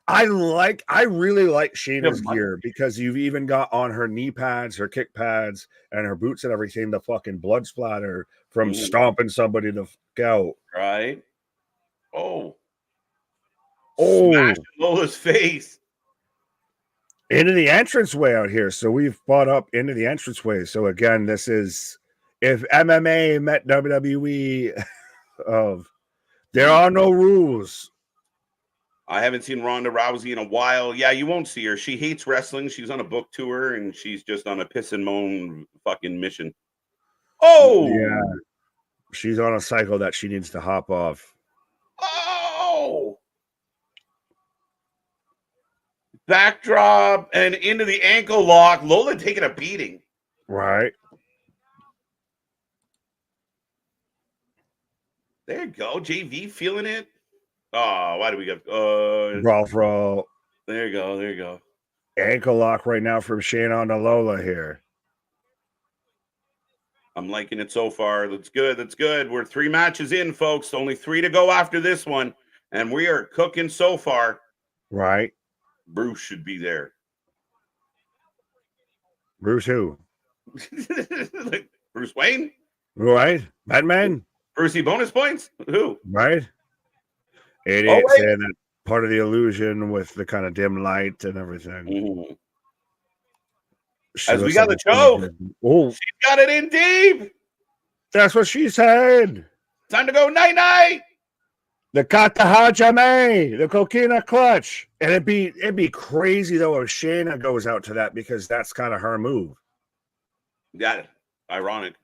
I really like Shayna's gear because you've even got on her knee pads, her kick pads, and her boots and everything, the fucking blood splatter from stomping somebody the fuck out. Right. Smashing Lola's face. Into the entranceway out here. So we've bought up into the entranceway. So again, this is if MMA met WWE of there are no rules. I haven't seen Ronda Rousey in a while. Yeah, you won't see her. She hates wrestling. She's on a book tour and she's just on a piss and moan fucking mission. Oh, yeah. She's on a cycle that she needs to hop off. Oh, backdrop and into the ankle lock. Lola taking a beating. Right. There you go. JV feeling it. Oh, why do we get Brawl? There you go. Ankle lock right now from Shayna on to Lola here. I'm liking it so far. That's good. We're 3 matches in, folks. Only 3 to go after this one. And we are cooking so far. Right. Bruce should be there. Bruce who? Like Bruce Wayne? Right. Batman? Brucey bonus points? Who? Right. Idiot saying that part of the illusion with the kind of dim light and everything. Mm-hmm. As we got the choke. Oh, she got it in deep. That's what she said. Time to go night-night. The Kata Hajime, the Coquina clutch. And it'd be crazy though if Shayna goes out to that because that's kind of her move. Got it. Ironic.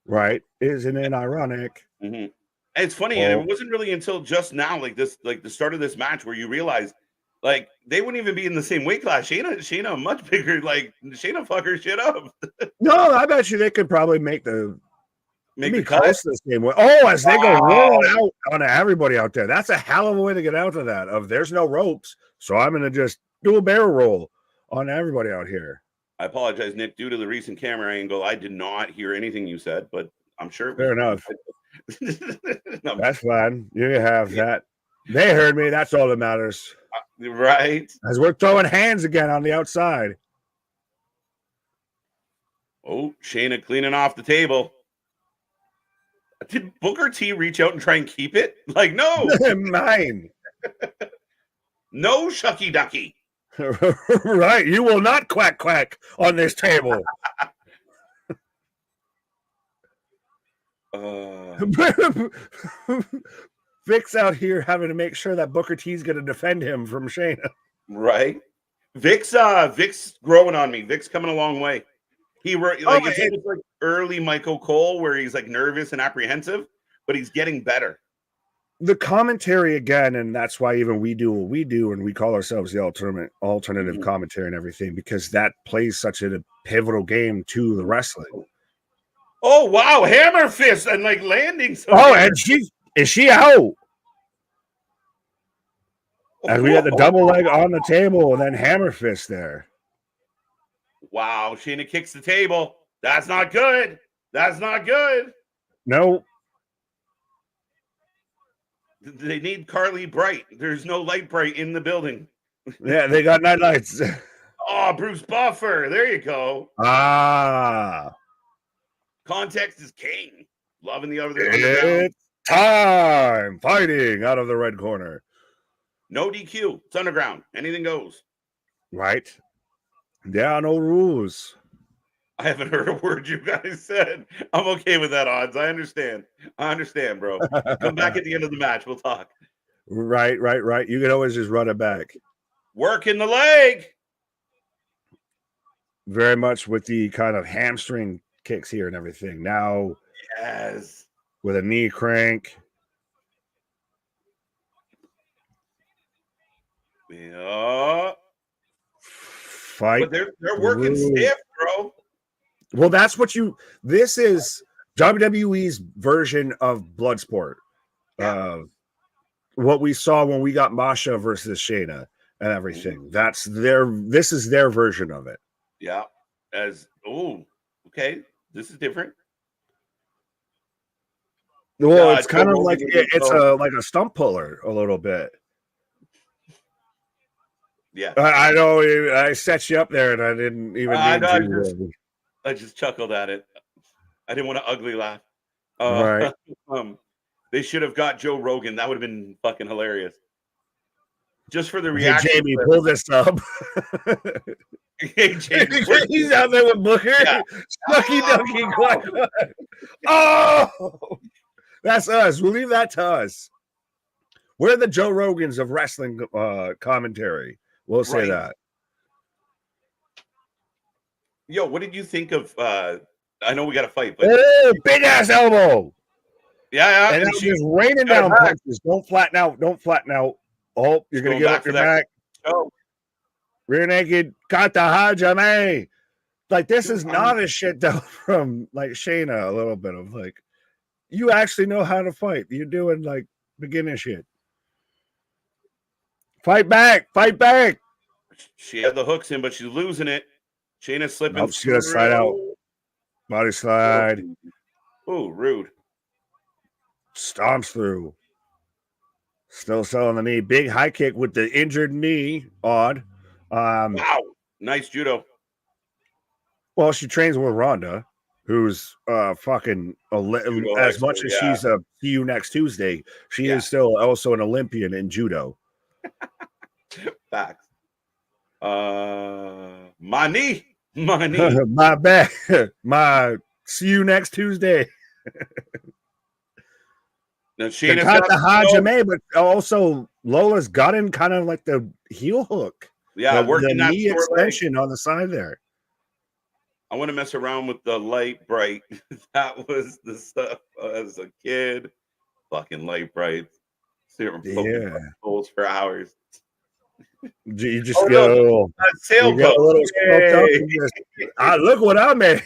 Right. Isn't it ironic? Mm-hmm. And it's funny, and it wasn't really until just now, like the start of this match, where you realize, like, they wouldn't even be in the same weight class. Shayna, much bigger. Like, Shayna fuck her shit up. No, I bet you they could probably make the cut the same way. Oh, as they go rolling out on everybody out there. That's a hell of a way to get out of that. Of there's no ropes, so I'm gonna just do a barrel roll on everybody out here. I apologize, Nick. Due to the recent camera angle, I did not hear anything you said, but I'm sure. Fair enough. No, that's fine. You have that. They heard me. That's all that matters. Right. As we're throwing hands again on the outside. Oh, Shayna cleaning off the table. Did Booker T reach out and try and keep it? Like, no. Mine. No shucky ducky. Right. You will not quack quack on this table. Vic's out here having to make sure that Booker T's going to defend him from Shayna. Right. Vic's growing on me. Vic's coming a long way. It's like early Michael Cole where he's like nervous and apprehensive, but he's getting better. The commentary again, and that's why even we do what we do, and we call ourselves the alternative commentary and everything, because that plays such a pivotal game to the wrestling. Oh wow, hammer fist and like landing. And is she out? And we had the double leg on the table, and then hammer fist there. Wow, Shayna kicks the table. That's not good. That's not good. No. They need Carly Bright. There's no light bright in the building. Yeah, they got night lights. Oh, Bruce Buffer. There you go. Context is king. Loving the other. It's time. Fighting out of the red corner. No DQ. It's underground. Anything goes. Right. Yeah, no rules. I haven't heard a word you guys said. I'm okay with that, Odds. I understand, bro. Come back at the end of the match. We'll talk. Right. You can always just run it back. Working the leg. Very much with the kind of hamstring kicks here and everything. Now, yes, with a knee crank. Yeah. Fight. But they're working stiff, bro. Well, that's what this is WWE's version of Bloodsport. What we saw when we got Masha versus Shayna and everything. This is their version of it. Yeah. Okay. This is different. Well, it's kind of like like a stump puller a little bit. Yeah. I know I set you up there and I didn't even I just chuckled at it. I didn't want to ugly laugh. Right. They should have got Joe Rogan. That would have been fucking hilarious. Just for the reaction. Hey, Jamie, pull this up. Hey, Jamie, he's out there with Booker. Yeah. Ducky, quack. Oh, that's us. We'll leave that to us. We're the Joe Rogans of wrestling commentary. We'll say that. Yo, what did you think of I know we got to fight, but big ass elbow. Yeah. And she's raining down punches. Don't flatten out. Oh, you're gonna get up your back. Oh. Rear naked kata hajime. Like, this is not a shit down from like Shayna, a little bit of like, you actually know how to fight. You're doing like beginner shit. Fight back. She had the hooks in, but she's losing it. Shayna's slipping. Nope, she's gonna slide out. Body slide. Oh, rude. Stomps through. Still selling the knee. Big high kick with the injured knee. Odd. Wow. Nice judo. Well, she trains with Rhonda, who's fucking as much as she's a see you next Tuesday. She is still also an Olympian in judo. Facts. My knee. My back. My see you next Tuesday. Now Shayna's got the hajime, but also Lola's got in kind of like the heel hook. Yeah, working the that knee extension on the side there. I want to mess around with the light bright. That was the stuff as a kid. Fucking light bright. Yeah. Goals for hours. You just get a little sailboat. Look what I made.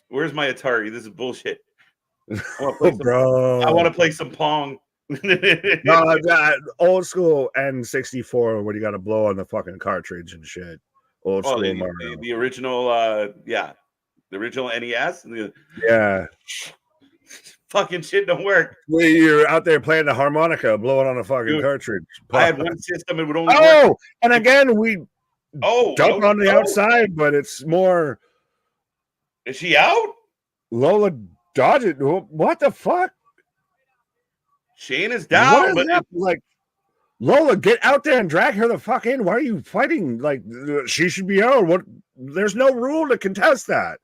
Where's my Atari? This is bullshit. I want to play some Pong. No, I've got old school N64 where you got to blow on the fucking cartridge and shit. Old school Mario. The original, the original NES. Yeah. Fucking shit don't work. Well, you're out there playing the harmonica, blowing on a fucking cartridge. I had one system, it would only work. And again, we jump on the outside, but it's more. Is she out? Lola dodge it. What the fuck? Shayna's down, but like, Lola, get out there and drag her the fuck in. Why are you fighting? Like, she should be out. What? There's no rule to contest that.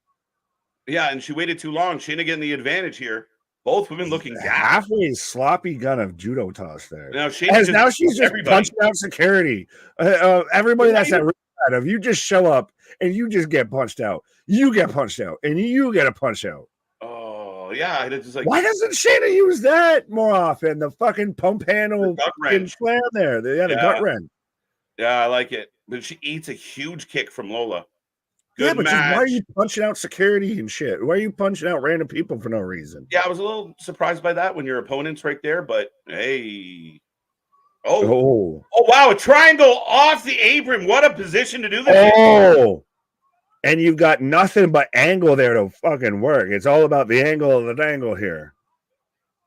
Yeah, and she waited too long. Shayna getting the advantage here. Both women looking gassed. Halfway sloppy gun of judo toss there. Now, now she's just punching out security. Everybody that's at ringside, if you just show up and you just get punched out, you get punched out, and you get a punch out. Oh, yeah. It's just like, why doesn't Shayna use that more often? The fucking pump handle slam there. The gut wrench. Yeah, I like it. But she eats a huge kick from Lola. Good match. Why are you punching out security and shit? Why are you punching out random people for no reason? Yeah, I was a little surprised by that when your opponent's right there, but hey. Oh, wow. A triangle off the apron. What a position to do this. Oh. And you've got nothing but angle there to fucking work. It's all about the angle of the dangle here.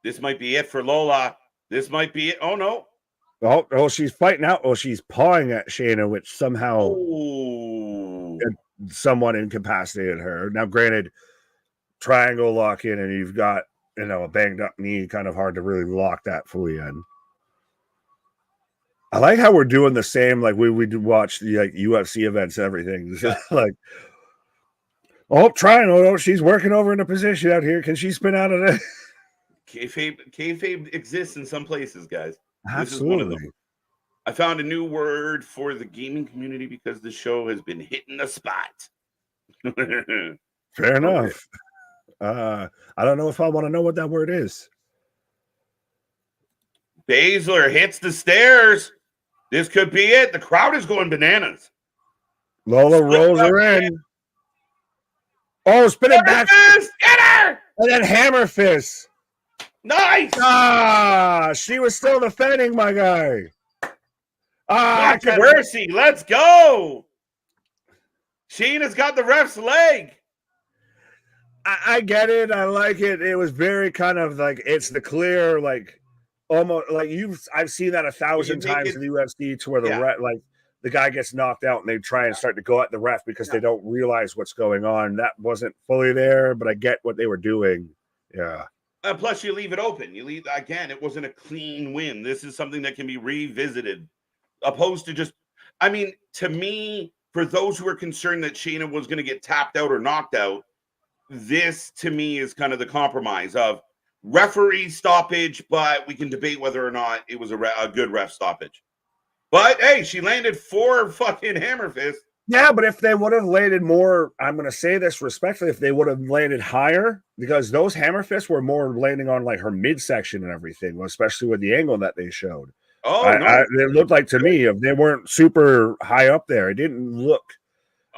This might be it for Lola. This might be it. Oh, no. Oh, she's fighting out. Oh, she's pawing at Shayna, which somehow somewhat incapacitated her. Now, granted, triangle lock in, and you've got, a banged up knee, kind of hard to really lock that fully in. I like how we're doing the same, like we do watch the UFC events, everything. Like, triangle. Oh, she's working over in a position out here. Can she spin out of it? Kayfabe exists in some places, guys. Absolutely. This is one of them. I found a new word for the gaming community because the show has been hitting the spot. Fair enough. I don't know if I want to know what that word is. Baszler hits the stairs. This could be it. The crowd is going bananas. Lola rolls her in. Oh, spin it back. Fist, get her! And then hammer fist. Nice. She was still defending, my guy. Controversy. Let's go. Shayna's got the ref's leg. I get it. I like it. It was very kind of like, it's the clear, like, almost like I've seen that 1,000 times in the UFC to where the guy gets knocked out and they try and start to go at the ref because they don't realize what's going on. That wasn't fully there, but I get what they were doing. Yeah. Plus, you leave it open. You leave again. It wasn't a clean win. This is something that can be revisited, opposed to just. I mean, to me, for those who are concerned that Shayna was going to get tapped out or knocked out, this to me is kind of the compromise of referee stoppage, but we can debate whether or not it was a good ref stoppage. But hey, she landed 4 fucking hammer fists. Yeah, but if they would have landed more, I'm going to say this respectfully, if they would have landed higher, because those hammer fists were more landing on like her midsection and everything, especially with the angle that they showed. It looked like to me, if they weren't super high up there, it didn't look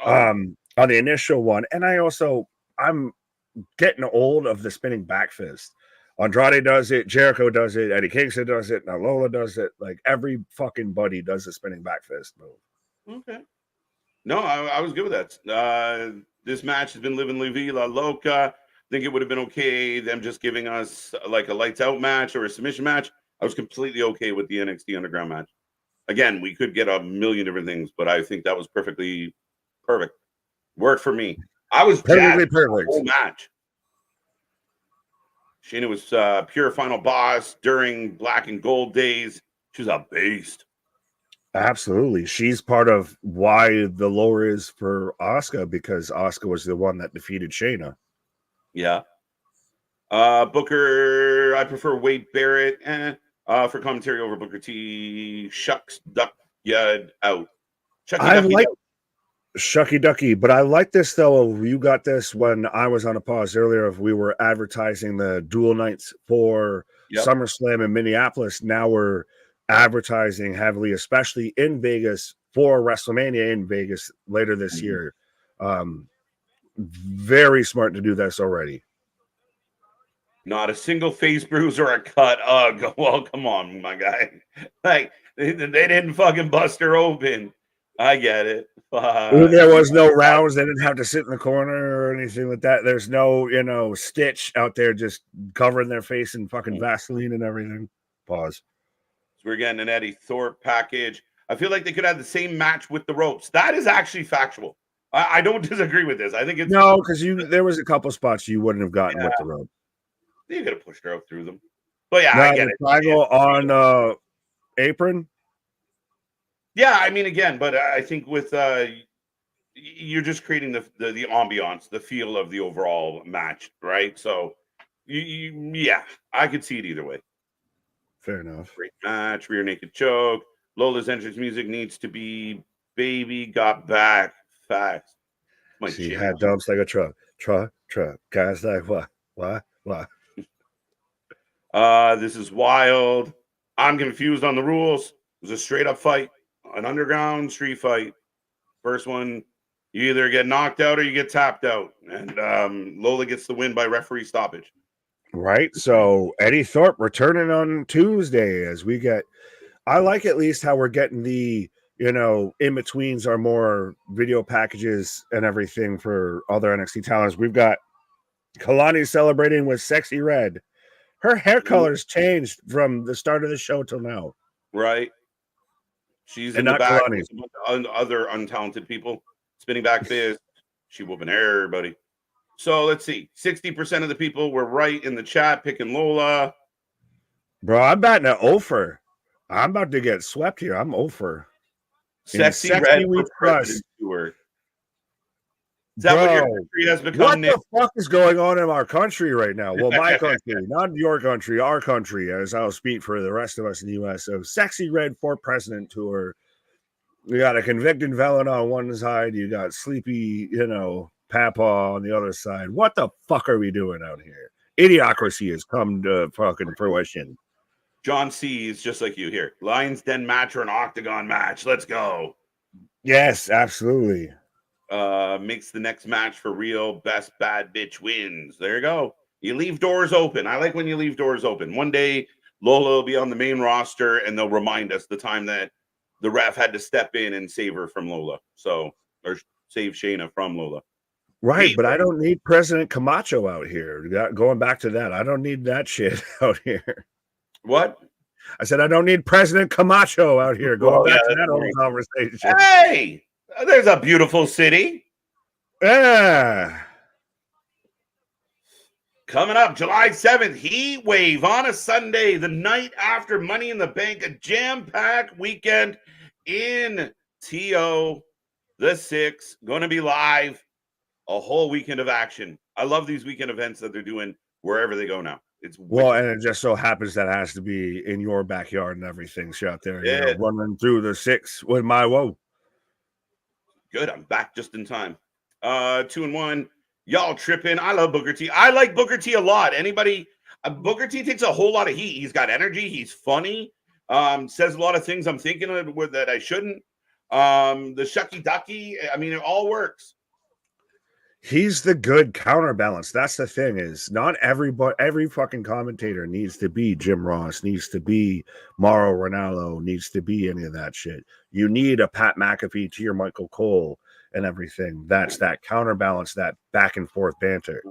on the initial one. And I'm getting old of the spinning back fist. Andrade does it, Jericho does it, Eddie Kingston does it, now Lola does it. Like every fucking buddy does the spinning back fist move. Okay. No, I was good with that. This match has been living La Vida Loca. I think it would have been okay them just giving us like a lights out match or a submission match. I was completely okay with the NXT Underground match. Again, we could get a million different things, but I think that was perfect. Worked for me. I was perfect the whole match. Shayna was pure final boss during Black and Gold days. She was a beast. Absolutely. She's part of why the lower is for Asuka, because Asuka was the one that defeated Shayna. Yeah. Booker, I prefer Wade Barrett for commentary over Booker T. Shucks, duck, yud, out. Shucky Ducky, but I like this though. You got this when I was on a pause earlier. If we were advertising the dual nights for SummerSlam in Minneapolis, now we're advertising heavily, especially in Vegas for WrestleMania in Vegas later this year. Very smart to do this already. Not a single face bruise or a cut. Well, come on, my guy. Like they didn't fucking bust her open. I get it. There was no rounds. They didn't have to sit in the corner or anything like that. There's no, Stitch out there just covering their face in fucking Vaseline and everything. Pause. So we're getting an Eddie Thorpe package. I feel like they could have the same match with the ropes. That is actually factual. I don't disagree with this. I think it's no, because there was a couple spots you wouldn't have gotten with the rope. You could have pushed her out through them. But yeah, I get it. Triangle on apron. Yeah, I mean, again, but I think with you're just creating the ambiance, the feel of the overall match, right? So, yeah, I could see it either way. Fair enough. Great match, rear naked choke. Lola's entrance music needs to be "Baby Got Back" fast. My She jam. had dumps like a truck. Guys like what? This is wild. I'm confused on the rules. It was a straight up fight, an underground street fight. First one, you either get knocked out or you get tapped out, and Lola gets the win by referee stoppage. Right. So Eddie Thorpe returning on Tuesday as we get. I like at least how we're getting the in betweens are more video packages and everything for other NXT talents. We've got Kelani celebrating with Sexy Red. Her hair color's changed from the start of the show till now. Right. She's And in the not back Kalani's. with other untalented people. Spinning back fist. She whooping everybody. So let's see. 60% of the people were right in the chat picking Lola. Bro, I'm batting at Ofer. I'm about to get swept here. I'm Ofer. Sexy Red for President Tour. Is that what your country has become? What the fuck is going on in our country right now? Well, my country, not your country, our country, as I'll speak for the rest of us in the U.S. So, Sexy Red for President Tour. You got a convicted felon on one side. You got sleepy, Papa on the other side. What the fuck are we doing out here? Idiocracy has come to fucking fruition. John C is just like you here. Lions Den match or an octagon match. Let's go. Yes, absolutely. Makes the next match for real. Best bad bitch wins. There you go. You leave doors open. I like when you leave doors open. One day Lola will be on the main roster and they'll remind us the time that the ref had to step in and save her from Lola. So, or save Shayna from Lola. Right, but I don't need President Camacho out here. Going back to that, I don't need that shit out here. What? I said I don't need President Camacho out here. Going back to that old conversation. Hey, there's a beautiful city. Yeah. Coming up July 7th, Heat Wave on a Sunday, the night after Money in the Bank, a jam-packed weekend in TO, the 6, going to be live, a whole weekend of action. I love these weekend events that they're doing wherever they go now. It's well, and it just so happens that it has to be in your backyard and everything. So out there, running through the 6 with my whoa. Good, I'm back just in time. 2-1. Y'all tripping. I love Booker T. I like Booker T a lot. Anybody, Booker T takes a whole lot of heat. He's got energy. He's funny. Says a lot of things I'm thinking of that I shouldn't. The shucky ducky. I mean, it all works. He's the good counterbalance. That's the thing is not every fucking commentator needs to be Jim Ross, needs to be Mauro Ranallo, needs to be any of that shit. You need a Pat McAfee to your Michael Cole and everything. That's that counterbalance, that back and forth banter.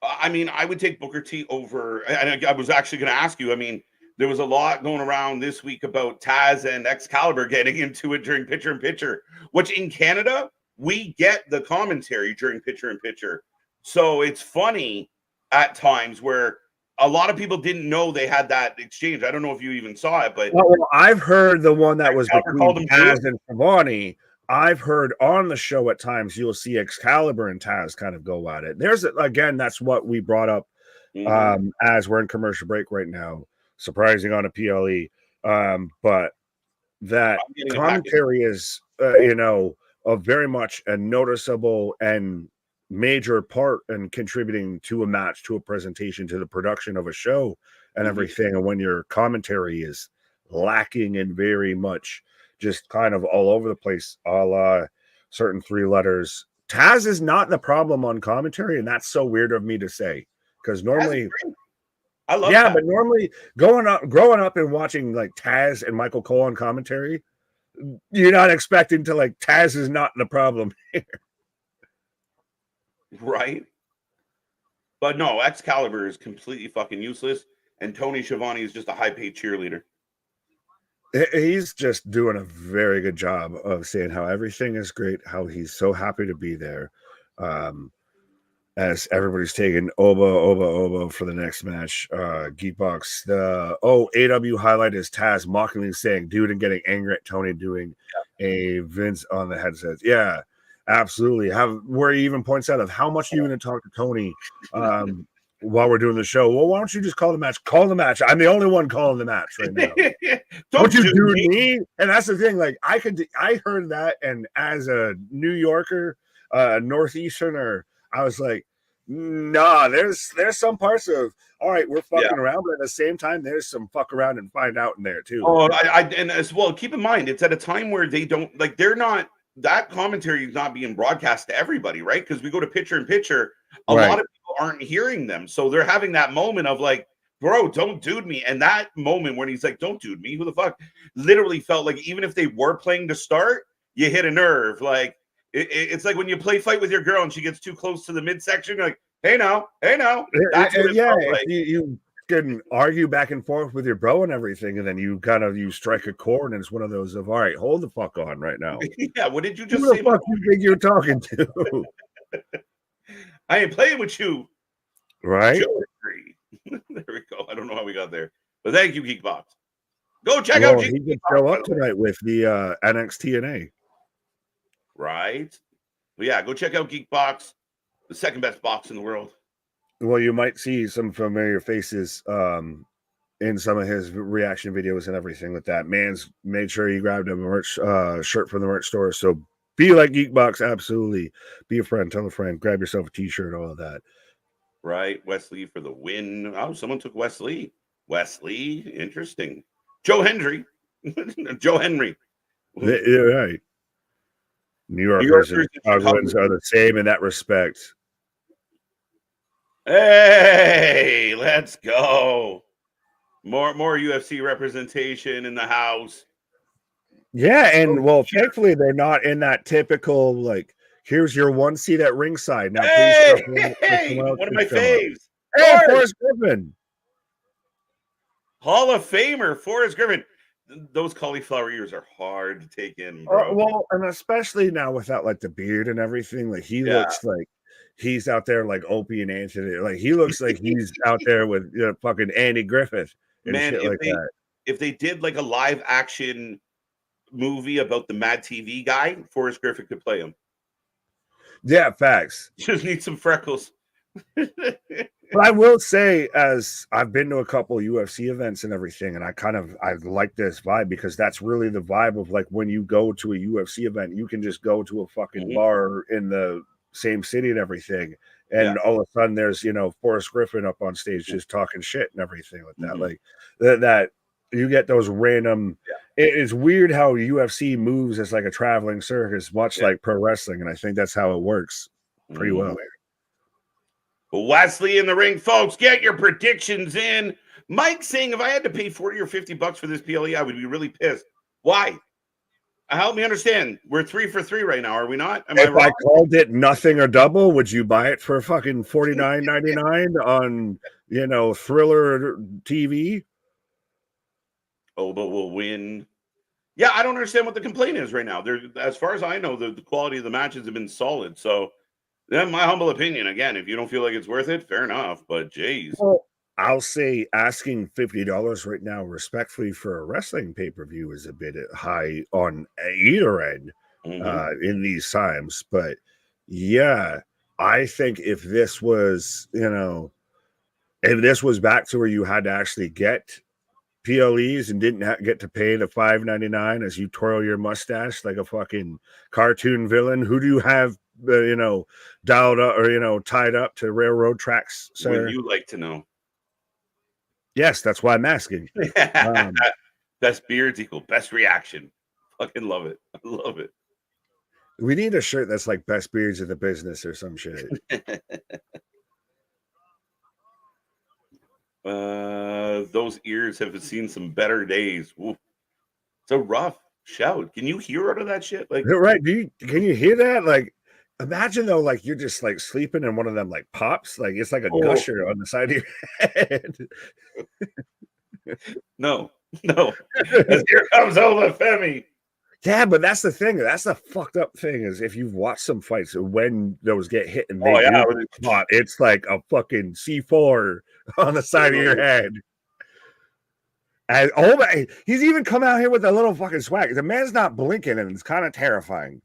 I mean, I would take Booker T over. And I was actually going to ask you. I mean, there was a lot going around this week about Taz and Excalibur getting into it during Picture in Picture, which in Canada, we get the commentary during Picture in Picture. So it's funny at times where a lot of people didn't know they had that exchange. I don't know if you even saw it, but well, I've heard the one that was between Taz and Cavani. I've heard on the show at times you'll see Excalibur and Taz kind of go at it. There's again, that's what we brought up as we're in commercial break right now. Surprising on a PLE, but that commentary is a very much a noticeable and major part in contributing to a match, to a presentation, to the production of a show and everything. And when your commentary is lacking and very much just kind of all over the place, a la certain 3 letters, Taz is not the problem on commentary, and that's so weird of me to say because normally I love that. But normally growing up and watching like Taz and Michael Cole on commentary, you're not expecting to like Taz is not the problem here. Right. But no, Excalibur is completely fucking useless. And Tony Schiavone is just a high-paid cheerleader. He's just doing a very good job of saying how everything is great, how he's so happy to be there. as everybody's taking Oba for the next match. Geekbox. AW highlight is Taz mockingly saying, dude, and getting angry at Tony doing a Vince on the headsets. Yeah, absolutely. Where he even points out of how much you going to talk to Tony while we're doing the show. Well, why don't you just call the match? Call the match. I'm the only one calling the match right now. Don't you do me? And that's the thing. Like I heard that, and as a New Yorker, Northeasterner, I was like, nah, there's some parts of all right, we're fucking around, but at the same time, there's some fuck around and find out in there too. Oh, and as well, keep in mind, it's at a time where they don't like that commentary is not being broadcast to everybody, right? Because we go to picture in picture, a lot of people aren't hearing them, so they're having that moment of like, bro, don't dude me. And that moment when he's like, don't dude me, who the fuck, literally felt like even if they were playing to start, you hit a nerve. Like it's like when you play fight with your girl and she gets too close to the midsection, you're like, hey now. That's what like. You can argue back and forth with your bro and everything, and then you strike a chord, and it's one of those of all right, hold the fuck on right now. Yeah, what did you just say? Who the fuck you think you're talking to? I ain't playing with you, right? There we go. I don't know how we got there, but thank you, Geekbox. Go check out. He can show up tonight with the NXT NA. Right. Well, yeah, go check out Geekbox, the second best box in the world. Well, you might see some familiar faces in some of his reaction videos and everything with that. Man's made sure he grabbed a merch shirt from the merch store. So be like Geekbox, absolutely. Be a friend, tell a friend, grab yourself a t-shirt, all of that. Right. Wes Lee for the win. Oh, someone took Wes Lee. Wes Lee, interesting. Joe Henry. Joe Henry. You're right. New Yorkers and Chicagoans are the same in that respect. Hey, let's go. More UFC representation in the house. Yeah, and well, thankfully they're not in that typical like, here's your one seat at ringside. Now, hey, one of my faves. Hey, Forrest Griffin. Hall of Famer, Forrest Griffin. Those cauliflower ears are hard to take in, bro. Well, and especially now without like the beard and everything, like he looks like he's out there like Opie and Anthony. Like he looks like he's out there with fucking Andy Griffith and shit like that. If they did like a live action movie about the Mad TV guy, Forrest Griffin could play him. Yeah, facts. Just need some freckles. But I will say, as I've been to a couple of UFC events and everything, and I like this vibe because that's really the vibe of like when you go to a UFC event, you can just go to a fucking bar in the same city and everything, and all of a sudden there's Forrest Griffin up on stage just talking shit and everything like that. Like that you get those random. It's weird how UFC moves as like a traveling circus, much like pro wrestling, and I think that's how it works pretty well. Wes Lee in the ring, folks. Get your predictions in. Mike saying if I had to pay $40 or $50 for this PLE, I would be really pissed. Why? Help me understand. We're 3 for 3 right now, are we not? Am I wrong? I called it nothing or double, would you buy it for fucking $49.99 on Thriller TV? Oba will win. Yeah, I don't understand what the complaint is right now. As far as I know, the quality of the matches have been solid. So, my humble opinion. Again, if you don't feel like it's worth it, fair enough. But geez. Well, I'll say asking $50 right now, respectfully, for a wrestling pay-per-view is a bit high on either end in these times. But yeah, I think if this was, if this was back to where you had to actually get PLEs and didn't get to pay the $5.99 as you twirl your mustache like a fucking cartoon villain, who do you have, dialed up or, tied up to railroad tracks, sir? Would you like to know? Yes, that's why I'm asking. Best beards equal best reaction. Fucking love it. I love it. We need a shirt that's like best beards of the business or some shit. Those ears have seen some better days. Ooh. It's a rough shout. Can you hear out of that shit? Like, right? Can you hear that? Like, imagine though, like you're just like sleeping and one of them like pops, like it's like a gusher on the side of your head. No. Here comes Oba Femi. Yeah, but that's the thing. That's the fucked up thing is if you've watched some fights, when those get hit and they do spot, it's like a fucking C4 on the side of your head. And he's even come out here with a little fucking swag. The man's not blinking, and it's kind of terrifying.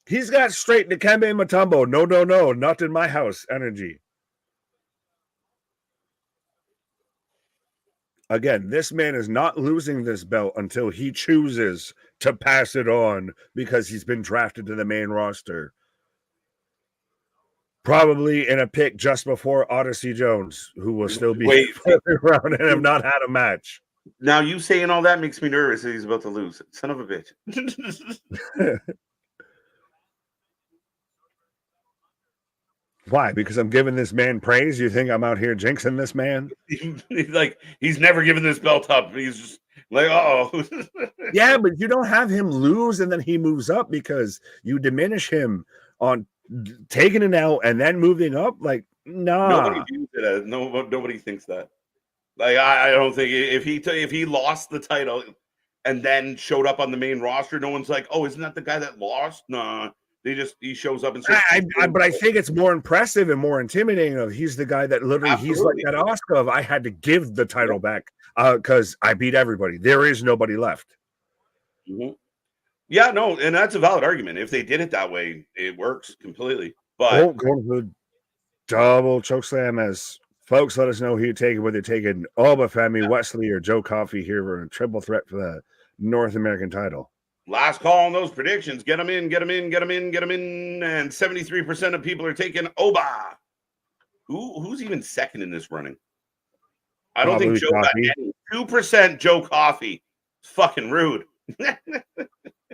He's got straight Dikembe Mutombo. No, not in my house energy. Again, this man is not losing this belt until he chooses to pass it on because he's been drafted to the main roster. Probably in a pick just before Odyssey Jones, who will still be around and have not had a match. Now, you saying all that makes me nervous that he's about to lose. Son of a bitch. Why? Because I'm giving this man praise? You think I'm out here jinxing this man? He's never given this belt up. He's just like, oh. Yeah, but you don't have him lose and then he moves up because you diminish him on taking it out and then moving up. Like, nah. Nobody thinks that. Like, I don't think if he lost the title and then showed up on the main roster, no one's like, oh, isn't that the guy that lost? Nah. He shows up and says, but I think it's more impressive and more intimidating of he's the guy that literally he's like that Oscar of I had to give the title back because I beat everybody. There is nobody left. Mm-hmm. Yeah, no, and that's a valid argument. If they did it that way, it works completely. But go to the double chokeslam as folks let us know who you're taking, whether you're taking Oba Femi, Wes Lee, or Joe Coffey here for a triple threat for the North American title. Last call on those predictions. Get them in. And 73% of people are taking Oba. Who's even second in this running? I don't think Joe got any. 2% Joe Coffey. It's fucking rude.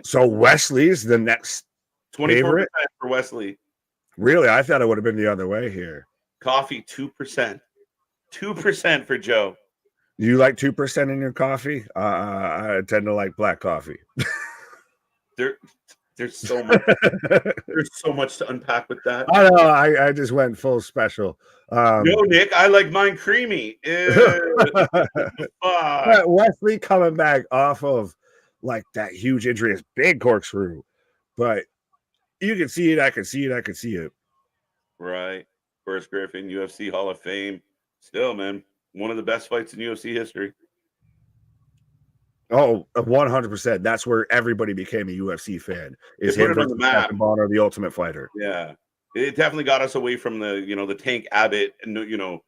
So Wes Lee's the next 24% for Wes Lee. Really? I thought it would have been the other way here. Coffee, 2%. 2% for Joe. You like 2% in your coffee? I tend to like black coffee. There's so much. There's so much to unpack with that. I know. I just went full special. No, Nick, I like mine creamy. Wes Lee coming back off of like that huge injury is big corkscrew, but you can see it. I can see it. Right. Forrest Griffin, UFC Hall of Fame. Still, man, one of the best fights in UFC history. Oh, 100%. That's where everybody became a UFC fan. Is him on the map. Bonner, the Ultimate Fighter. Yeah, it definitely got us away from the Tank Abbott, no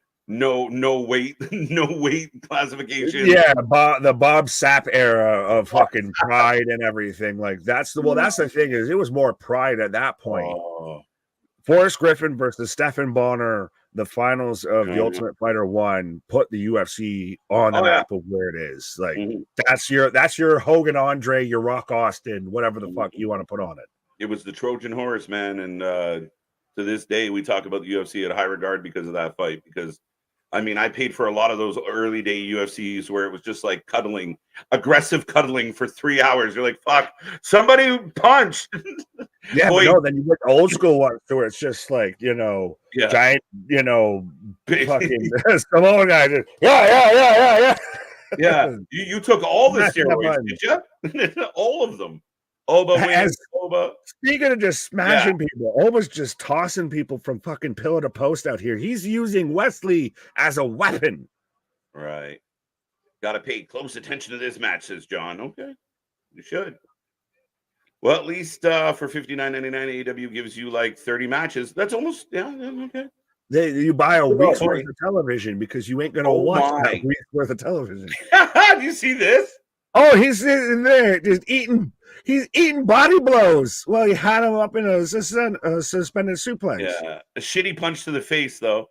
weight, no weight classification. Yeah, the Bob Sapp era of fucking pride and everything. Like that's the thing is it was more pride at that point. Oh. Forrest Griffin versus Stephan Bonner. The finals of the Ultimate Fighter 1 put the UFC on the map of where it is. Like that's your Hogan Andre, your Rock Austin, whatever the fuck you want to put on it. It was the Trojan horse, man, and to this day we talk about the UFC at high regard because of that fight. Because I mean, I paid for a lot of those early day UFCs where it was just like aggressive cuddling for 3 hours. You're like, fuck, somebody punched. Yeah, but no, then you get the old school ones where it's just like, giant, fucking Samoan guy. Yeah. Yeah, you took all the steroids, did you? All of them. Oba. Speaking of just smashing people, Oba's just tossing people from fucking pillar to post out here. He's using Wes Lee as a weapon. Right. Got to pay close attention to this match, says John. Okay, you should. Well, at least for $59.99, AEW gives you like 30 matches. That's almost, okay. You buy a week's worth of television because you ain't going to watch that week's worth of television. Do you see this? Oh, he's sitting there just eating. He's eating body blows while he had him up in a suspended suplex. Yeah, a shitty punch to the face, though.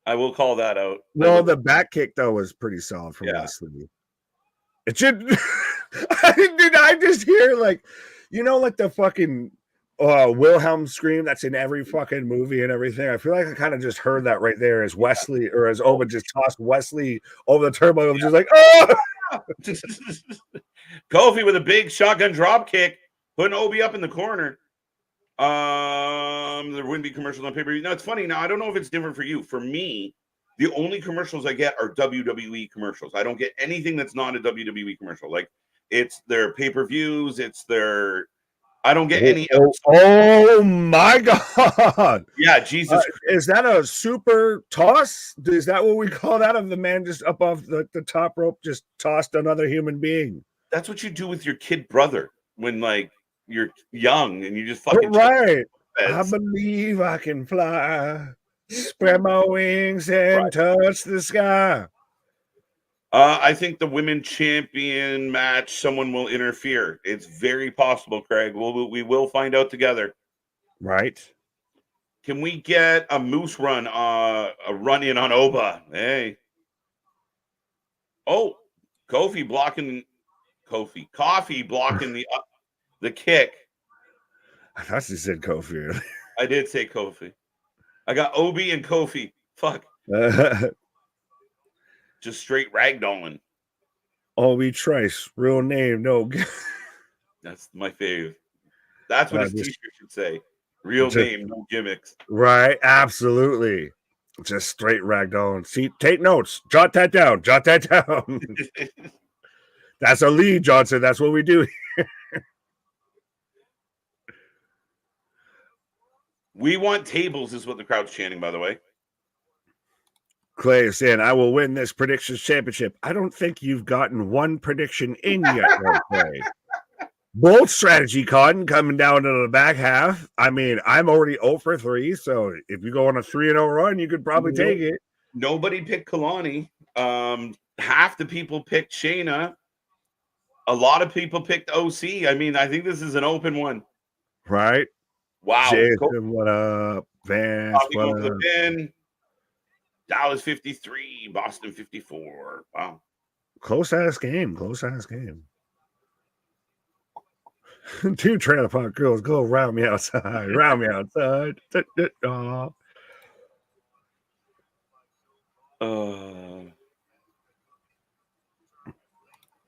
I will call that out. Well, the back kick, though, was pretty solid from Wes Lee. It should. I just hear like the fucking Wilhelm scream that's in every fucking movie and everything. I feel like I kind of just heard that right there as Wes Lee or as Oba just tossed Wes Lee over the turbo. I'm just like, oh. Kofi with a big shotgun drop kick, putting Obi up in the corner. There wouldn't be commercials on pay-per-view. Now it's funny. Now I don't know if it's different for you. For me, the only commercials I get are WWE commercials. I don't get anything that's not a WWE commercial. Like It's their pay-per-views. It's their. I don't get any. Oh my God! Yeah, Jesus. Is that a super toss? Is that what we call that? Of the man just up off the top rope, just tossed another human being? That's what you do with your kid brother when like you're young and you just fucking. Right. I believe I can fly. Spread my wings and touch the sky. I think the women champion match, someone will interfere. It's very possible, Craig. We will find out together. Right. Can we get a moose run, a run in on Oba? Hey. Oh, Coffey blocking the kick. I thought you said Coffey. I did say Coffey. I got Obi and Coffey. Fuck. Just straight ragdolling. Obi Trice, real name, no. That's my fave. That's what his t-shirt should say. Real name, no gimmicks. Right, absolutely. Just straight ragdolling. See, take notes. Jot that down. Jot that down. That's a lead, Johnson. That's what we do here. We want tables, is what the crowd's chanting, by the way. Clay is saying, I will win this predictions championship. I don't think you've gotten one prediction in yet, Clay. Bold strategy, Cotton, coming down to the back half. I mean, I'm already 0 for 3, so if you go on a 3-0 run, you could probably take it. Nobody picked Kelani. Half the people picked Shayna. A lot of people picked OC. I mean, I think this is an open one. Right. Wow. Jason, what up? Vance, what up? Dallas 53, Boston 54. Wow. Close-ass game. Close-ass game. 2 trailer park girls go round me outside. Round me outside.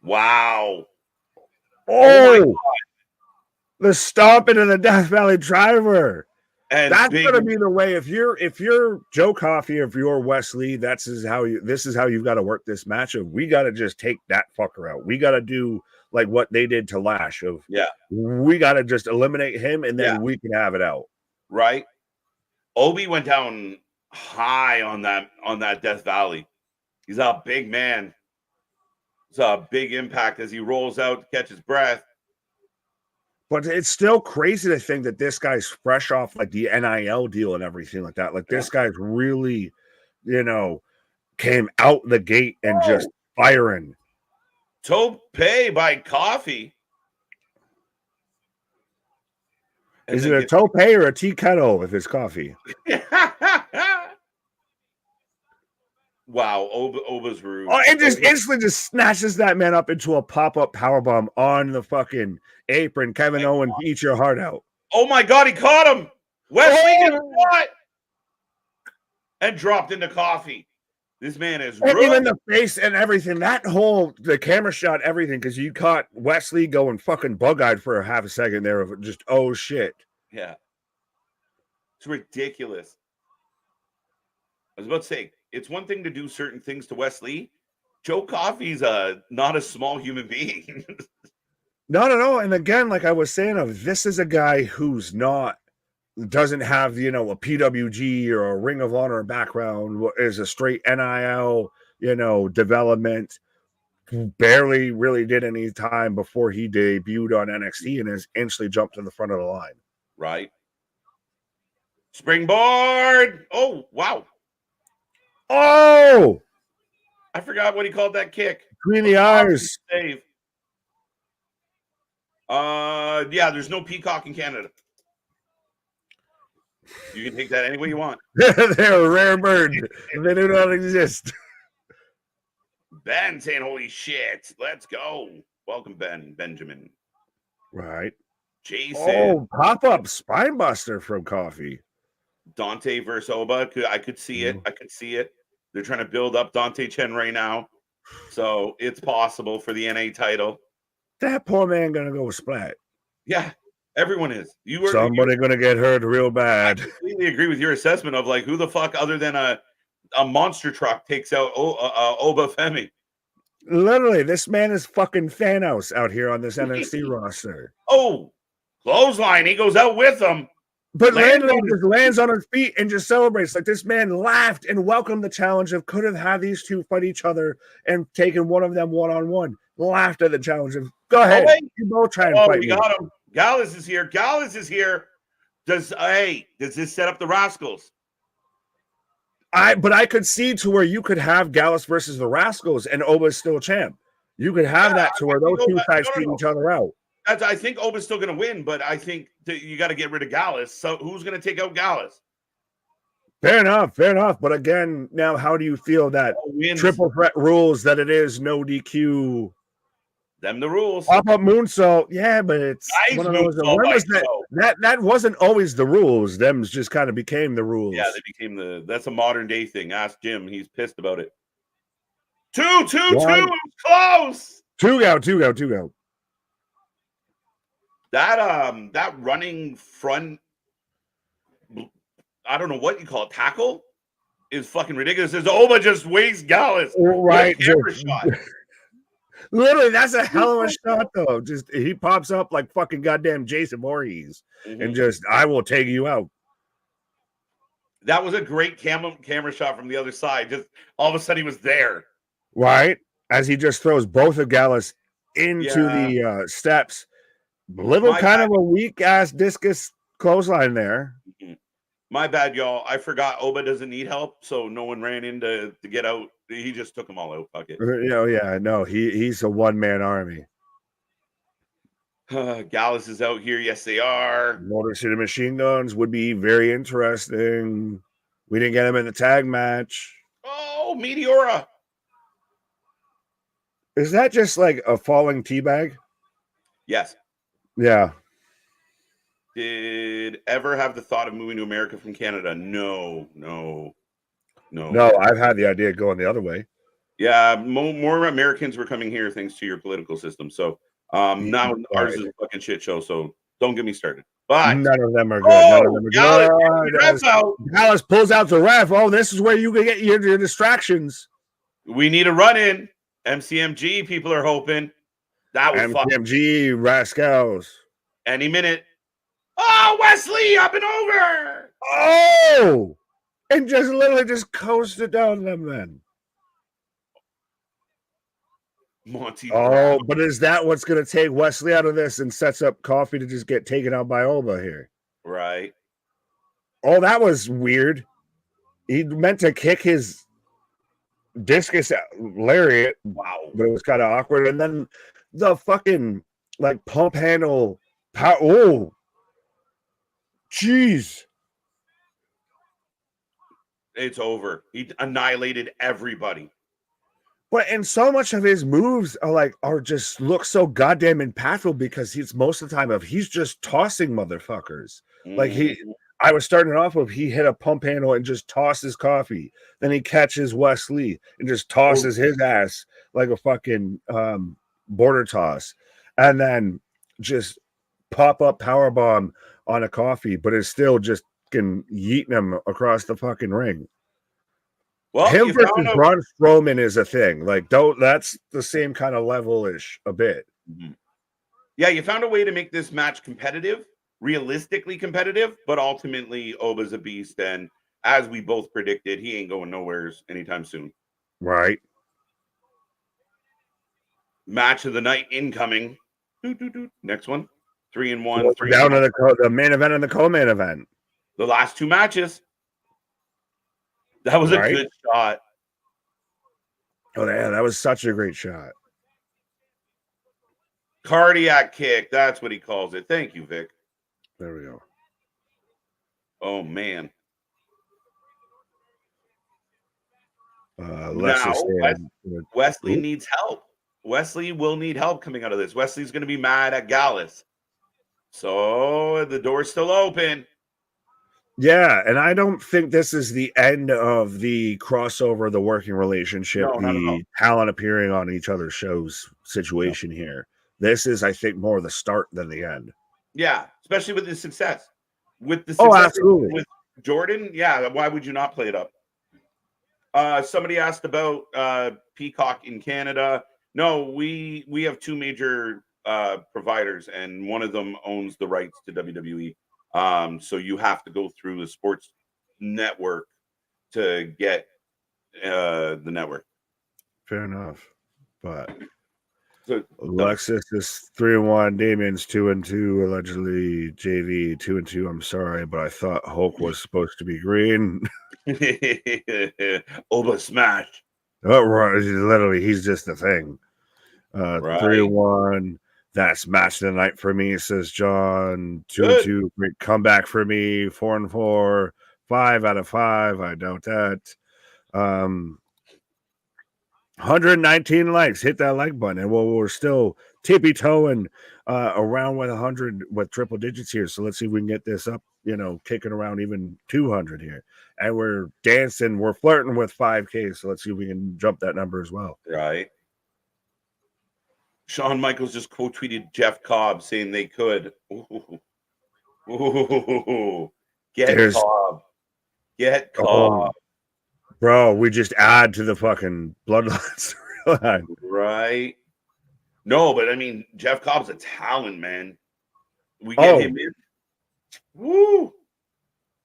Wow. Oh, the stomping of the Death Valley driver. And that's gonna be the way. If you're Joe Coffey, if you're Wes Lee, this is how you've got to work this matchup. We got to just take that fucker out. We got to do like what they did to Lash. We got to just eliminate him, and then we can have it out. Right. Obi went down high on that Death Valley. He's a big man. It's a big impact as he rolls out to catch his breath. But it's still crazy to think that this guy's fresh off like the NIL deal and everything like that. Like this guy's really, came out the gate and just firing. Tope by Coffey. Is it a tope or a tea kettle if it's coffee? Wow, Oba's rude. Oh, it just instantly just snatches that man up into a pop-up powerbomb on the fucking apron. Kevin Owens, eat your heart out. Oh my God, he caught him. Wesley gets caught and dropped into Coffey. This man is rude. Even the face and everything. The camera shot everything because you caught Wesley going fucking bug-eyed for a half a second there of just, oh shit. Yeah. It's ridiculous. I was about to say, it's one thing to do certain things to Wes Lee. Joe Coffey's not a small human being. No. And again, like I was saying, this is a guy who's doesn't have, a PWG or a Ring of Honor background, is a straight NIL, development. Barely really did any time before he debuted on NXT and has instantly jumped to the front of the line. Right. Springboard. Oh, wow. Oh, I forgot what he called that kick. Between the eyes. Save. There's no peacock in Canada. You can take that any way you want. They're a rare bird. They do not exist. Ben saying, holy shit. Let's go. Welcome, Benjamin. Right. Jason. Oh, pop-up spine buster from Coffey. Dante versus Oba. I could see it. I could see it. They're trying to build up Dante Chen right now. So it's possible for the NA title. That poor man gonna go splat. Yeah, everyone is. Somebody gonna get hurt real bad. I completely agree with your assessment of like who the fuck other than a monster truck takes out Oba Femi. Literally, this man is fucking Thanos out here on this NXT roster. Oh, clothesline. He goes out with them. But Landry just lands on his feet and just celebrates. Like, this man laughed and welcomed the challenge of could have had these two fight each other and taken one of them one-on-one. Laughed at the challenge of, go ahead. You both try and fight we got him. Gallows is here. Gallows is here. Does this set up the Rascals? But I could see to where you could have Gallows versus the Rascals and Oba's still champ. You could have that to where those two guys beat each other out. I think Oba's still going to win, but I think you got to get rid of Gallows. So who's going to take out Gallows? Fair enough. But again, now how do you feel that triple threat rules that it is no DQ? Them the rules. Pop-up moonsault, yeah, but it's one of those. That wasn't always the rules. Them's just kind of became the rules. Yeah, they became that's a modern day thing. Ask Jim; he's pissed about it. Two. Close. Two go. That running front, I don't know what you call it, tackle, is fucking ridiculous. As Oba just wastes Gallows. Right, camera shot. Literally, that's a hell of a shot, though. Just he pops up like fucking goddamn Jason Voorhees, and just I will take you out. That was a great camera shot from the other side. Just all of a sudden, he was there. Right as he just throws both of Gallows into the steps. Little kind of a weak ass discus clothesline there. My bad, y'all. I forgot Oba doesn't need help, so no one ran in to get out. He just took them all out. Fuck it. No, he's a one-man army. Gallows is out here. Yes, they are. Motor City Machine Guns would be very interesting. We didn't get him in the tag match. Oh, Meteora. Is that just like a falling teabag? Yes. Yeah. Did ever have the thought of moving to America from Canada? No. I've had the idea of going the other way. Yeah, more Americans were coming here thanks to your political system. So now ours is a fucking shit show. So don't get me started. But none of them are good. Gallows pulls out the ref. Oh, this is where you can get your distractions. We need a run in. MCMG people are hoping. That was MCMG Rascals. Any minute. Oh, Wes Lee up and over. Oh, and just literally just coasted down them then. Monty. Oh, but is that what's going to take Wes Lee out of this and sets up Coffey to just get taken out by Oba here? Right. Oh, that was weird. He meant to kick his discus lariat. Wow. But it was kind of awkward. And then the fucking like pump handle. Oh, jeez. It's over. He annihilated everybody. But and so much of his moves are just look so goddamn impactful because he's most of the time he's just tossing motherfuckers. Like I was starting off with he hit a pump handle and just tosses Coffey. Then he catches Wes Lee and just tosses his ass like a fucking border toss. And then just pop up powerbomb on a Coffey, but it's still just yeeting him across the fucking ring. Well, him versus Braun Strowman is a thing. Like, that's the same kind of level-ish a bit. Yeah, you found a way to make this match competitive, realistically competitive, but ultimately Oba's a beast, and as we both predicted, he ain't going nowhere anytime soon. Right. Match of the night incoming. Next one. 3-1. Down to the main event and the co-main event. The last two matches. That was a good shot. Oh, yeah, that was such a great shot. Cardiac kick. That's what he calls it. Thank you, Vic. There we go. Oh, man. Wes Lee needs help. Wes Lee will need help coming out of this. Wes Lee's going to be mad at Gallows. So the door's still open. Yeah, and I don't think this is the end of the crossover, the working relationship, the talent appearing on each other's shows situation here. This is, I think, more the start than the end. Yeah, especially with the success. With the success absolutely. With Jordynne, yeah, why would you not play it up? Somebody asked about Peacock in Canada. No, we have two major providers, and one of them owns the rights to WWE. So you have to go through the sports network to get the network. Fair enough. But So Alexis is 3-1, Damien's 2-2, allegedly JV 2-2. I'm sorry, but I thought Hulk was supposed to be green. Oba smash. Oh, right. Literally, he's just a thing. Right. 3-1. That's match of the night for me, says John. 2-2. Great comeback for me. 4-4. 5 out of 5. I doubt that. 119 likes. Hit that like button. And we're still tippy-toeing around with 100 with triple digits here. So let's see if we can get this up, kicking around even 200 here. And we're dancing. We're flirting with 5K. So let's see if we can jump that number as well. Right. Shawn Michaels just quote tweeted Jeff Cobb saying they could. Ooh. Get Cobb. Get Cobb. Bro, we just add to the fucking bloodlines. Right. No, but I mean, Jeff Cobb's a talent, man. We get him in. Woo.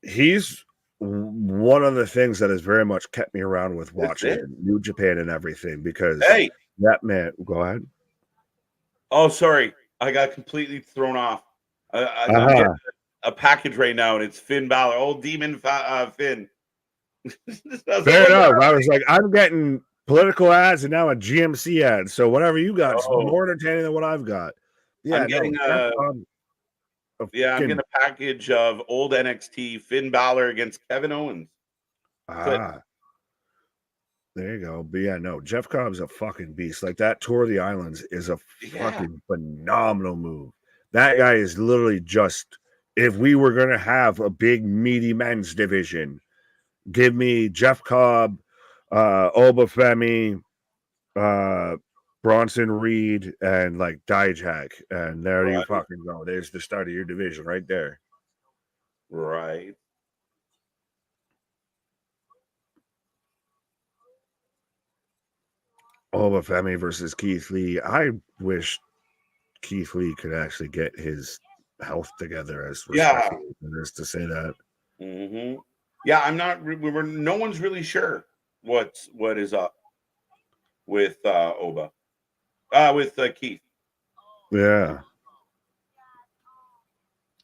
He's one of the things that has very much kept me around with watching New Japan and everything, because that man, go ahead. Oh, sorry. I got completely thrown off. I'm getting a package right now, and it's Finn Balor. Old Demon Finn. Fair enough. I was like, I'm getting political ads and now a GMC ad. So whatever you got is more entertaining than what I've got. Yeah, I'm getting I'm getting a package of old NXT Finn Balor against Kevin Owens. There you go. But yeah, no, Jeff Cobb's a fucking beast. Like, that Tour of the Islands is a fucking phenomenal move. That guy is literally just, if we were going to have a big meaty men's division, give me Jeff Cobb, Oba Femi, Bronson Reed, and like Dijak, and there you fucking go. There's the start of your division right there. Right. Oba Femi versus Keith Lee. I wish Keith Lee could actually get his health together, as respectful as to say that. Mm-hmm. Yeah, I'm not. No one's really sure what is up with Oba, with Keith. Yeah,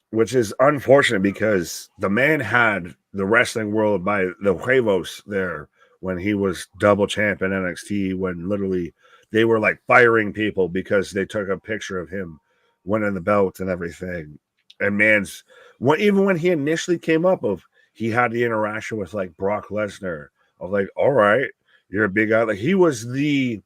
which is unfortunate because the man had the wrestling world by the huevos there when he was double champ in NXT. When literally they were like firing people because they took a picture of him winning the belt and everything. And even when he initially came up, he had the interaction with like Brock Lesnar of like, all right, you're a big guy. Like, he was the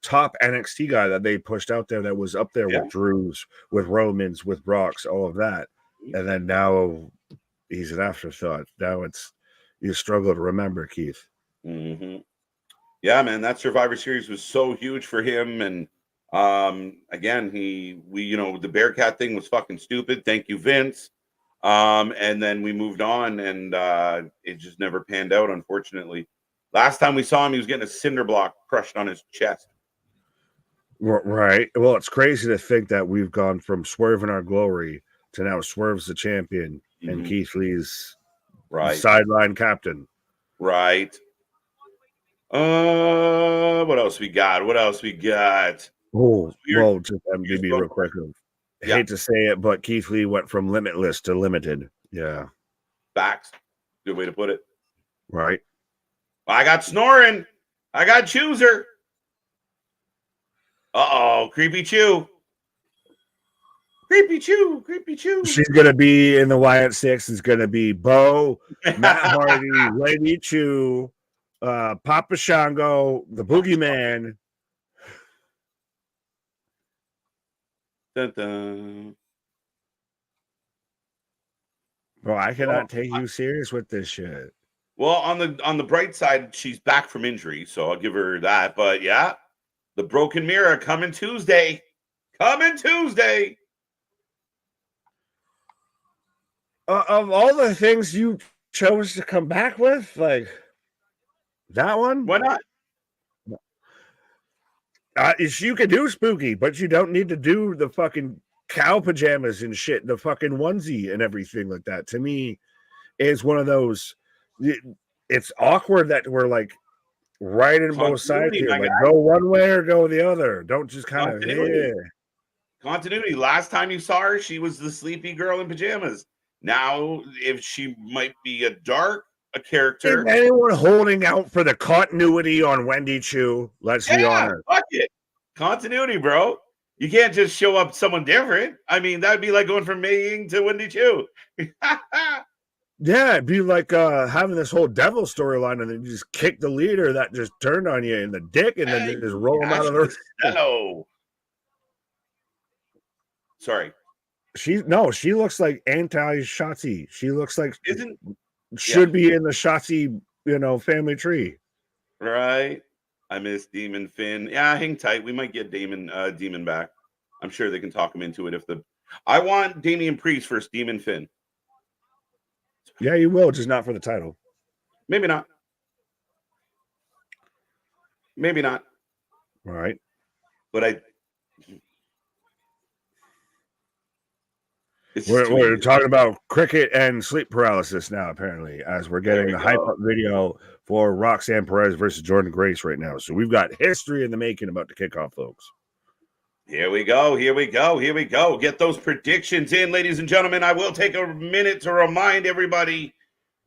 top NXT guy that they pushed out there that was up there with Drews, with Romans, with Brocks, all of that. And then now he's an afterthought. Now you struggle to remember Keith. Mm-hmm. Yeah, man, that Survivor Series was so huge for him. And again, the Bearcat thing was fucking stupid. Thank you, Vince. And then we moved on, and it just never panned out, unfortunately. Last time we saw him, he was getting a cinder block crushed on his chest. Right. Well, it's crazy to think that we've gone from Swerve in our glory to now Swerve's the champion and Keith Lee's sideline captain. Right. What else we got? Oh, well, just maybe real quick. I hate to say it, but Keith Lee went from limitless to limited. Yeah. Facts. Good way to put it. Right. I got snoring. I got chooser. Uh-oh, creepy chew. Creepy chew. She's going to be in the Wyatt 6. It's going to be Bo, Matt Hardy, Lady Chew, Papa Shango, the Boogeyman. Dun, dun. Bro, I cannot take you serious with this shit. Well, on the bright side, she's back from injury, so I'll give her that. But yeah, the Broken Mirror coming Tuesday. Of all the things you chose to come back with, like that one? Why not? You can do spooky, but you don't need to do the fucking cow pajamas and shit, the fucking onesie and everything like that. To me, is one of those. It's awkward that we're like right in both sides here. Like go one way or go the other. Don't just kind of continuity. Last time you saw her, she was the sleepy girl in pajamas. Now, if she might be a character, is anyone holding out for the continuity on Wendy Chu? Let's be honest. Fuck it. Continuity, bro. You can't just show up someone different. I mean, that'd be like going from Mei Ying to Wendy Chu. Yeah, it'd be like having this whole devil storyline and then you just kick the leader that just turned on you in the dick and then just roll him out of the Hello. Sorry. She looks like anti-Shotzi. She looks like should be in the Shotzi, family tree. Right. I miss Demon Finn. Yeah, hang tight. We might get Demon back. I'm sure they can talk him into it I want Damian Priest versus Demon Finn. Yeah, you will, just not for the title. Maybe not. All right. But we're talking about cricket and sleep paralysis now, apparently, as we're getting the hype-up video for Roxanne Perez versus Jordynne Grace right now. So we've got history in the making about to kick off, folks. Here we go. Get those predictions in, ladies and gentlemen. I will take a minute to remind everybody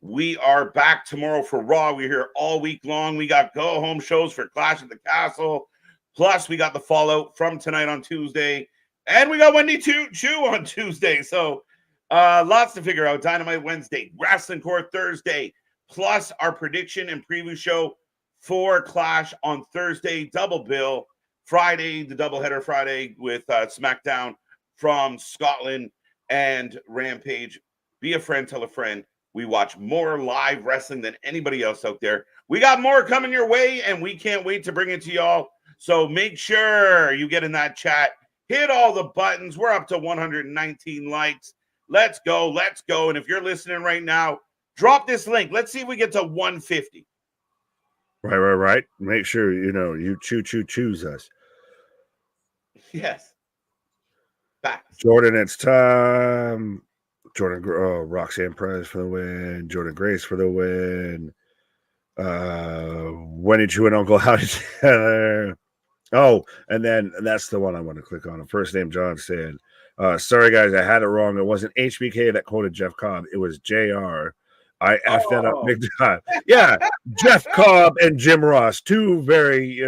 we are back tomorrow for Raw. We're here all week long. We got go-home shows for Clash at the Castle. Plus, we got the fallout from tonight on Tuesday. And we got Wendy Chu on Tuesday. So lots to figure out. Dynamite Wednesday, Wrestling Court Thursday, plus our prediction and preview show for Clash on Thursday, double bill. Friday, the doubleheader Friday with SmackDown from Scotland and Rampage. Be a friend, tell a friend. We watch more live wrestling than anybody else out there. We got more coming your way, and we can't wait to bring it to y'all. So make sure you get in that chat. Hit all the buttons. We're up to 119 likes. Let's go. And if you're listening right now, drop this link. Let's see if we get to 150. Right. Make sure, you choose us. Yes. Back. Jordynne, it's time. Roxanne Perez for the win. Jordynne Grace for the win. Wendy Chu and Uncle Howdy together. Oh, and then that's the one I want to click on. First name John said, sorry guys, I had it wrong. It wasn't HBK that quoted Jeff Cobb. It was JR. I effed that up big time. Yeah, Jeff Cobb and Jim Ross, two very,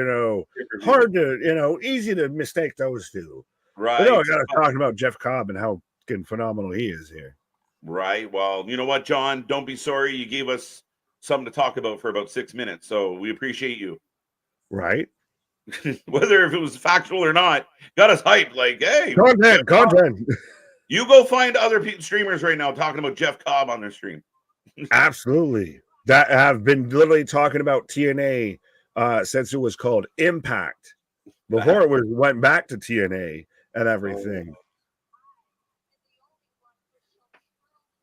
hard to, easy to mistake those two. Right. But I got to talk about Jeff Cobb and how phenomenal he is here. Right. Well, you know what, John? Don't be sorry. You gave us something to talk about for about 6 minutes, so we appreciate you. Right. Whether if it was factual or not, got us hyped. Like, hey, content. You go find other streamers right now talking about Jeff Cobb on their stream. Absolutely. That have been literally talking about TNA since it was called Impact. Before it went back to TNA and everything.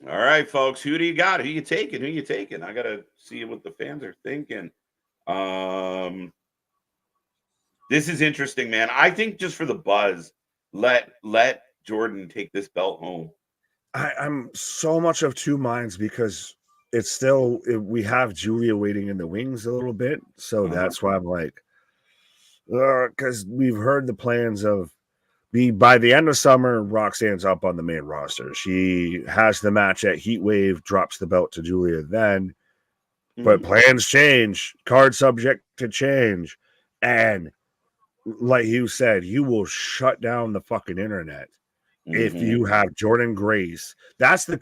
All right, folks. Who do you got? Who you taking? I gotta see what the fans are thinking. This is interesting, man. I think just for the buzz, let Jordynne take this belt home. I'm so much of two minds because it's still we have Julia waiting in the wings a little bit, so that's why I'm like, because we've heard the plans of by the end of summer, Roxanne's up on the main roster. She has the match at Heatwave, drops the belt to Julia then, but plans change, card subject to change, and like you said, you will shut down the fucking internet. If you have Jordynne Grace,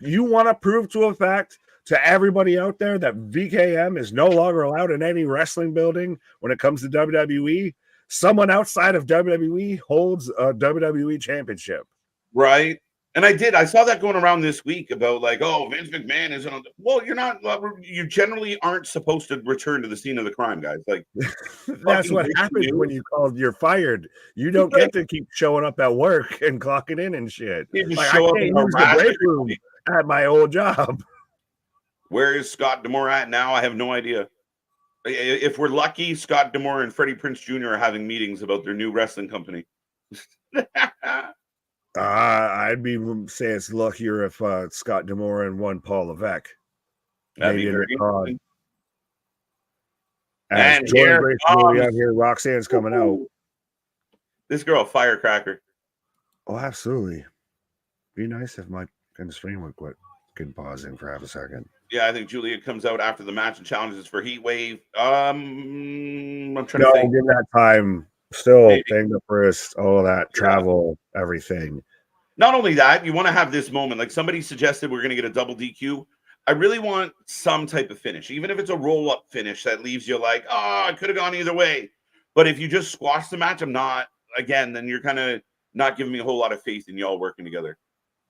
you want to prove to a fact to everybody out there that VKM is no longer allowed in any wrestling building when it comes to WWE. Someone outside of WWE holds a WWE championship. Right. And I saw that going around this week about like, oh, Vince McMahon isn't on. Well, you're not. You generally aren't supposed to return to the scene of the crime, guys. Like that's what happens when you're fired. You don't get to keep showing up at work and clocking in and shit. You just show up in the break room at my old job. Where is Scott D'Amore at now? I have no idea. If we're lucky, Scott D'Amore and Freddie Prinze Jr. are having meetings about their new wrestling company. I'd be saying it's luckier if Scott D'Amore and one Paul Levesque. That'd be Maybe in very the card. interesting. As And Jordynne here Grace comes out here, Roxanne's coming out. this girl, firecracker. Oh, absolutely. Be nice if my stream would quit. Can pause in for half a second. Yeah, I think Julia comes out after the match and challenges for Heat Wave. I'm trying to think. Give that time. Still, Maybe. thing the first, all of that travel, everything. Not only that, you want to have this moment. Like somebody suggested, we're going to get a double DQ. I really want some type of finish, even if it's a roll-up finish that leaves you like, oh, I could have gone either way. But if you just squash the match, then you're kind of not giving me a whole lot of faith in y'all working together.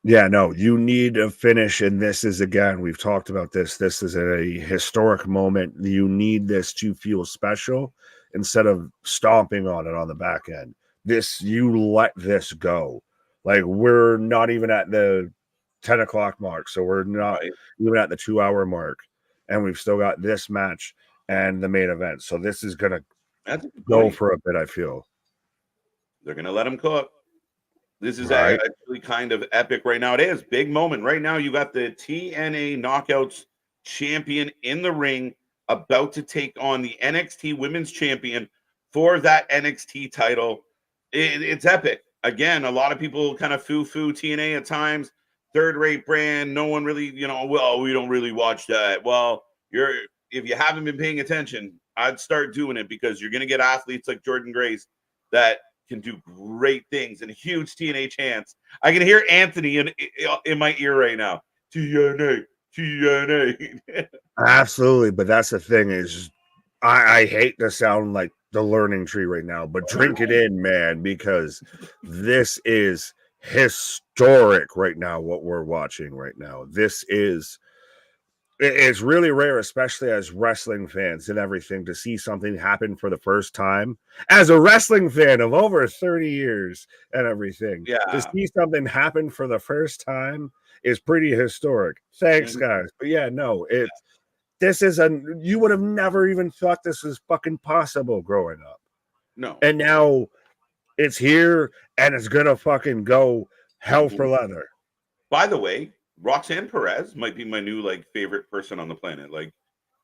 Yeah, no, you need a finish. And this is, again, we've talked about this. This is a historic moment. You need this to feel special instead of stomping on it on the back end. You let this go. Like, we're not even at the 10 o'clock mark. So we're not even at the 2-hour mark. And we've still got this match and the main event. So this is going to go for a bit, I feel. They're going to let him cook. This is actually kind of epic right now. It is big moment right now. You got the TNA Knockouts champion in the ring about to take on the NXT Women's Champion for that NXT title. It's epic. Again, a lot of people kind of foo-foo TNA at times. Third-rate brand. No one really, well, we don't really watch that. Well, if you haven't been paying attention, I'd start doing it because you're going to get athletes like Jordynne Grace that can do great things and a huge TNA chance. I can hear Anthony in my ear right now. TNA. Absolutely, but that's the thing is I hate to sound like the learning tree right now, but drink it in, man, because this is historic right now, what we're watching right now. It's really rare, especially as wrestling fans and everything, to see something happen for the first time. As a wrestling fan of over 30 years and everything, to see something happen for the first time is pretty historic. Thanks, guys. But yeah, no, you would have never even thought this was fucking possible growing up. No. And now it's here and it's gonna fucking go hell for leather. By the way, Roxanne Perez might be my new favorite person on the planet. Like,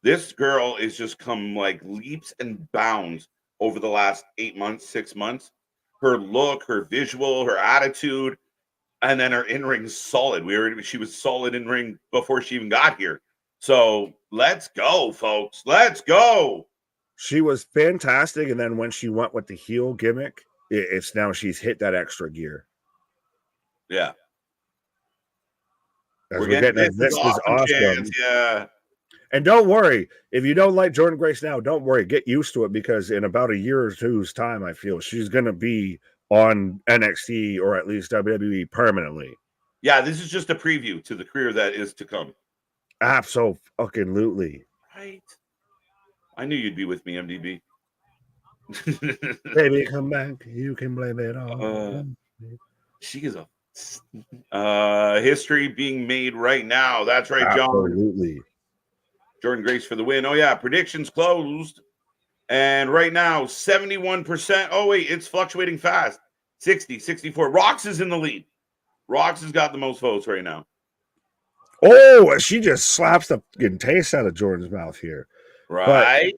this girl is just come leaps and bounds over the last 8 months, 6 months. Her look, her visual, her attitude, and then her in-ring solid. She was solid in ring before she even got here. So let's go, folks. Let's go. She was fantastic, and then when she went with the heel gimmick, it's now she's hit that extra gear. Yeah. We're getting this is awesome. Chance. Yeah. And don't worry, if you don't like Jordynne Grace now, don't worry. Get used to it, because in about a year or two's time, I feel she's going to be on NXT or at least WWE permanently. Yeah, this is just a preview to the career that is to come. Absolutely. Right. I knew you'd be with me, MDB. Baby, come back. You can blame it on. She is a history being made right now. That's right, John. Absolutely. Jordynne Grace for the win. Oh, yeah. Predictions closed. And right now, 71%. Oh, wait. It's fluctuating fast. 60, 64. Rox is in the lead. Rox has got the most votes right now. Oh, she just slaps the taste out of Jordynne's mouth here. Right.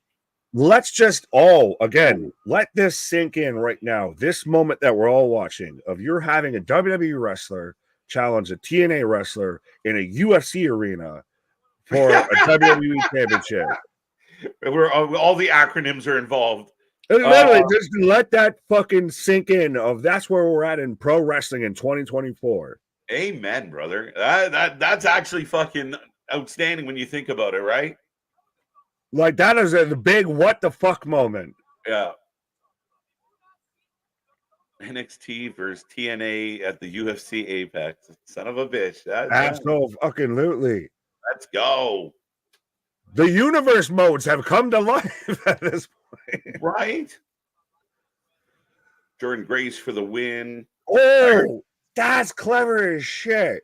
But let's just let this sink in right now. This moment that we're all watching of you're having a WWE wrestler challenge a TNA wrestler in a UFC arena for a WWE championship. Where all the acronyms are involved. Literally, just let that fucking sink in of that's where we're at in pro wrestling in 2024. Amen, brother. That's actually fucking outstanding when you think about it, right? Like, that is the big what the fuck moment. Yeah. NXT versus TNA at the UFC Apex. Son of a bitch. Absolutely. Let's go. The universe modes have come to life at this point. Right? Jordynne Grace for the win. Oh, that's clever as shit.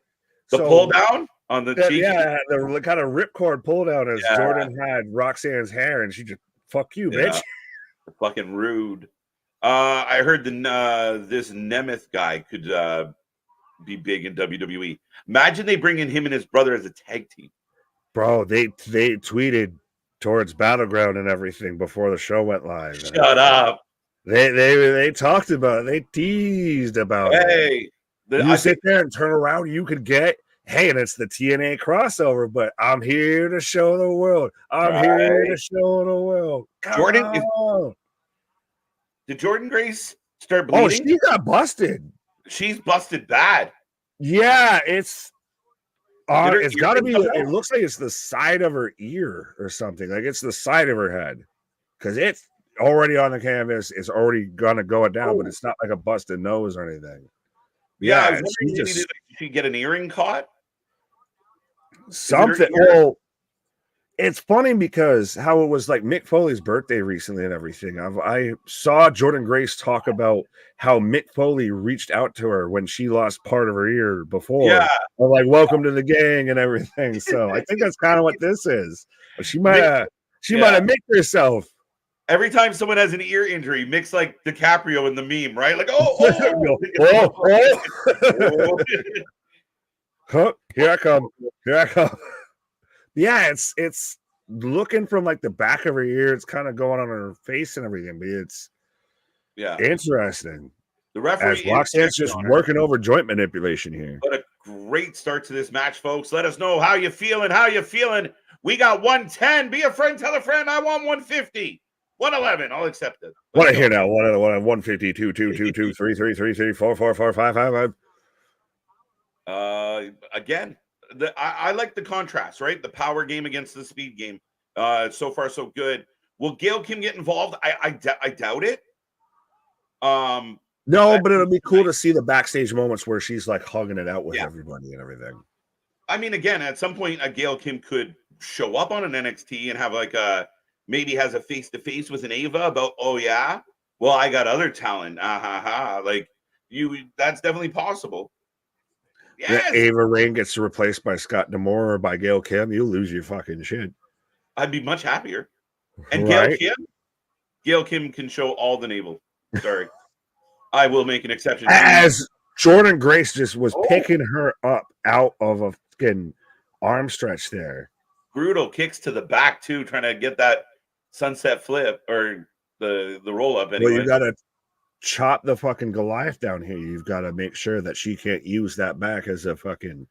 The pull down on the cheek. Yeah, the kind of ripcord pull down as Jordynne had Roxanne's hair, and she just Fuck you, Yeah. bitch. Fucking rude. I heard this Nemeth guy could be big in WWE. Imagine they bring in him and his brother as a tag team. Bro, they tweeted towards Battleground and everything before the show went live. Shut up. They talked about it. They teased about it. Hey, You sit there and turn around, you could get, hey, and it's the TNA crossover, but I'm here to show the world. I'm here to show the world. Did Jordynne Grace start bleeding? Oh, she got busted. She's busted bad. Yeah, it's got to be. It looks like it's the side of her ear or something. Like it's the side of her head because it's already on the canvas. It's already gonna go down, but it's not like a busted nose or anything. Yeah, I was wondering did she get an earring caught? Something. Well, it's funny because how it was like Mick Foley's birthday recently and everything. I saw Jordynne Grace talk about how Mick Foley reached out to her when she lost part of her ear before. Yeah. Or like, welcome to the gang and everything. So I think that's kind of what this is. She might have Micked herself. Every time someone has an ear injury, Mick's like DiCaprio in the meme, right? Like, Huh, here I come. Yeah, it's looking from like the back of her ear. It's kind of going on her face and everything, but it's interesting. The referee, Roxanne's just working over joint manipulation here. What a great start to this match, folks. Let us know how you feeling. We got 110. Be a friend, tell a friend. I want 150. 111. I'll accept it. What I hear now? 150, 2, 2, 2, 2, 3, 3, 3, 3, 4, 4, 4, 5, 5, 5. Again, I like the contrast, right? The power game against the speed game. So far, so good. Will Gail Kim get involved? I doubt it. No, but it'll be cool to see the backstage moments where she's like hugging it out with everybody and everything. I mean, again, at some point, a Gail Kim could show up on an NXT and have like maybe has a face-to-face with an Ava about, oh yeah, well, I got other talent. Like that's definitely possible. Yes. Ava Rain gets replaced by Scott D'Amore or by Gail Kim, you lose your fucking shit. I'd be much happier. And right? Gail Kim can show all the navel. Sorry. I will make an exception. As Jordynne Grace just was picking her up out of a fucking arm stretch there. Brutal kicks to the back too, trying to get that sunset flip or the roll up anyway. Well, you gotta chop the fucking Goliath down here. You've got to make sure that she can't use that back as a fucking,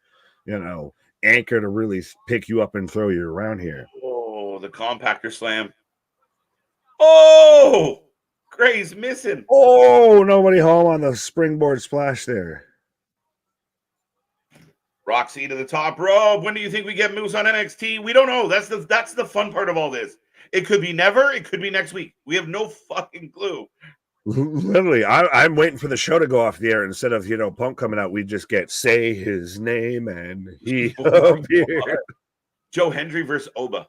anchor to really pick you up and throw you around here. Oh, the compactor slam. Oh, Gray's missing. Oh, nobody home on the springboard splash there. Roxy to the top rope. When do you think we get moves on NXT? We don't know. That's the fun part of all this. It could be never. It could be next week. We have no fucking clue. Literally, I'm waiting for the show to go off the air. Instead of Punk coming out, we just get say his name and he appeared. Joe Hendry versus Oba.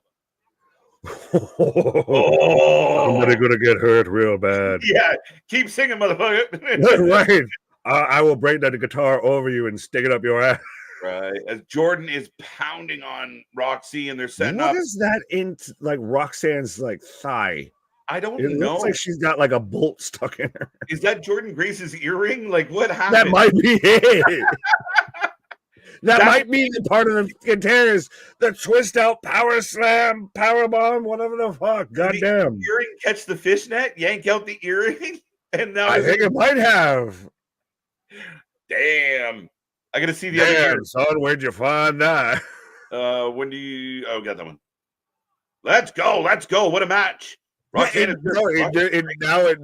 Somebody gonna get hurt real bad. Yeah, keep singing, motherfucker. Right. I will break that guitar over you and stick it up your ass. Right. As Jordynne is pounding on Roxy and they're setting up. What is that in like Roxanne's like thigh? I don't know. It looks like she's got like a bolt stuck in her. Is that Jordynne Grace's earring? Like what happened? That might be it. That might be the part of the containers. The twist out power slam, power bomb, whatever the fuck. Goddamn. Earring catch the fishnet, yank out the earring, and now I think it might have. Damn. I gotta see the other earring. Son, where'd you find that? When do you got that one? Let's go. What a match. Roxanne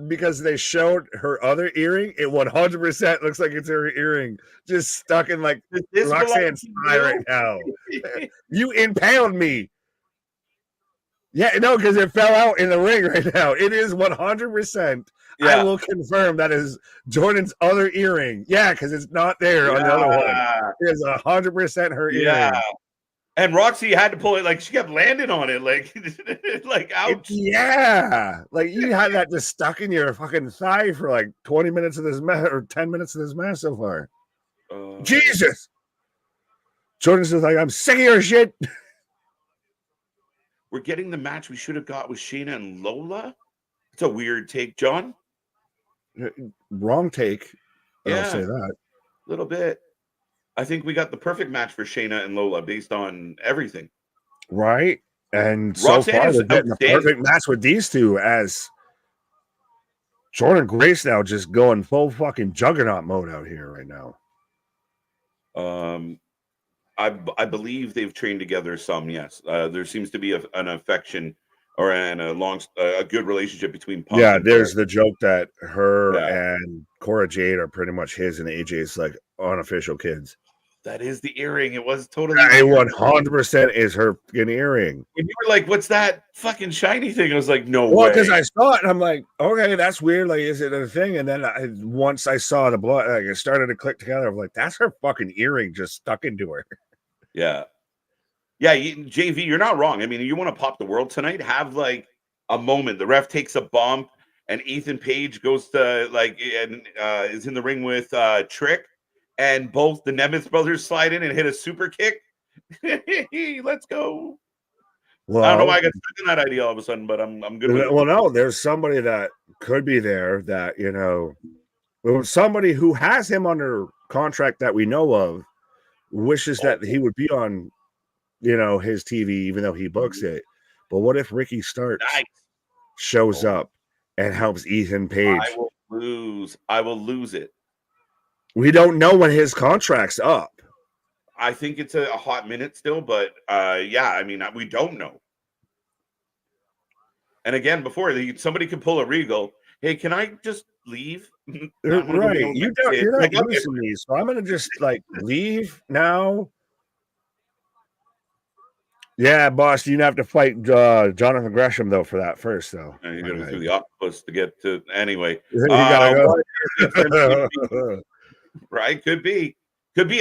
because they showed her other earring, it 100% looks like it's her earring just stuck in like Roxanne's thigh right now. You impaled me. Yeah, no, because it fell out in the ring right now. It is 100%. Yeah. I will confirm that is Jordynne's other earring. Yeah, because it's not there on the other one. It is 100% her earring. And Roxy had to pull it, like she kept landing on it, like ouch. Like you had that just stuck in your fucking thigh for like 20 minutes of this match or 10 minutes of this match so far. Jesus. Jordynne's just like, I'm sick of your shit. we're getting the match we should have got with Shayna and Lola. It's a weird take, John. Wrong take. Yeah, I'll say that. A little bit. I think we got the perfect match for Shayna and Lola based on everything. Right? And Roxanne so far, is we're getting the perfect match with these two as Jordynne Grace now just going full fucking juggernaut mode out here right now. I believe they've trained together some, yes. There seems to be an affection or a good relationship between Punk and there's Perez. the joke that her and Cora Jade are pretty much his and AJ's like unofficial kids. That is the earring. It was totally 100% is her fucking earring. When you were like, what's that fucking shiny thing? I was like, no way. Because I saw it and I'm like, okay, that's weird. Like, is it a thing? And then once I saw the blood, like, it started to click together. I'm like, that's her fucking earring just stuck into her. Yeah. Yeah, JV, you're not wrong. I mean, you want to pop the world tonight? Have like a moment. The ref takes a bump and Ethan Page goes to is in the ring with Trick. And both the Nemeth brothers slide in and hit a super kick. Let's go. Well, I don't know why I got stuck in that idea all of a sudden, but I'm good with it. Well, no, there's somebody that could be there that, somebody who has him under contract that we know of wishes that he would be on, his TV, even though he books it. But what if Ricky Starks shows up and helps Ethan Page? I will lose it. We don't know when his contract's up. I think it's a hot minute still, but we don't know. And again, before somebody could pull a Regal. Hey, can I just leave? Right. You're not using these, so I'm gonna just leave now. Yeah, boss, you have to fight Jonathan Gresham though for that first, though. You got to go through the octopus to get to anyway. You gotta go. Right? Could be.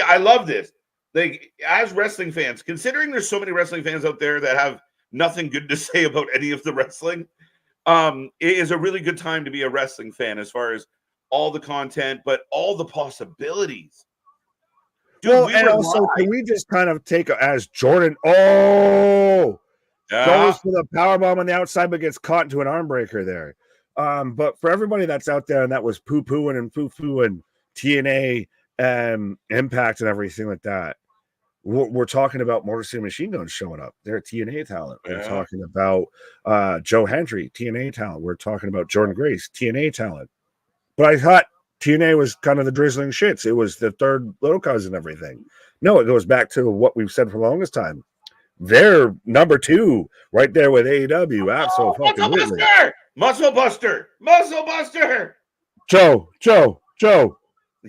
I love this. Like, as wrestling fans, considering there's so many wrestling fans out there that have nothing good to say about any of the wrestling, it is a really good time to be a wrestling fan as far as all the content, but all the possibilities. Dude, and also, can we just kind of take as Jordynne? Goes for the powerbomb on the outside, but gets caught into an arm breaker there. But for everybody that's out there and that was poo-pooing and foo-fooing TNA Impact and everything like that, we're talking about Motor City Machine Guns showing up. They're TNA talent. We're talking about Joe Hendry, TNA talent. We're talking about Jordynne Grace, TNA talent. But I thought TNA was kind of the drizzling shits. It was the third little cousin and everything. No, it goes back to what we've said for the longest time. They're number 2 right there with AEW. Absolutely. Muscle Buster. Joe.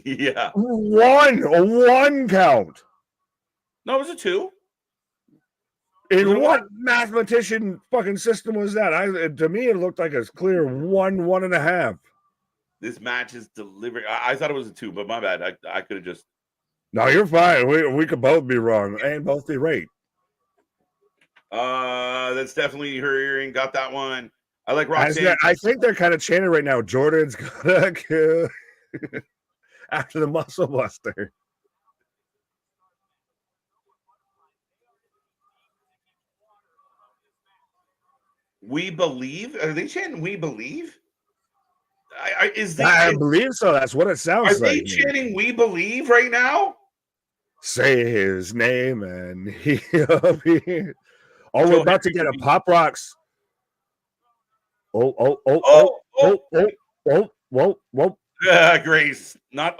Yeah. One count. No, it was a 2. In what mathematician fucking system was that? To me, it looked like a clear 1.5. This match is delivering. I thought it was a 2, but my bad. I could have just. No, you're fine. We could both be wrong and both be right. That's definitely her earring. Got that one. I like Roxanne. I think they're kind of chanting right now. Jordynne's gonna kill after the Muscle Buster. We believe? Are they chanting "We believe"? I believe so. That's what it sounds like. Are they chanting "We believe" right now? Say his name and he'll be. Oh, we're about to get a Pop Rocks. Oh. Grace. Not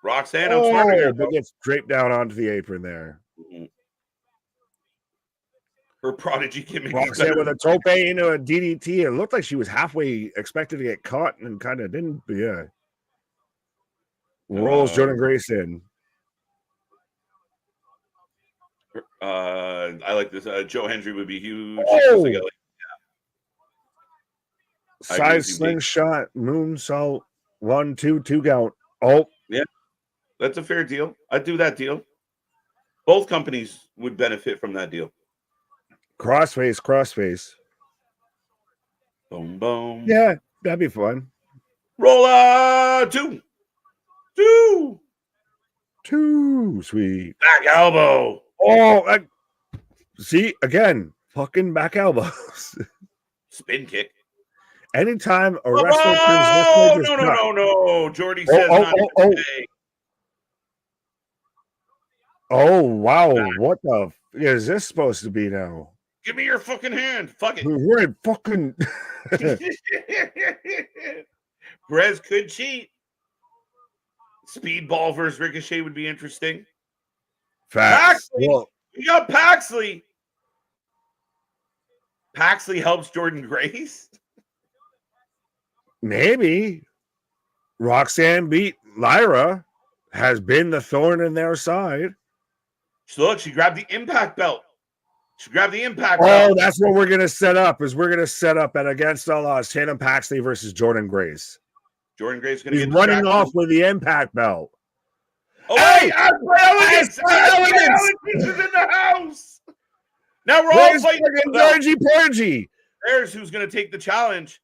Roxanne. But gets draped down onto the apron there. Mm-hmm. Her prodigy gimmick. Roxanne with a tope into a DDT. It looked like she was halfway expected to get caught and kind of didn't. But yeah. Rolls Jordynne Grace in. I like this. Joe Hendry would be huge. Side slingshot, moonsault, 1-2 count. Oh, yeah, that's a fair deal. I'd do that deal. Both companies would benefit from that deal. Crossface. Boom, boom. Yeah, that'd be fun. Rolla 2. Sweet. Back elbow. Oh, see, again, fucking back elbows. Spin kick. Anytime a wrestler turns this way, Oh, just no. Jordy says not today. Oh, wow. What the is this supposed to be now? Give me your fucking hand. Fuck it. We're in fucking. Perez could cheat. Speedball versus Ricochet would be interesting. Facts. Paxley. Well, We got Paxley. Paxley helps Jordynne Grace. maybe Roxanne beat Lyra, has been the thorn in their side. Look, she grabbed the Impact belt. Oh, that's what we're gonna set up. We're gonna set up at Against All Odds, Tatum Paxley versus Jordynne Grace. Jordynne Grace is gonna He's get running off with the Impact belt. Oh, hey, Elegance is in the house. Now we're all fighting. Porgy. There's who's gonna take the challenge.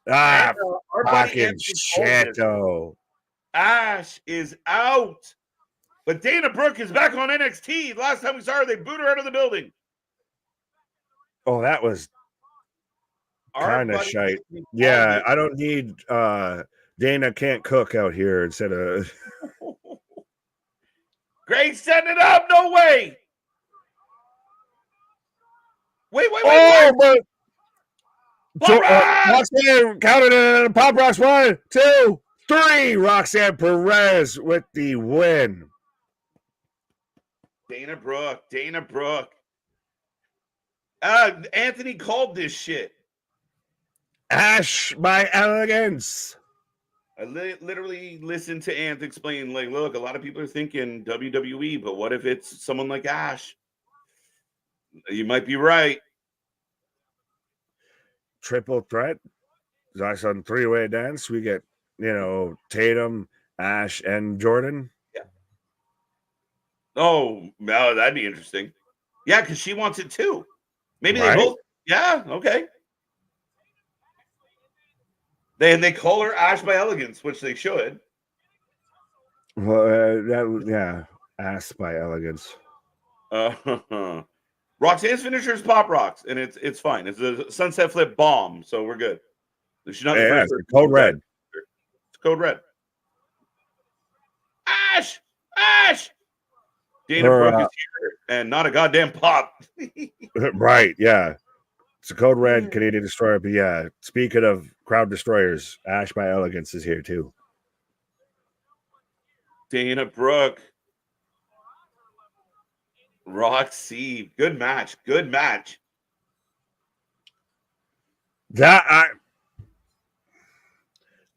Ah, our fucking shit, though. Ash is out. But Dana Brooke is back on NXT. Last time we saw her, they booed her out of the building. Oh, that was kind of shite. Yeah, I don't need Dana can't cook out here instead of Grace setting it up. No way. Wait. But Roxanne counted in Pop Rocks 1, 2, 3. Roxanne Perez with the win. Dana Brooke. Anthony called this shit. Ash by Elegance. I literally listened to Anth explain, like, look, a lot of people are thinking WWE, but what if it's someone like Ash? You might be right. Triple threat. Nice on three-way dance. We get, Tatum, Ash, and Jordynne. Yeah. Oh, well, that'd be interesting. Yeah, because she wants it too. Maybe they both. Yeah, okay. They call her Ash by Elegance, which they should. Well, Ash by Elegance. Roxanne's finisher is Pop Rocks, and it's fine. It's a sunset flip bomb, so we're good. She's not the first. It's code red. It's code red. Ash. Dana Brooke is here, and not a goddamn pop. Right, yeah. It's a code red Canadian Destroyer, but yeah. Speaking of crowd destroyers, Ash by Elegance is here too. Dana Brooke. Roxy. Good match. That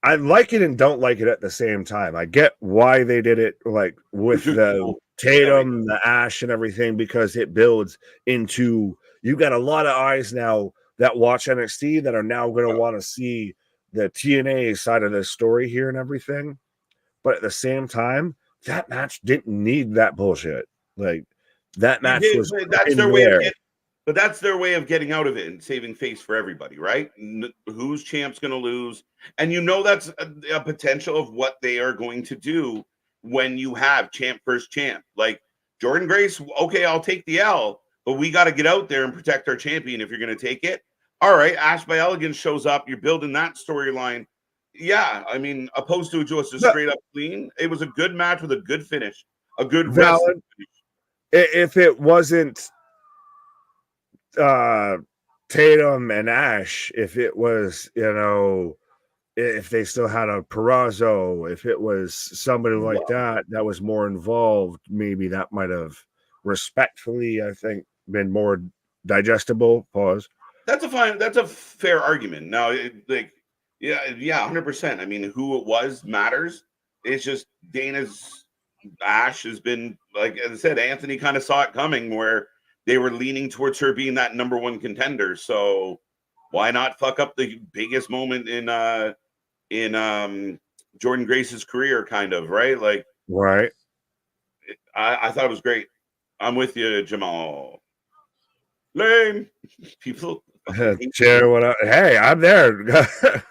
I like it and don't like it at the same time. I get why they did it, like with the Tatum, the Ash, and everything, because it builds into, you got a lot of eyes now that watch NXT that are now going to want to see the TNA side of the story here and everything. But at the same time, that match didn't need that bullshit. Like, that match was that's their way of but that's their way of getting out of it and saving face for everybody, right? Who's champ's going to lose? And that's a potential of what they are going to do when you have champ versus champ. Like Jordynne Grace, okay, I'll take the L, but we got to get out there and protect our champion if you're going to take it. All right, Ash by Elegance shows up. You're building that storyline. Yeah, I mean, opposed to just a straight up clean. It was a good match with a good finish, a good wrestling finish. If it wasn't Tatum and Ash, if it was, if they still had a Perazo, if it was somebody like that was more involved, maybe that might have respectfully, I think, been more digestible. Pause. That's a fair argument. Now, 100%. I mean, who it was matters. It's just Dana's Ash has been, like as I said, Anthony kind of saw it coming where they were leaning towards her being that number one contender. So why not fuck up the biggest moment in Jordynne Grace's career, kind of, right? Like, right. I thought it was great. I'm with you, Jamal. Lame people. Chair, what up? Hey, I'm there.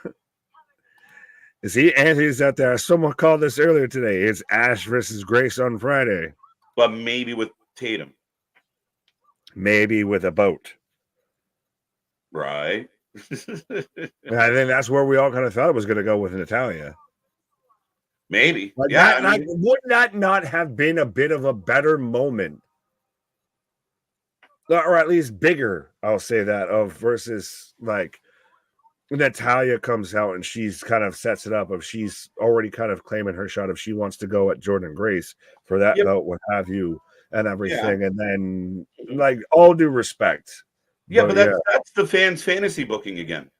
See, Anthony's out there. Someone called this earlier today. It's Ash versus Grace on Friday. But maybe with Tatum. Maybe with a boat. Right. And I think that's where we all kind of thought it was going to go with Natalya. Maybe. But Yeah. would that not have been a bit of a better moment? Or at least bigger, I'll say that, of versus like Natalya comes out and she's kind of sets it up of she's already kind of claiming her shot if she wants to go at Jordynne Grace for that belt, what have you, and everything. And then, like, all due respect. Yeah, but that's the fans' fantasy booking again.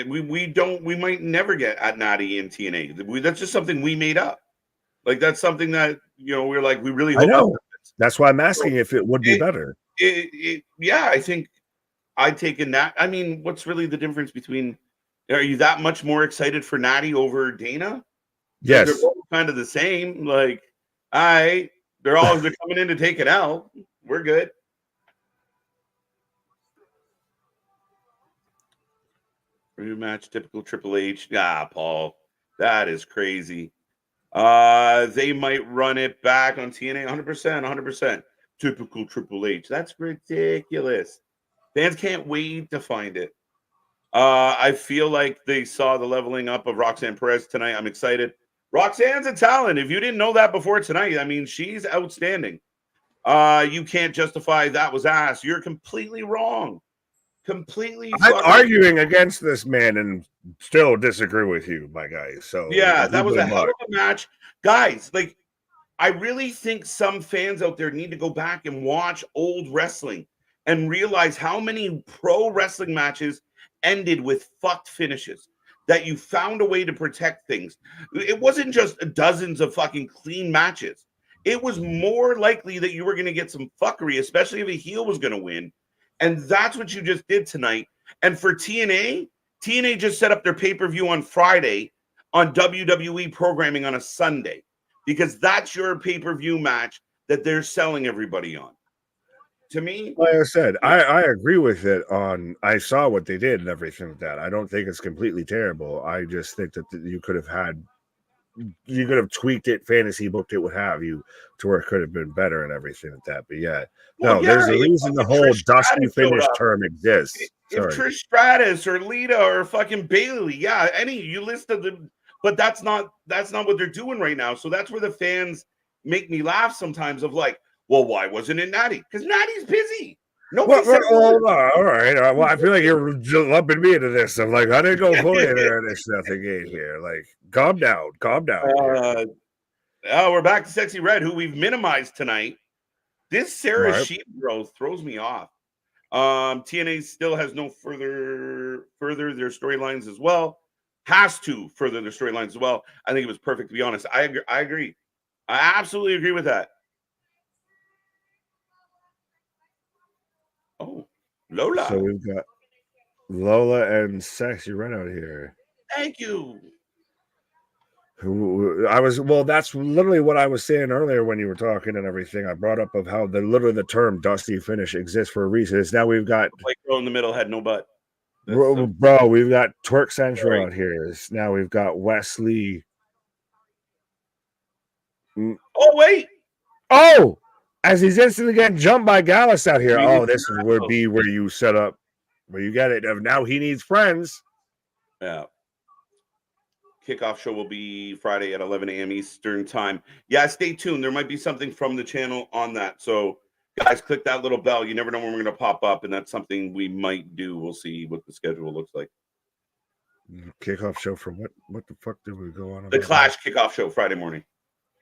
We might never get at Natty in TNA. That's just something we made up. Like, that's something that, we're like, we really hope. I know. That's why I'm asking if it would be better. Yeah, I think I'd take a Nat. I mean, what's really the difference between? Are you that much more excited for Natty over Dana? Yes, they're both kind of the same. Like, they're coming in to take it out. We're good. Rematch, typical Triple H. Paul, that is crazy. They might run it back on TNA 100%. Typical Triple H. That's ridiculous. Fans can't wait to find it. I feel like they saw the leveling up of Roxanne Perez tonight. I'm excited. Roxanne's a talent. If you didn't know that before tonight, I mean, she's outstanding. You can't justify that was ass. You're completely wrong. Completely. I'm arguing against this man and still disagree with you, my guy. So yeah, that was a hell of a match. Guys, like, I really think some fans out there need to go back and watch old wrestling and realize how many pro wrestling matches ended with fucked finishes, that you found a way to protect things. It wasn't just dozens of fucking clean matches. It was more likely that you were going to get some fuckery, especially if a heel was going to win. And that's what you just did tonight. And for TNA just set up their pay-per-view on Friday on WWE programming on a Sunday, because that's your pay-per-view match that they're selling everybody on. To me, like I said, I agree with it. I saw what they did and everything like that. I don't think it's completely terrible. I just think that you could have tweaked it, fantasy booked it, what have you, to where it could have been better and everything like that. But there's a reason the whole dusty finish term exists. If Trish Stratus or Lita or fucking Bailey, you listed them, but that's not what they're doing right now. So that's where the fans make me laugh sometimes of like, well, why wasn't it Natty? Because Natty's busy. Nobody said all right. Well, I feel like you're lumping me into this. I'm like, I didn't go fully there in this nothing game here. Like, calm down. We're back to Sexy Red, who we've minimized tonight. This Sarah Sheep growth throws me off. TNA still has no further their storylines as well. Has to further their storylines as well. I think it was perfect, to be honest. I agree. I absolutely agree with that. Oh, Lola. So we've got Lola and Sexy Red out here. Thank you. That's literally what I was saying earlier when you were talking and everything. I brought up of how the term dusty finish exists for a reason. It's now we've got like girl in the middle had no butt. Bro, we've got Twerk Central out here. Now we've got Wes Lee. Oh, wait. Oh, as he's instantly getting jumped by Gallows out here. This would be where you set up, where you get it. Now he needs friends. Yeah. Kickoff show will be Friday at 11 a.m. Eastern time. Yeah, stay tuned. There might be something from the channel on that. So, guys, click that little bell. You never know when we're going to pop up, and that's something we might do. We'll see what the schedule looks like. Kickoff show for what? What the fuck did we go on? The Clash kickoff show Friday morning.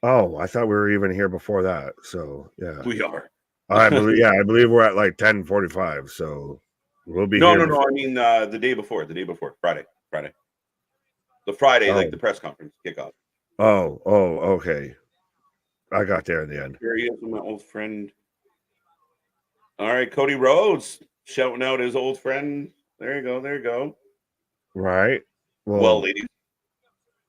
Oh, I thought we were even here before that. So, yeah. We are. I believe we're at like 10:45. So, we'll be No. I mean, the day before. Friday. The Friday, like the press conference kickoff. Oh, okay. I got there in the end. Here he is with my old friend. All right, Cody Rhodes shouting out his old friend. There you go. Right. Well, ladies.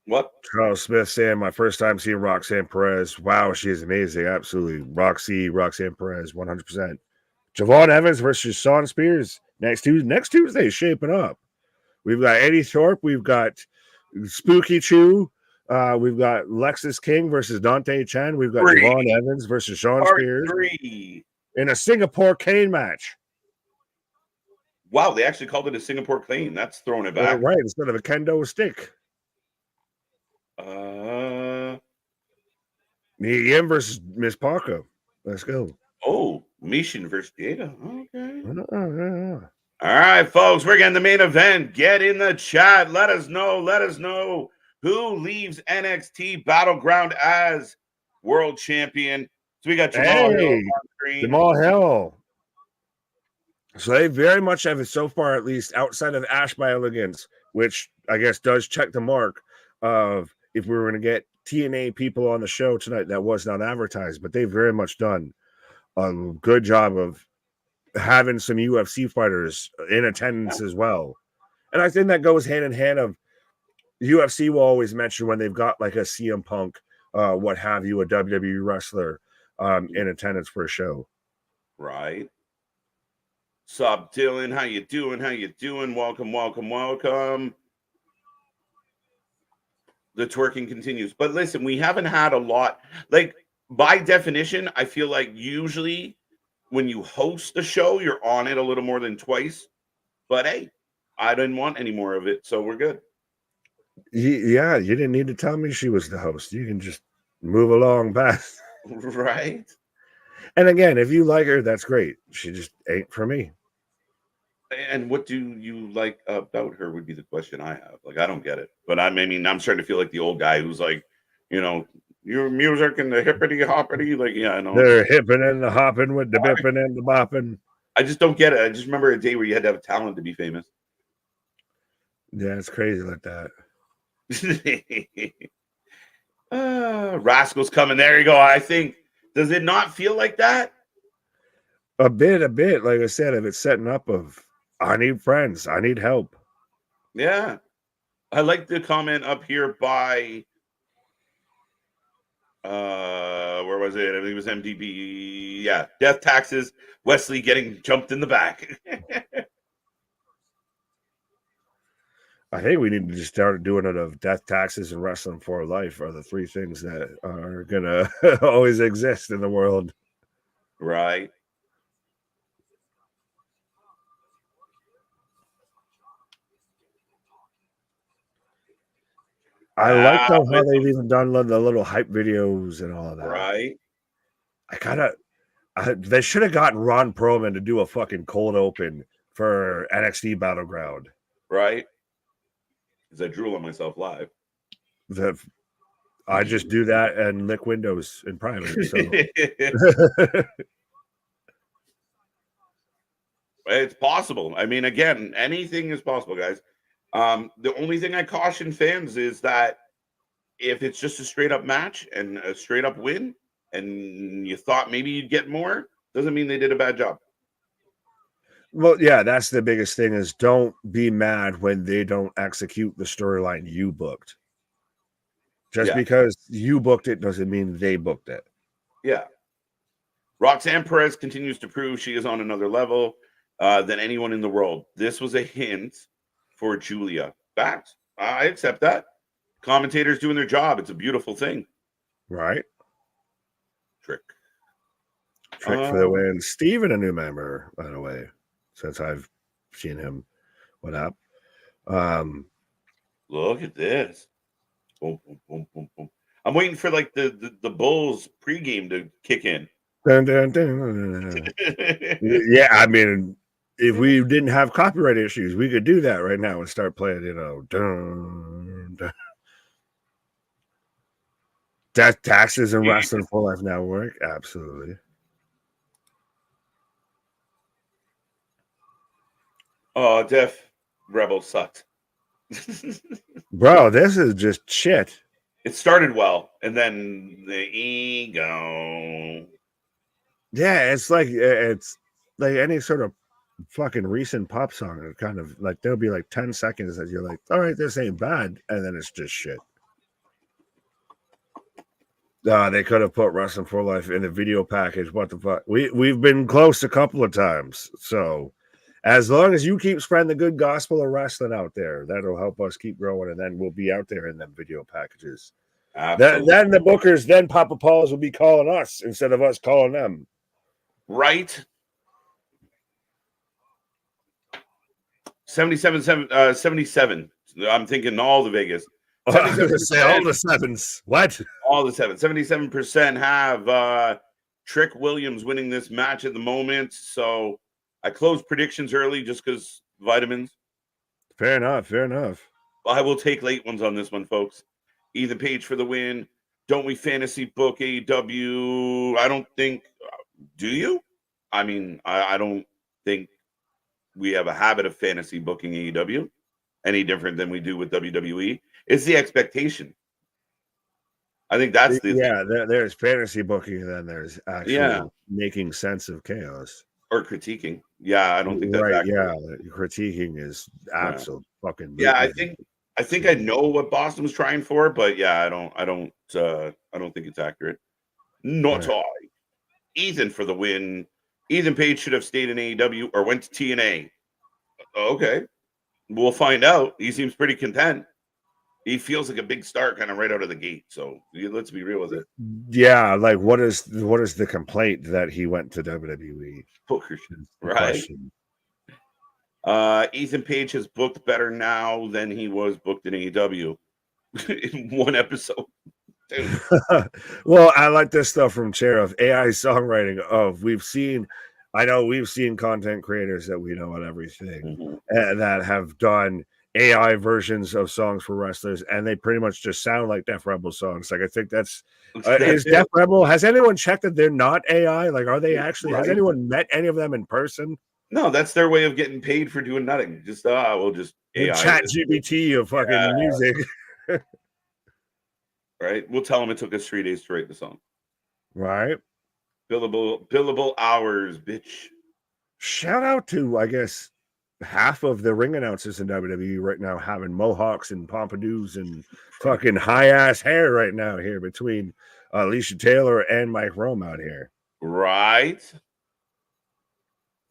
What? Charles Smith saying, my first time seeing Roxanne Perez. Wow, she is amazing. Absolutely. Roxanne Perez, 100%. Javon Evans versus Shawn Spears next Tuesday is shaping up. We've got Eddie Thorpe. We've got Spooky Chew. We've got Lexus King versus Dante Chen. We've got Javon Evans versus Shawn Spears 3 in a Singapore cane match. Wow, they actually called it a Singapore clean. That's throwing it back. Right, instead of a kendo stick. Michin versus Miss Parker. Let's go. Oh, Michin versus Jaida. Okay. Yeah. All right, folks, we're getting the main event. Get in the chat. Let us know who leaves NXT Battleground as world champion. So we got Jamal Hill on screen. Jamal Hill. So they very much have it so far, at least outside of Ash by Elegance, which I guess does check the mark of if we were going to get TNA people on the show tonight that was not advertised, but they've very much done a good job of having some UFC fighters in attendance as well. And I think that goes hand in hand of UFC will always mention when they've got like a CM Punk, what have you, a WWE wrestler in attendance for a show. Right. Sup, Dylan? How you doing? Welcome. The twerking continues. But listen, we haven't had a lot. Like, by definition, I feel like usually when you host a show, you're on it a little more than twice. But hey, I didn't want any more of it, so we're good. Yeah, you didn't need to tell me she was the host. You can just move along past. Right. And again, if you like her, that's great. She just ain't for me. And what do you like about her would be the question I have. Like, I don't get it. But I mean, I'm starting to feel like the old guy who's like, you know, your music and the hippity hoppity. Like, yeah, I know. They're hipping and the hopping with the bipping and the bopping. I just don't get it. I just remember a day where you had to have talent to be famous. Yeah, it's crazy like that. Rascal's coming. There you go. I think, does it not feel like that? A bit. Like I said, if it's setting up of, I need friends, I need help. Yeah. I like the comment up here by, where was it? I think it was MDB. Yeah. Death taxes. Wes Lee getting jumped in the back. I think we need to just start doing it of death, taxes, and wrestling for life are the three things that are going to always exist in the world. Right. I like how they've even done the little hype videos and all of that. Right. They should have gotten Ron Perlman to do a fucking cold open for NXT Battleground. Right. Because I drool on myself live. I just do that and lick windows in private. So. It's possible. I mean, again, anything is possible, guys. The only thing I caution fans is that if it's just a straight up match and a straight up win, and you thought maybe you'd get more, doesn't mean they did a bad job. Well, yeah, that's the biggest thing is don't be mad when they don't execute the storyline you booked. Just because you booked it doesn't mean they booked it. Yeah. Roxanne Perez continues to prove she is on another level than anyone in the world. This was a hint for Julia. Facts. I accept that. Commentators doing their job. It's a beautiful thing. Right. Trick for the win. Steven, a new member, by the way, since I've seen him. What up? Look at this. Boom, boom, boom, boom, boom. I'm waiting for like the Bulls pregame to kick in. Dun, dun, dun. Yeah, I mean, if we didn't have copyright issues, we could do that right now and start playing, dun, dun. Death, taxes, and wrestling for life network. Absolutely. Oh, Def Rebel sucked. Bro, this is just shit. It started well, and then the ego. Yeah, it's like any sort of fucking recent pop song. It kind of like there'll be like 10 seconds that you're like, all right, this ain't bad, and then it's just shit. They could have put Wrestling for Life in the video package. What the fuck? We've been close a couple of times. So as long as you keep spreading the good gospel of wrestling out there, that'll help us keep growing, and then we'll be out there in them video packages. Then the bookers, then Papa Paul's will be calling us instead of us calling them. Right. 77. I'm thinking all the Vegas. I was gonna say all the sevens. What? All the 77% have Trick Williams winning this match at the moment. So I closed predictions early just because vitamins. Fair enough. Fair enough. I will take late ones on this one, folks. Ethan Page for the win. Don't we fantasy book AEW? I don't think. Do you? I mean, I don't think we have a habit of fantasy booking AEW any different than we do with WWE. It's the expectation. I think that's the thing. There's fantasy booking, and then there's actually making sense of chaos or critiquing. Yeah, I don't think that's right. accurate. Yeah, critiquing is absolute fucking. Yeah, I think I know what Boston was trying for, but yeah, I don't think it's accurate. Not all. Ethan for the win. Ethan Page should have stayed in AEW or went to TNA. Okay, we'll find out. He seems pretty content. He feels like a big star kind of right out of the gate. So let's be real with it. Yeah, like what is the complaint that he went to WWE? Booker, right? Ethan Page has booked better now than he was booked in AEW in one episode. Well, I like this stuff from Chair of AI songwriting. We've seen content creators that we know and everything that have done AI versions of songs for wrestlers, and they pretty much just sound like Def Rebel songs. Like I think that's is Def Rebel. Has anyone checked that they're not AI? Like, are they actually? Right. Has anyone met any of them in person? No, that's their way of getting paid for doing nothing. Just we'll just AI chat GPT of fucking music. Right. We'll tell them it took us 3 days to write the song. Right. Billable hours, bitch. Shout out to, I guess, half of the ring announcers in WWE right now having mohawks and pompadours and fucking high ass hair right now here between Alicia Taylor and Mike Rome out here. Right.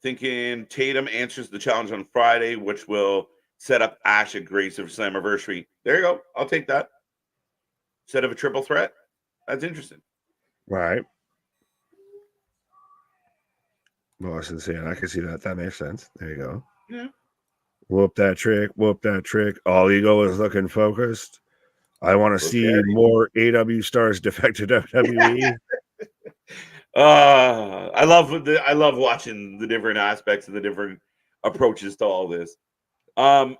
Thinking Tatum answers the challenge on Friday, which will set up Ash at Grace of Slammiversary. There you go. I'll take that. Instead of a triple threat. That's interesting. Right. Well, I was saying, I can see that. That makes sense. There you go. Yeah. Whoop that trick. Whoop that trick. All ego is looking focused. I want to see more AW stars defect to WWE. I love watching the different aspects and the different approaches to all this. Yeah,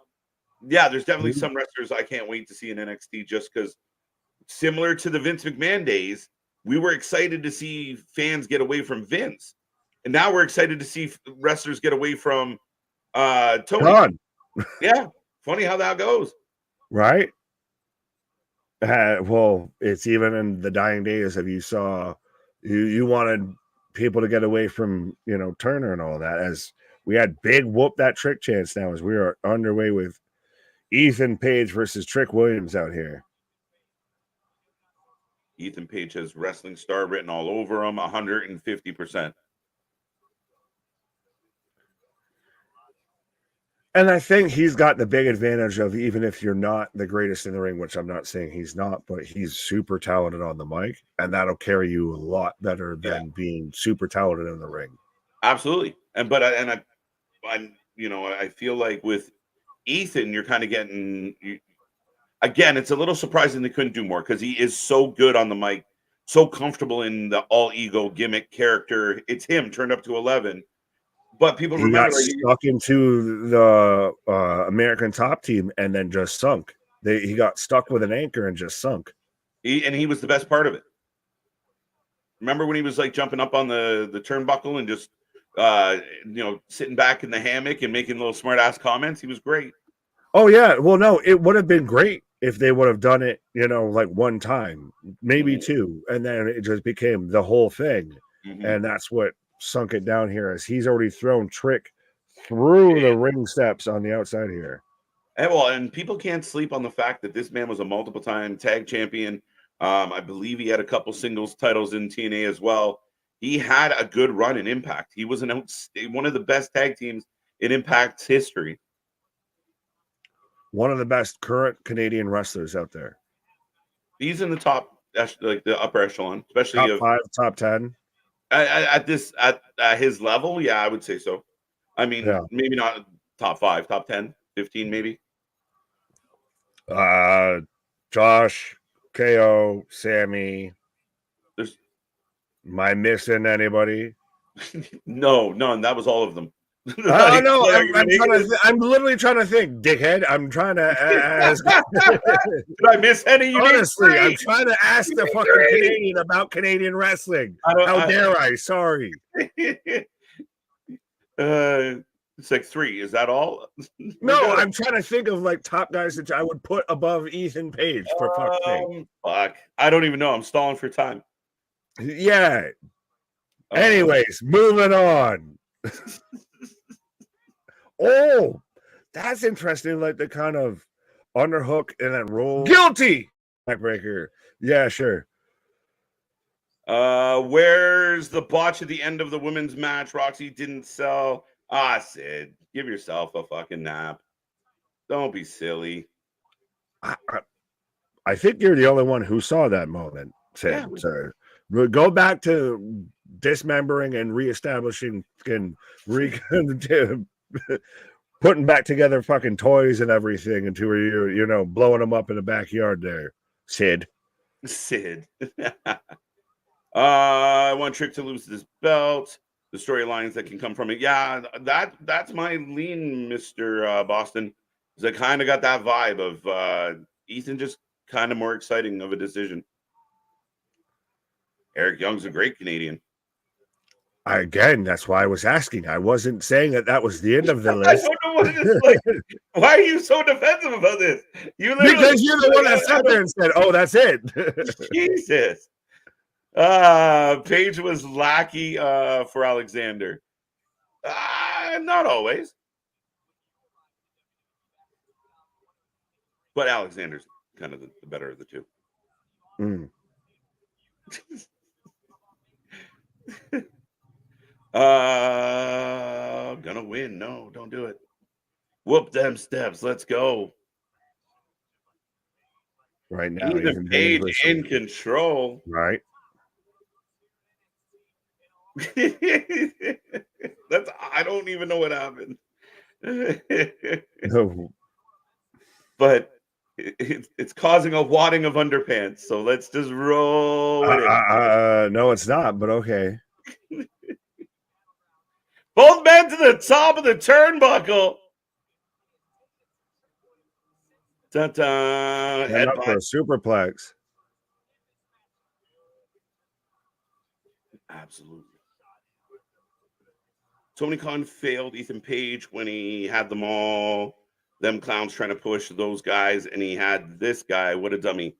there's definitely some wrestlers I can't wait to see in NXT just because, similar to the Vince McMahon days, we were excited to see fans get away from Vince, and now we're excited to see wrestlers get away from Tony. Yeah, funny how that goes, right? Well, it's even in the dying days of you wanted people to get away from Turner and all that, as we had big whoop that trick chance now as we are underway with Ethan Page versus Trick Williams out here. Ethan Page has wrestling star written all over him, 150%. And I think he's got the big advantage of, even if you're not the greatest in the ring, which I'm not saying he's not, but he's super talented on the mic, and that'll carry you a lot better than being super talented in the ring. Absolutely. I feel like with Ethan, you're kind of getting, again, it's a little surprising they couldn't do more because he is so good on the mic, so comfortable in the all ego gimmick character. It's him turned up to 11. But people remember stuck into the American Top Team and then just sunk. He got stuck with an anchor and just sunk. He was the best part of it. Remember when he was like jumping up on the turnbuckle and just sitting back in the hammock and making little smart ass comments? He was great. Oh yeah. Well, no, it would have been great if they would have done it, like one time, maybe two, and then it just became the whole thing. And that's what sunk it down here, as he's already thrown Trick through the ring steps on the outside here. And people can't sleep on the fact that this man was a multiple time tag champion. I believe he had a couple singles titles in TNA as well. He had a good run in Impact. He was one of the best tag teams in Impact's history. One of the best current Canadian wrestlers out there. He's in the top, like the upper echelon, especially top 5, top 10. At his level, yeah, I would say so. I mean, maybe not Top 5, top 10, 15 maybe. Josh, KO, Sammy. There's Am I missing anybody? no, none. That was all of them. Oh no, I'm literally trying to think, dickhead. I'm trying to ask. Did I miss any? Honestly, I'm trying to ask the fucking Canadian about Canadian wrestling. How dare I? Sorry. It's like 3. Is that all? No, I'm trying to think of like top guys that I would put above Ethan Page for fuck's sake. Fuck. I don't even know. I'm stalling for time. Yeah. Anyways, moving on. Oh, that's interesting. Like the kind of underhook and then roll. Guilty. Backbreaker. Yeah, sure. Where's the botch at the end of the women's match? Roxy didn't sell. Sid, give yourself a fucking nap. Don't be silly. I think you're the only one who saw that moment, Sid. Yeah. So go back to dismembering and reestablishing and putting back together fucking toys and everything until you're blowing them up in the backyard there, Sid. I want Trick to lose this belt. The storylines that can come from it. Yeah, that's my lean, Mr. Boston. Because I kind of got that vibe of Ethan just kind of more exciting of a decision. Eric Young's a great Canadian. Again, that's why I was asking. I wasn't saying that was the end of the list. I don't know what it is like. Why are you so defensive about this? Because you're the one that sat there and said, "Oh, that's it." Jesus. Paige was lackey for Alexander. Not always. But Alexander's kind of the better of the two. Gonna win. No, don't do it. Whoop them steps. Let's go. Right now, even Paige in control. Right. I don't even know what happened. No. But it's causing a wadding of underpants. So let's just roll it in. No, it's not, but okay. Both men to the top of the turnbuckle. Head up for a superplex. Absolutely. Tony Khan failed Ethan Page when he had them all, them clowns trying to push those guys, and he had this guy. What a dummy.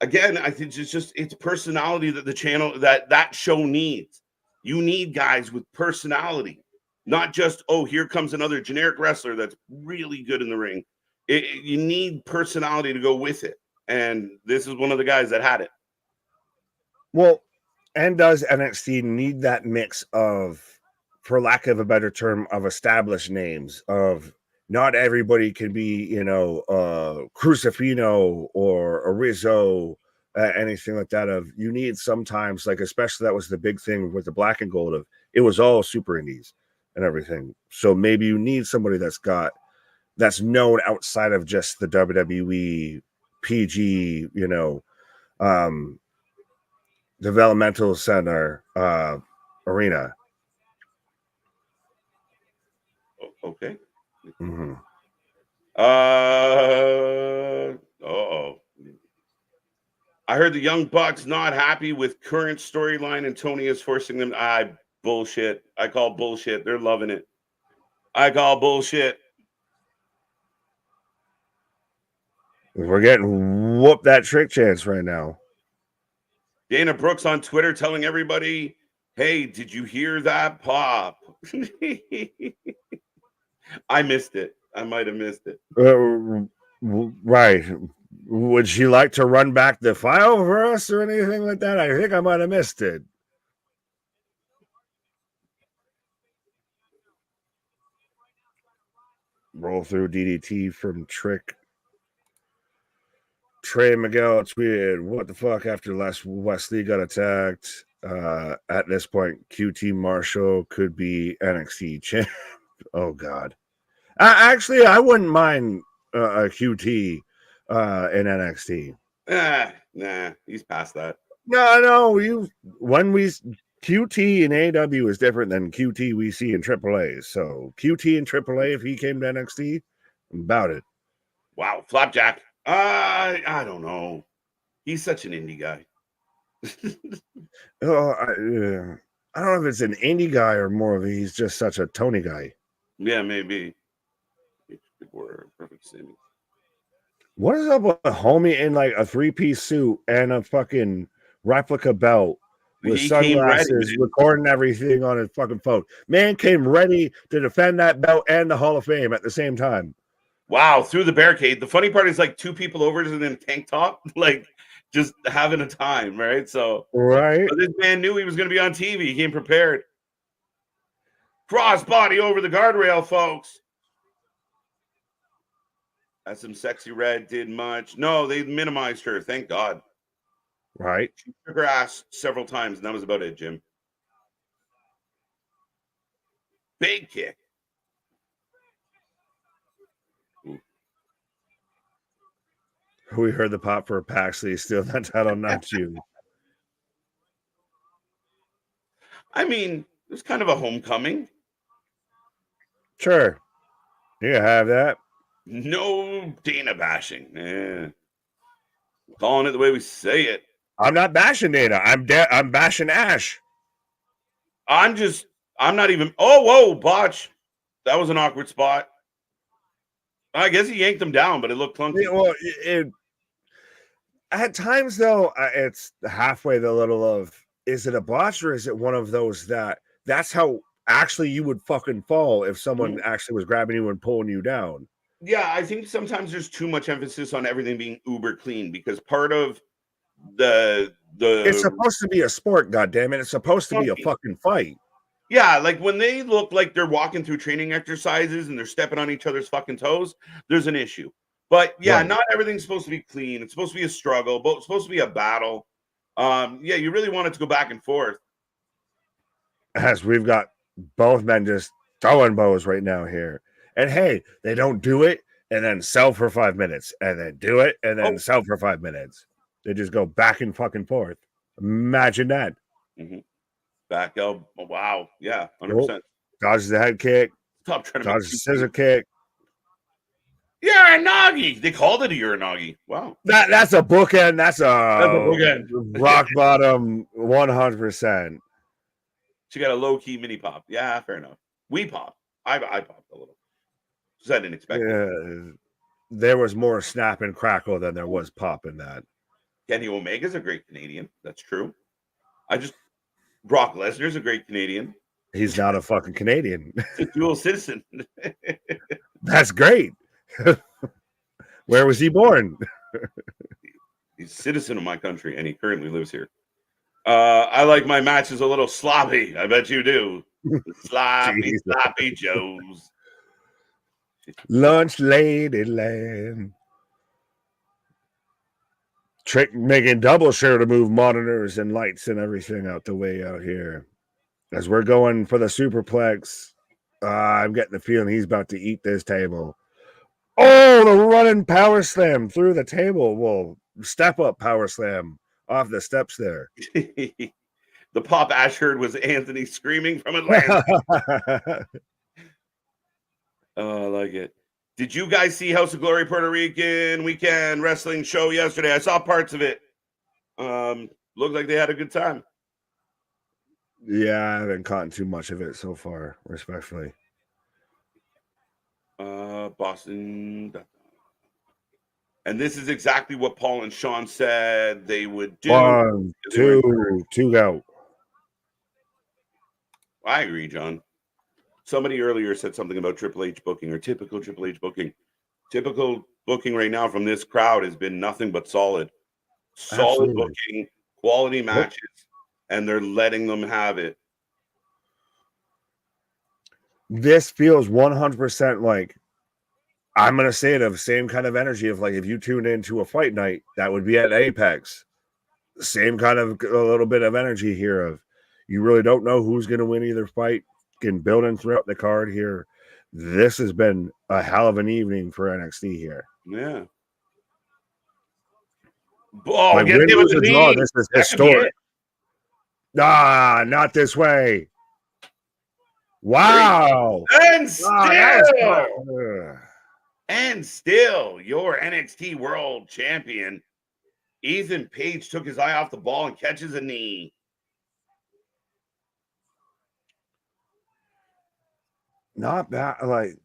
Again, I think it's personality that the channel, that show needs. You need guys with personality, not just, oh, here comes another generic wrestler that's really good in the ring. You need personality to go with it. And this is one of the guys that had it. Well, and does NXT need that mix of, for lack of a better term, of established names, of not everybody can be, Crucifino or a Rizzo, anything like that. Of you need sometimes, like, especially that was the big thing with the Black and Gold, of it was all super indies and everything. So maybe you need somebody that's known outside of just the WWE PG, developmental center arena. Okay. Mm-hmm. I heard the Young Bucks not happy with current storyline and Tony is forcing them. Bullshit. I call bullshit. They're loving it. I call bullshit. We're getting whoop that trick chance right now. Dana Brooks on Twitter telling everybody, hey, did you hear that pop? I missed it. I might have missed it. Right. Would she like to run back the file for us or anything like that? I think I might have missed it. Roll through DDT from Trick. Trey Miguel tweeted, what the fuck after Wes Lee got attacked? At this point, QT Marshall could be NXT champ. Oh, God. Actually, I wouldn't mind a QT in NXT. Nah, he's past that. No, when we QT in AW is different than QT we see in AAA. So QT in AAA, if he came to NXT, I'm about it. Wow, Flapjack. I don't know. He's such an indie guy. I don't know if it's an indie guy or more of he's just such a Tony guy. Yeah, maybe. Perfect Sammy. What is up with a homie in like a 3-piece suit and a fucking replica belt with He came ready, sunglasses, man. recording everything on his fucking phone? Man came ready to defend that belt and the Hall of Fame at the same time. Wow, through the barricade. The funny part is like two people over in a tank top, like just having a time, right? So, right. but this man knew he was going to be on TV. He came prepared. Crossbody over the guardrail, folks. That's some sexy red. Did much. No, they minimized her. Thank God. Right. She took her ass several times, and that was about it, Jim. Big kick. Ooh. We heard the pop for Paxley. Steal that title, not you. I mean, it was kind of a homecoming. Sure. You have that. No Dana bashing. Yeah. Calling it the way we say it. I'm not bashing Dana. I'm bashing Ash. I'm not even. Oh, whoa, botch. That was an awkward spot. I guess he yanked him down, but it looked clunky. Yeah, well, at times, though, it's halfway the little of, is it a botch or is it one of those that's how actually you would fucking fall if someone actually was grabbing you and pulling you down? Yeah, I think sometimes there's too much emphasis on everything being uber clean because part of the it's supposed to be a sport, goddammit. It's supposed to be a fucking fight. Yeah, like when they look like they're walking through training exercises and they're stepping on each other's fucking toes, there's an issue. But yeah, Right. Not everything's supposed to be clean. It's supposed to be a struggle, but it's supposed to be a battle. Yeah, you really want it to go back and forth. As we've got both men just throwing bows right now here. And hey, they don't do it and then sell for 5 minutes and then do it and then sell for 5 minutes. They just go back and fucking forth. Imagine that. Mm-hmm. Back up. Oh, wow. Yeah, 100%. Dodges the head kick. Stop trying to dodges the scissor kick. Uranagi. They called it a Uranagi. Wow. That's a bookend. That's a bookend. Rock bottom 100%. She got a low-key mini pop. Yeah, fair enough. We pop. I popped a little. Because I didn't expect it. There was more snap and crackle than there was pop in that. Kenny Omega's a great Canadian. That's true. Brock Lesnar's a great Canadian. He's not a fucking Canadian. He's a dual citizen. That's great. Where was he born? He's a citizen of my country, and he currently lives here. I like my matches a little sloppy. I bet you do. Sloppy Joes. Lunch lady land. Trick making double sure to move monitors and lights and everything out the way out here. As we're going for the superplex, I'm getting the feeling he's about to eat this table. Oh, the running power slam through the table. Well, step up power slam off the steps there. The pop Ash heard was Anthony screaming from Atlanta. Oh, I like it. Did you guys see House of Glory Puerto Rican weekend wrestling show yesterday? I saw parts of it. Looked like they had a good time. Yeah, I haven't caught too much of it so far, respectfully. Boston. And this is exactly what Paul and Sean said they would do. 1, 2 out. I agree, John. Somebody earlier said something about Triple H booking or typical Triple H booking. Typical booking right now from this crowd has been nothing but solid. Solid Absolutely. booking, quality matches, and they're letting them have it. This feels 100% like, I'm going to say it, of same kind of energy of like if you tuned into a fight night, that would be at Apex. Same kind of a little bit of energy here of you really don't know who's going to win either fight. Can build in throughout the card here. this has been a hell of an evening for NXT here. Yeah. Oh, Like, gets win, hit with lose, the or draw, knee. this is That could be historic. it. Not this way. Wow. And still, your NXT World Champion, Ethan Page, took his eye off the ball and catches a knee. Not that, like,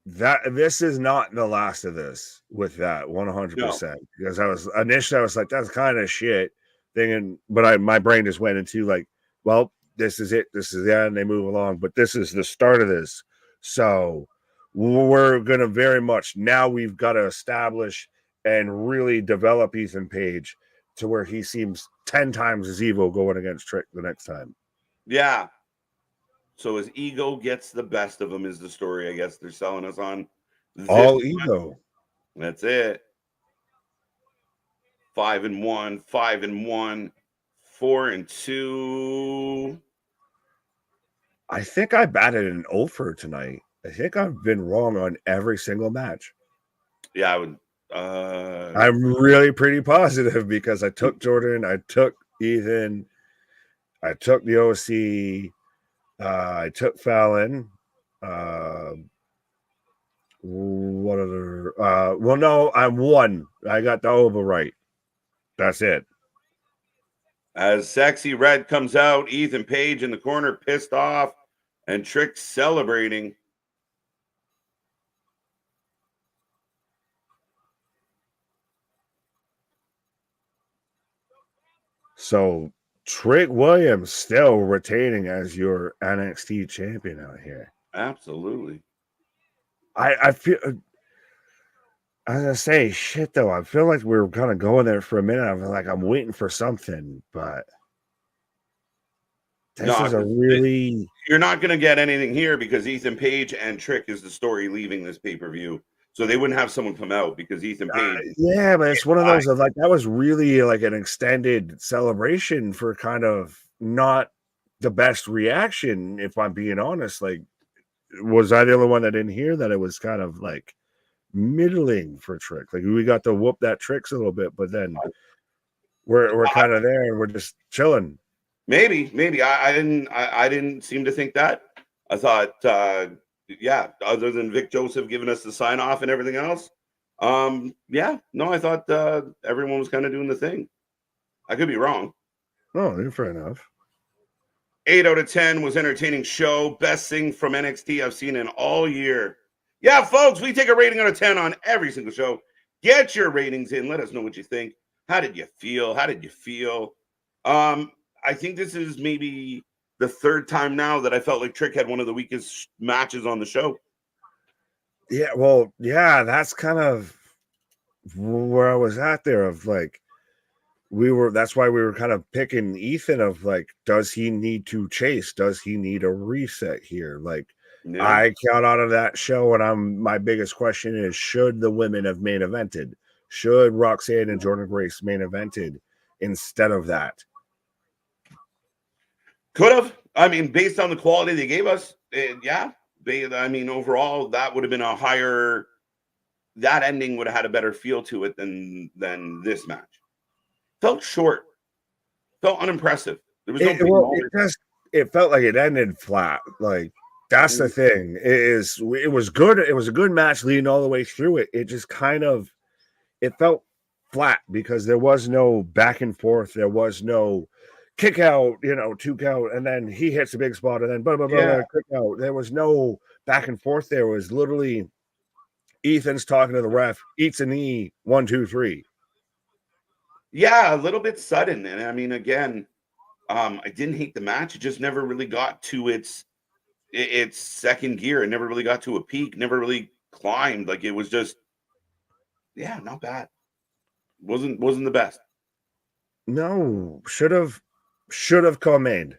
that. This is not the last of this with that 100%. Because I was like, that's kind of shit thinking, but my brain just went into like, well, this is it. This is the end. They move along, but this is the start of this. So we're gonna very much now. We've got to establish and really develop Ethan Page to where he seems 10 times as evil going against Trick the next time. Yeah. So his ego gets the best of him is the story, I guess they're selling us on. All ego. That's it. 5-1, 5-1, 4-2. I think I batted an over tonight. I think I've been wrong on every single match. Yeah, I would. I'm really pretty positive because I took Jordynne, I took Ethan, I took the OC, I took Fallon. What other? Well, no, I'm one. I got the Oba right. That's it. As Sexy Red comes out, Ethan Page in the corner, pissed off, and Trick celebrating. So Trick Williams still retaining as your NXT champion out here. Absolutely. I feel. I was gonna say shit though. I feel like we were kind of going there for a minute. I'm like, I'm waiting for something, but this is a really. You're not gonna get anything here because Ethan Page and Trick is the story leaving this pay-per-view. So they wouldn't have someone come out because Ethan Page. Yeah, but it's one of those of like that was really like an extended celebration for kind of not the best reaction, if I'm being honest. Like, was I the only one that didn't hear that? It was kind of like middling for Trick. Like we got to whoop that Tricks a little bit, but then we're kind of there and we're just chilling. Maybe I didn't seem to think that. I thought yeah, other than Vic Joseph giving us the sign off and everything else. Yeah, no, I thought everyone was kind of doing the thing. I could be wrong. Oh, fair enough. 8 out of 10 was entertaining show. Best thing from NXT I've seen in all year. Yeah, folks, we take a rating out of 10 on every single show. Get your ratings in. Let us know what you think. How did you feel? I think this is maybe the third time now that I felt like Trick had one of the weakest matches on the show. Yeah, well, yeah, that's kind of where I was at there of like that's why we were kind of picking Ethan of like, does he need to chase? Does he need a reset here? Like I count out of that show and my biggest question is, should the women have main evented? Should Roxanne and Jordynne Grace main evented instead of that? Could have. I mean, based on the quality they gave us, yeah. Overall, that would have been a higher. That ending would have had a better feel to it than this match. Felt short. Felt unimpressive. There was it felt like it ended flat. Like that's the thing. It was good. It was a good match leading all the way through it. It just kind of felt flat because there was no back and forth. There was no kick out, 2 count, and then he hits a big spot, and then blah blah blah, kick out. There was no back and forth. There was literally Ethan's talking to the ref, eats a knee, 1, 2, 3. Yeah, a little bit sudden, and I mean, again, I didn't hate the match. It just never really got to its second gear. It never really got to a peak. Never really climbed. Like it was just, yeah, not bad. Wasn't the best. No, should have come in.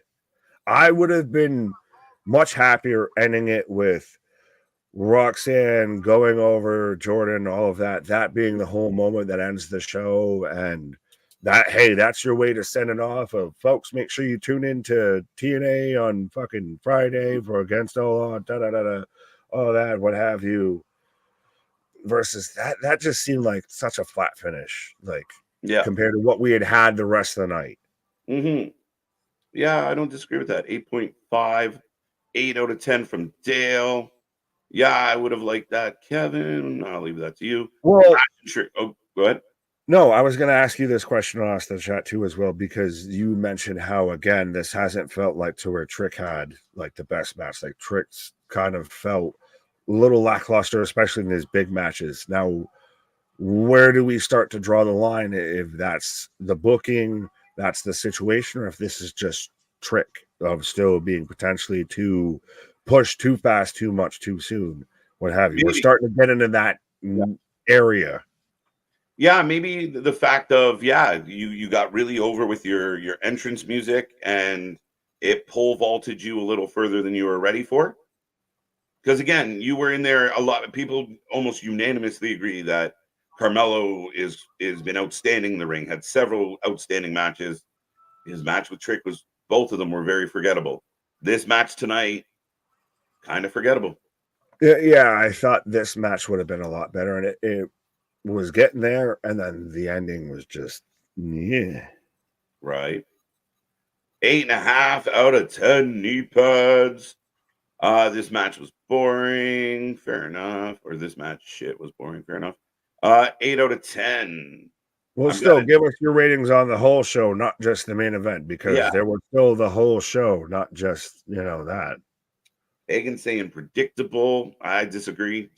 I would have been much happier ending it with Roxanne going over Jordynne, all of that being the whole moment that ends the show. And that, hey, that's your way to send it off of folks. Make sure you tune in to TNA on fucking Friday for Against All Odds, all that, what have you. Versus that just seemed like such a flat finish, like compared to what we had the rest of the night. Mm-hmm. Yeah, I don't disagree with that. 8.5, 8 out of 10 from Dale. Yeah, I would have liked that. Kevin, I'll leave that to you. Well, sure. Oh, go ahead. No, I was going to ask you this question on the chat too, as well, because you mentioned how, again, this hasn't felt like to where Trick had like the best match. Like Trick's kind of felt a little lackluster, especially in his big matches. Now, where do we start to draw the line if that's the booking, that's the situation, or if this is just Trick of still being potentially too pushed too fast, too much, too soon, what have you? We're starting to get into that area. Yeah, maybe the fact of you got really over with your entrance music and it pole vaulted you a little further than you were ready for. Because again, you were in there. A lot of people almost unanimously agree that Carmelo is been outstanding in the ring. Had several outstanding matches. His match with Trick was both of them were very forgettable. This match tonight, kind of forgettable. Yeah, I thought this match would have been a lot better, and it was getting there, and then the ending was just right. 8.5 out of 10 knee pads. This match was boring. Fair enough. Or this match shit was boring. Fair enough. 8 out of 10. Well, still give us your ratings on the whole show, not just the main event, because there was still the whole show, not just that. Hagen saying predictable. I disagree,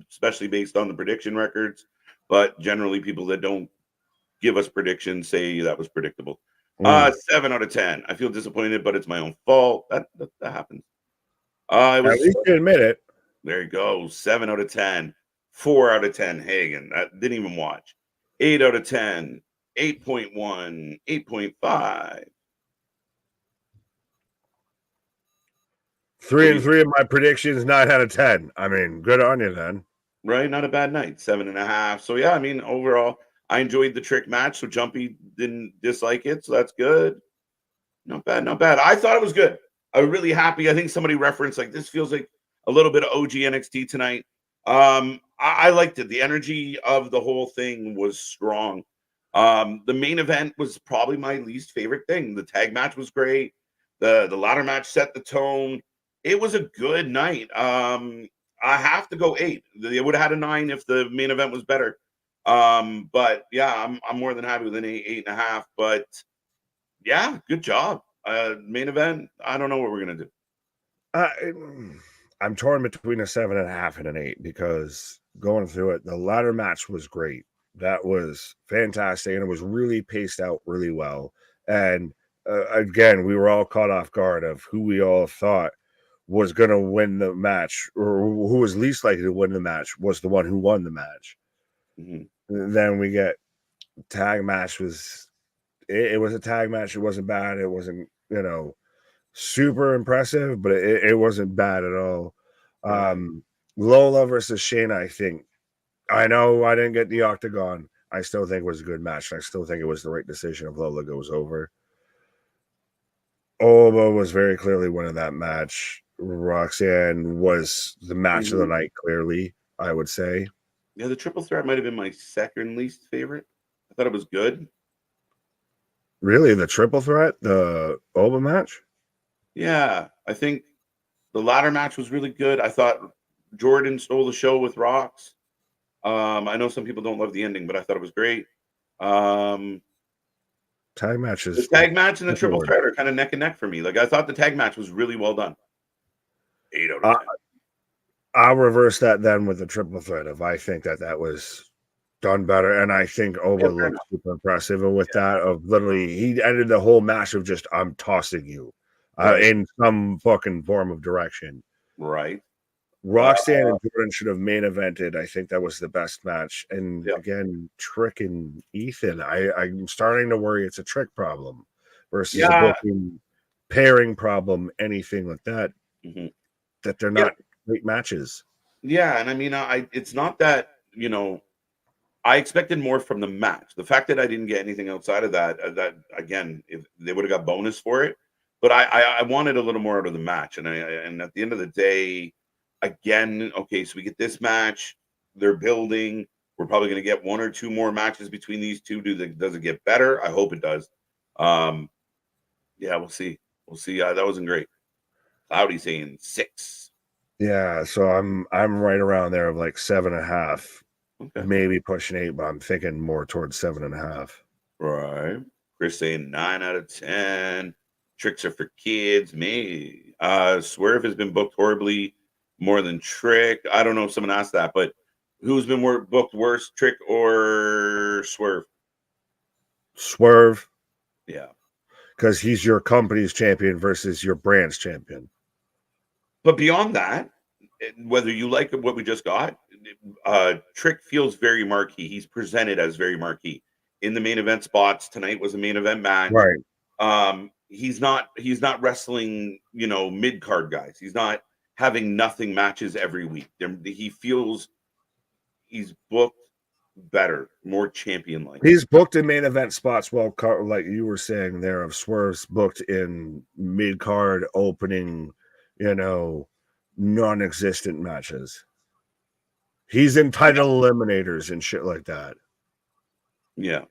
especially based on the prediction records. But generally, people that don't give us predictions say that was predictable. 7 out of 10. I feel disappointed, but it's my own fault. That happens. At least you admit it. There you go. 7 out of 10. 4 out of 10. Hagen. That didn't even watch. 8 out of 10. 8.1. 8.5. 3 and 3 of my predictions, 9 out of 10. I mean, good on you then. Right, not a bad night. 7.5. So yeah, I mean, overall, I enjoyed the Trick match. So Jumpy didn't dislike it, so that's good. Not bad, not bad. I thought it was good. I was really happy. I think somebody referenced like this feels like a little bit of OG NXT tonight. I liked it. The energy of the whole thing was strong. The main event was probably my least favorite thing. The tag match was great. The ladder match set the tone. It was a good night. I have to go 8. They would have had a 9 if the main event was better. But yeah, I'm more than happy with an 8.5. But yeah, good job. Main event. I don't know what we're gonna do. I'm torn between a 7.5 and an 8 because going through it, the ladder match was great. That was fantastic, and it was really paced out really well. And again, we were all caught off guard of who we all thought was going to win the match, or who was least likely to win the match was the one who won the match. Mm-hmm. Then we get tag match was it was a tag match. It wasn't bad. It wasn't super impressive, but it wasn't bad at all. Lola versus Shayna, I think. I know I didn't get the octagon. I still think it was a good match. I still think it was the right decision if Lola goes over. Oba was very clearly winning that match. Roxanne was the match of the night, clearly, I would say. Yeah, the triple threat might have been my second least favorite. I thought it was good. Really? The triple threat? The Oba match? Yeah, I think the ladder match was really good. I thought Jordynne stole the show with Rox. I know some people don't love the ending, but I thought it was great. Tag matches. The tag match and the triple threat are kind of neck and neck for me. Like I thought the tag match was really well done. 8 out of 10. I'll reverse that then with the triple threat if I think that was done better. And I think Oba looked super impressive. And with that, of literally, he ended the whole match of just, I'm tossing you in some fucking form of direction. Right. Roxanne and Jordynne should have main evented. I think that was the best match. And again, Trick and Ethan, I'm starting to worry it's a Trick problem versus a booking pairing problem, anything like that. Mm-hmm. That they're not great matches. Yeah, and I mean, it's not that I expected more from the match. The fact that I didn't get anything outside of that again, if they would have got bonus for it, but I wanted a little more out of the match, and at the end of the day, again, okay, so we get this match. They're building. We're probably going to get 1 or 2 more matches between these two. Does it get better? I hope it does. Yeah, we'll see. We'll see. That wasn't great. Cloudy saying 6. Yeah, so I'm right around there of like 7.5, Okay. maybe pushing 8, but I'm thinking more towards 7.5. Right. Chris saying 9 out of 10. Tricks are for kids. Me. Swerve has been booked horribly more than Trick. I don't know if someone asked that, but who's been booked worse, Trick or Swerve? Swerve. Yeah. Because he's your company's champion versus your brand's champion. But beyond that, whether you like what we just got, Trick feels very marquee. He's presented as very marquee. In the main event spots, tonight was a main event match. Right. He's not wrestling, mid-card guys. He's not having nothing matches every week. He feels he's booked better, more champion-like. He's booked in main event spots, well, like you were saying there, of Swerve's booked in mid-card opening, non-existent matches. He's in title eliminators and shit like that. Yeah.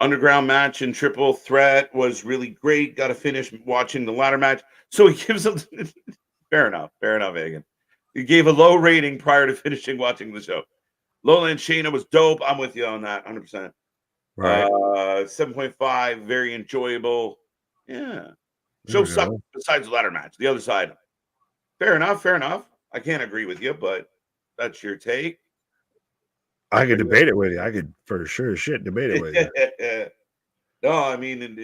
Underground match and triple threat was really great. Got to finish watching the ladder match. So he gives a fair enough, Hagen. He gave a low rating prior to finishing watching the show. Lola and Shayna was dope. I'm with you on that, 100%. Right. 7.5, very enjoyable. Yeah. Show sucked besides the ladder match. The other side. Fair enough. I can't agree with you, but that's your take. I could debate it with you. I could for sure debate it with you. No, I mean, it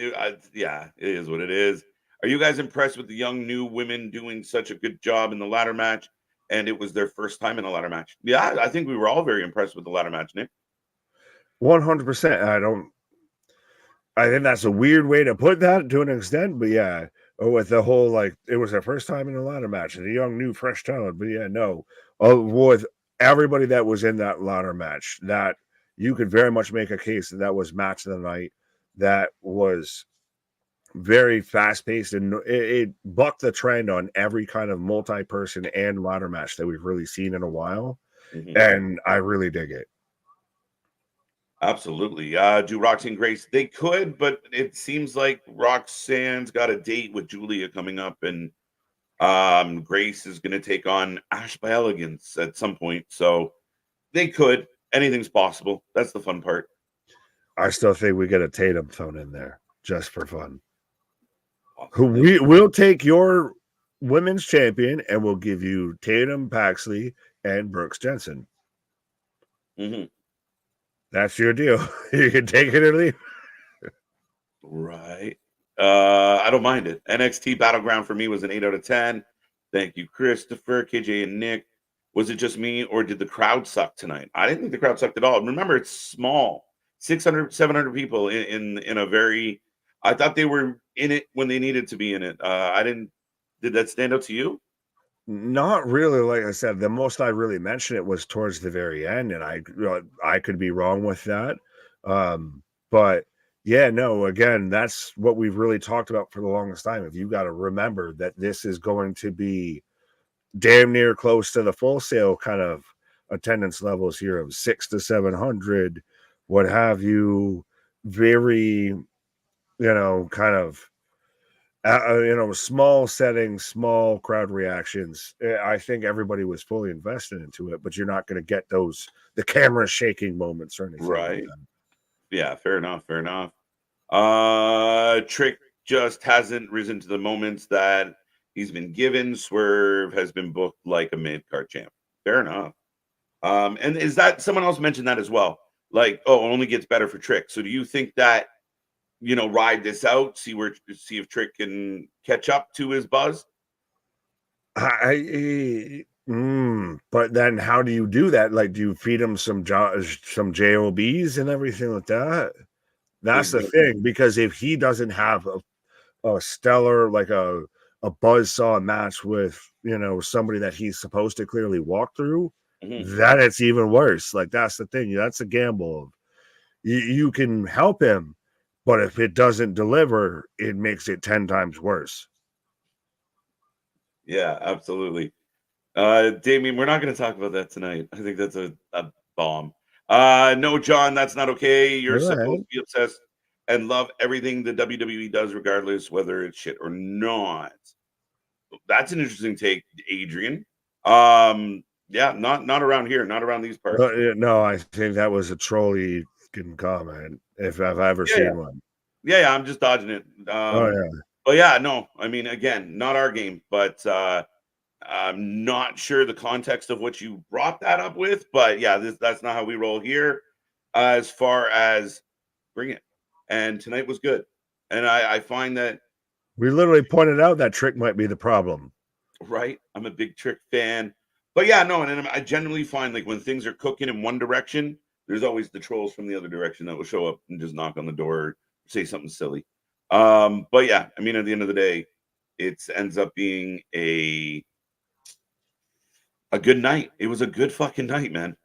is what it is. Are you guys impressed with the young new women doing such a good job in the ladder match? And it was their first time in a ladder match. Yeah, I think we were all very impressed with the ladder match, Nick. 100%. I think that's a weird way to put that to an extent, but yeah, with the whole it was their first time in a ladder match and a young, new, fresh talent. But yeah, no, with everybody that was in that ladder match, that you could very much make a case that was match of the night. That was very fast paced and it bucked the trend on every kind of multi-person and ladder match that we've really seen in a while. Mm-hmm. And I really dig it. Absolutely. Do Roxanne Grace? They could, but it seems like Roxanne's got a date with Julia coming up, and Grace is going to take on Ash by Elegance at some point. So they could. Anything's possible. That's the fun part. I still think we get a Tatum thrown in there just for fun. Possibly. We'll take your women's champion and we'll give you Tatum Paxley and Brooks Jensen. Mm-hmm. That's your deal. You can take it or leave. Right. I don't mind it. NXT Battleground for me was an 8 out of 10. Thank you, Christopher, KJ, and Nick. Was it just me or did the crowd suck tonight? I didn't think the crowd sucked at all. Remember, it's small. 600, 700 people in a very... I thought they were in it when they needed to be in it. Did that stand out to you? Not really. Like I said, the most I really mentioned it was towards the very end, and I could be wrong with that. But yeah, no, again, that's what we've really talked about for the longest time. If you got to remember that this is going to be damn near close to the Full Sail kind of attendance levels here of 600 to 700, what have you, very, kind of, small settings, small crowd reactions. I think everybody was fully invested into it, but you're not going to get the camera shaking moments or anything. Right. Like that. Yeah, fair enough. Trick just hasn't risen to the moments that he's been given. Swerve has been booked like a mid-card champ. Fair enough. And is that someone else mentioned that as well? Like, it only gets better for Trick. So do you think that, ride this out, see if Trick can catch up to his buzz? But then how do you do that? Like, do you feed him some JOBs and everything like that? That's the thing, because if he doesn't have a stellar, like a buzzsaw match with, somebody that he's supposed to clearly walk through, then it's even worse. Like, that's the thing. That's a gamble. You can help him, but if it doesn't deliver, it makes it 10 times worse. Yeah, absolutely. Damien, we're not going to talk about that tonight. I think that's a bomb. No, John, that's not okay. You're supposed to be obsessed and love everything the WWE does, regardless whether it's shit or not. That's an interesting take, Adrian. Yeah, not around here, not around these parts. No, I think that was a trolly comment, if I've ever seen one. Yeah, I'm just dodging it. Yeah. But yeah, no, I mean, again, not our game, but I'm not sure the context of what you brought that up with, but yeah, that's not how we roll here. As far as bring it, and tonight was good, and I find that we literally pointed out that Trick might be the problem. Right, I'm a big Trick fan, but yeah, no, and I generally find like when things are cooking in one direction, there's always the trolls from the other direction that will show up and just knock on the door, or say something silly. But yeah, I mean, at the end of the day, it ends up being a good night. It was a good fucking night, man.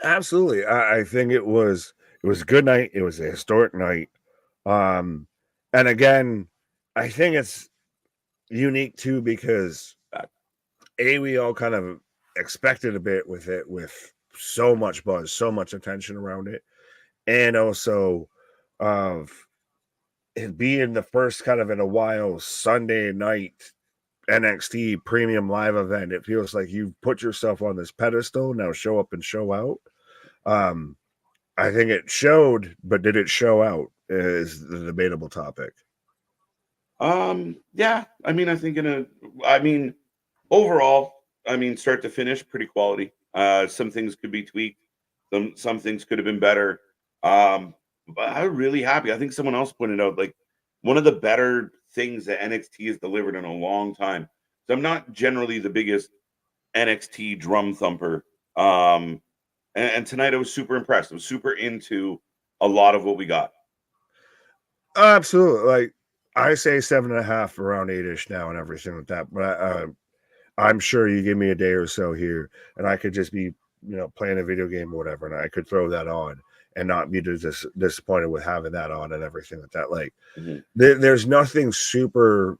Absolutely. I think it was a good night. It was a historic night. And again, I think it's unique too because we all kind of expected a bit with it, with so much buzz, so much attention around it, and also of it being the first kind of in a while Sunday night NXT premium live event. It feels like you put yourself on this pedestal. Now show up and show out. I think it showed, but did it show out is the debatable topic. Yeah, I mean, I think overall, I mean, start to finish, pretty quality. Some things could be tweaked. Some things could have been better. But I'm really happy. I think someone else pointed out like one of the better things that NXT has delivered in a long time. So I'm not generally the biggest NXT drum thumper. And tonight I was super impressed. I was super into a lot of what we got. Absolutely. Like I say 7.5 around 8-ish now and everything like that. But I'm sure you give me a day or so here and I could just be, playing a video game or whatever, and I could throw that on and not be disappointed with having that on and everything like that. Like there's nothing super,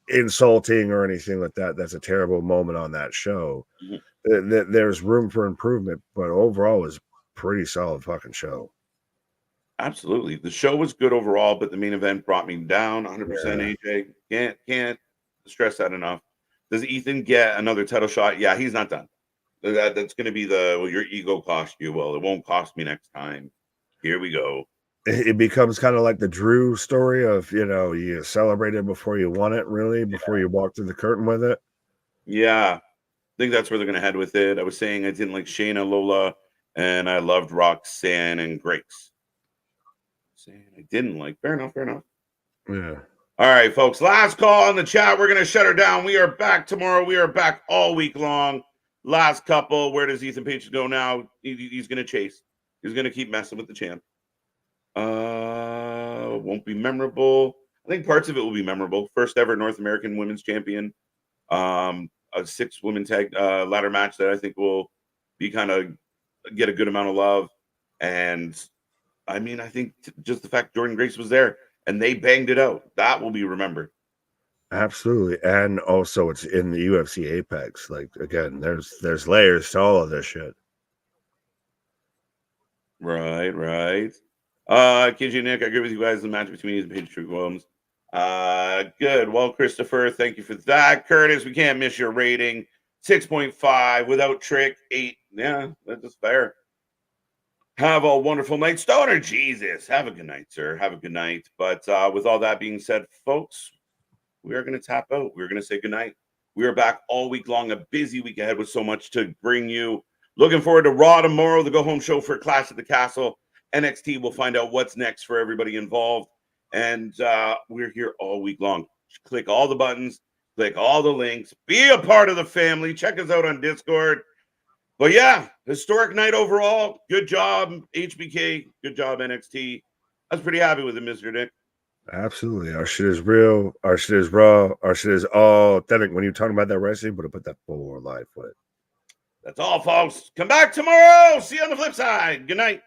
insulting or anything like that. That's a terrible moment on that show. There's room for improvement, but overall is pretty solid fucking show. Absolutely. The show was good overall, but the main event brought me down 100%. AJ can't stress that enough. Does Ethan get another title shot? Yeah, he's not done. That's going to be your ego cost you. Well, it won't cost me next time. Here we go. It becomes kind of like the Drew story of, you celebrated before you won it, really, before you walked through the curtain with it. Yeah. I think that's where they're going to head with it. I was saying I didn't like Shayna, Lola, and I loved Roxanne and Grace. I didn't like. Fair enough. Yeah. All right, folks. Last call on the chat. We're going to shut her down. We are back tomorrow. We are back all week long. Last couple. Where does Ethan Page go now? He's going to chase. He's going to keep messing with the champ. Won't be memorable. I think parts of it will be memorable. First ever North American Women's Champion. A 6-woman tag ladder match that I think will be kind of get a good amount of love. And I mean, I think just the fact Jordynne Grace was there and they banged it out, that will be remembered. Absolutely. And also it's in the UFC Apex. Like, again, there's layers to all of this shit. Right. KJ Nick, I agree with you guys. The match between these and Patrick Williams. Good. Well, Christopher, thank you for that. Curtis, we can't miss your rating. 6.5 without Trick. 8. Yeah, that's just fair. Have a wonderful night, Stoner. Jesus. Have a good night, sir. Have a good night. But with all that being said, folks, we are going to tap out. We're going to say goodnight. We are back all week long. A busy week ahead with so much to bring you. Looking forward to Raw tomorrow, the go-home show for Clash at the Castle. NXT will find out what's next for everybody involved. And we're here all week long. Click all the buttons. Click all the links. Be a part of the family. Check us out on Discord. But yeah, historic night overall. Good job, HBK. Good job, NXT. I was pretty happy with it, Mr. Dick. Absolutely. Our shit is real. Our shit is raw. Our shit is all authentic. When you're talking about that wrestling, but put that full life with it. That's all, folks. Come back tomorrow. See you on the flip side. Good night.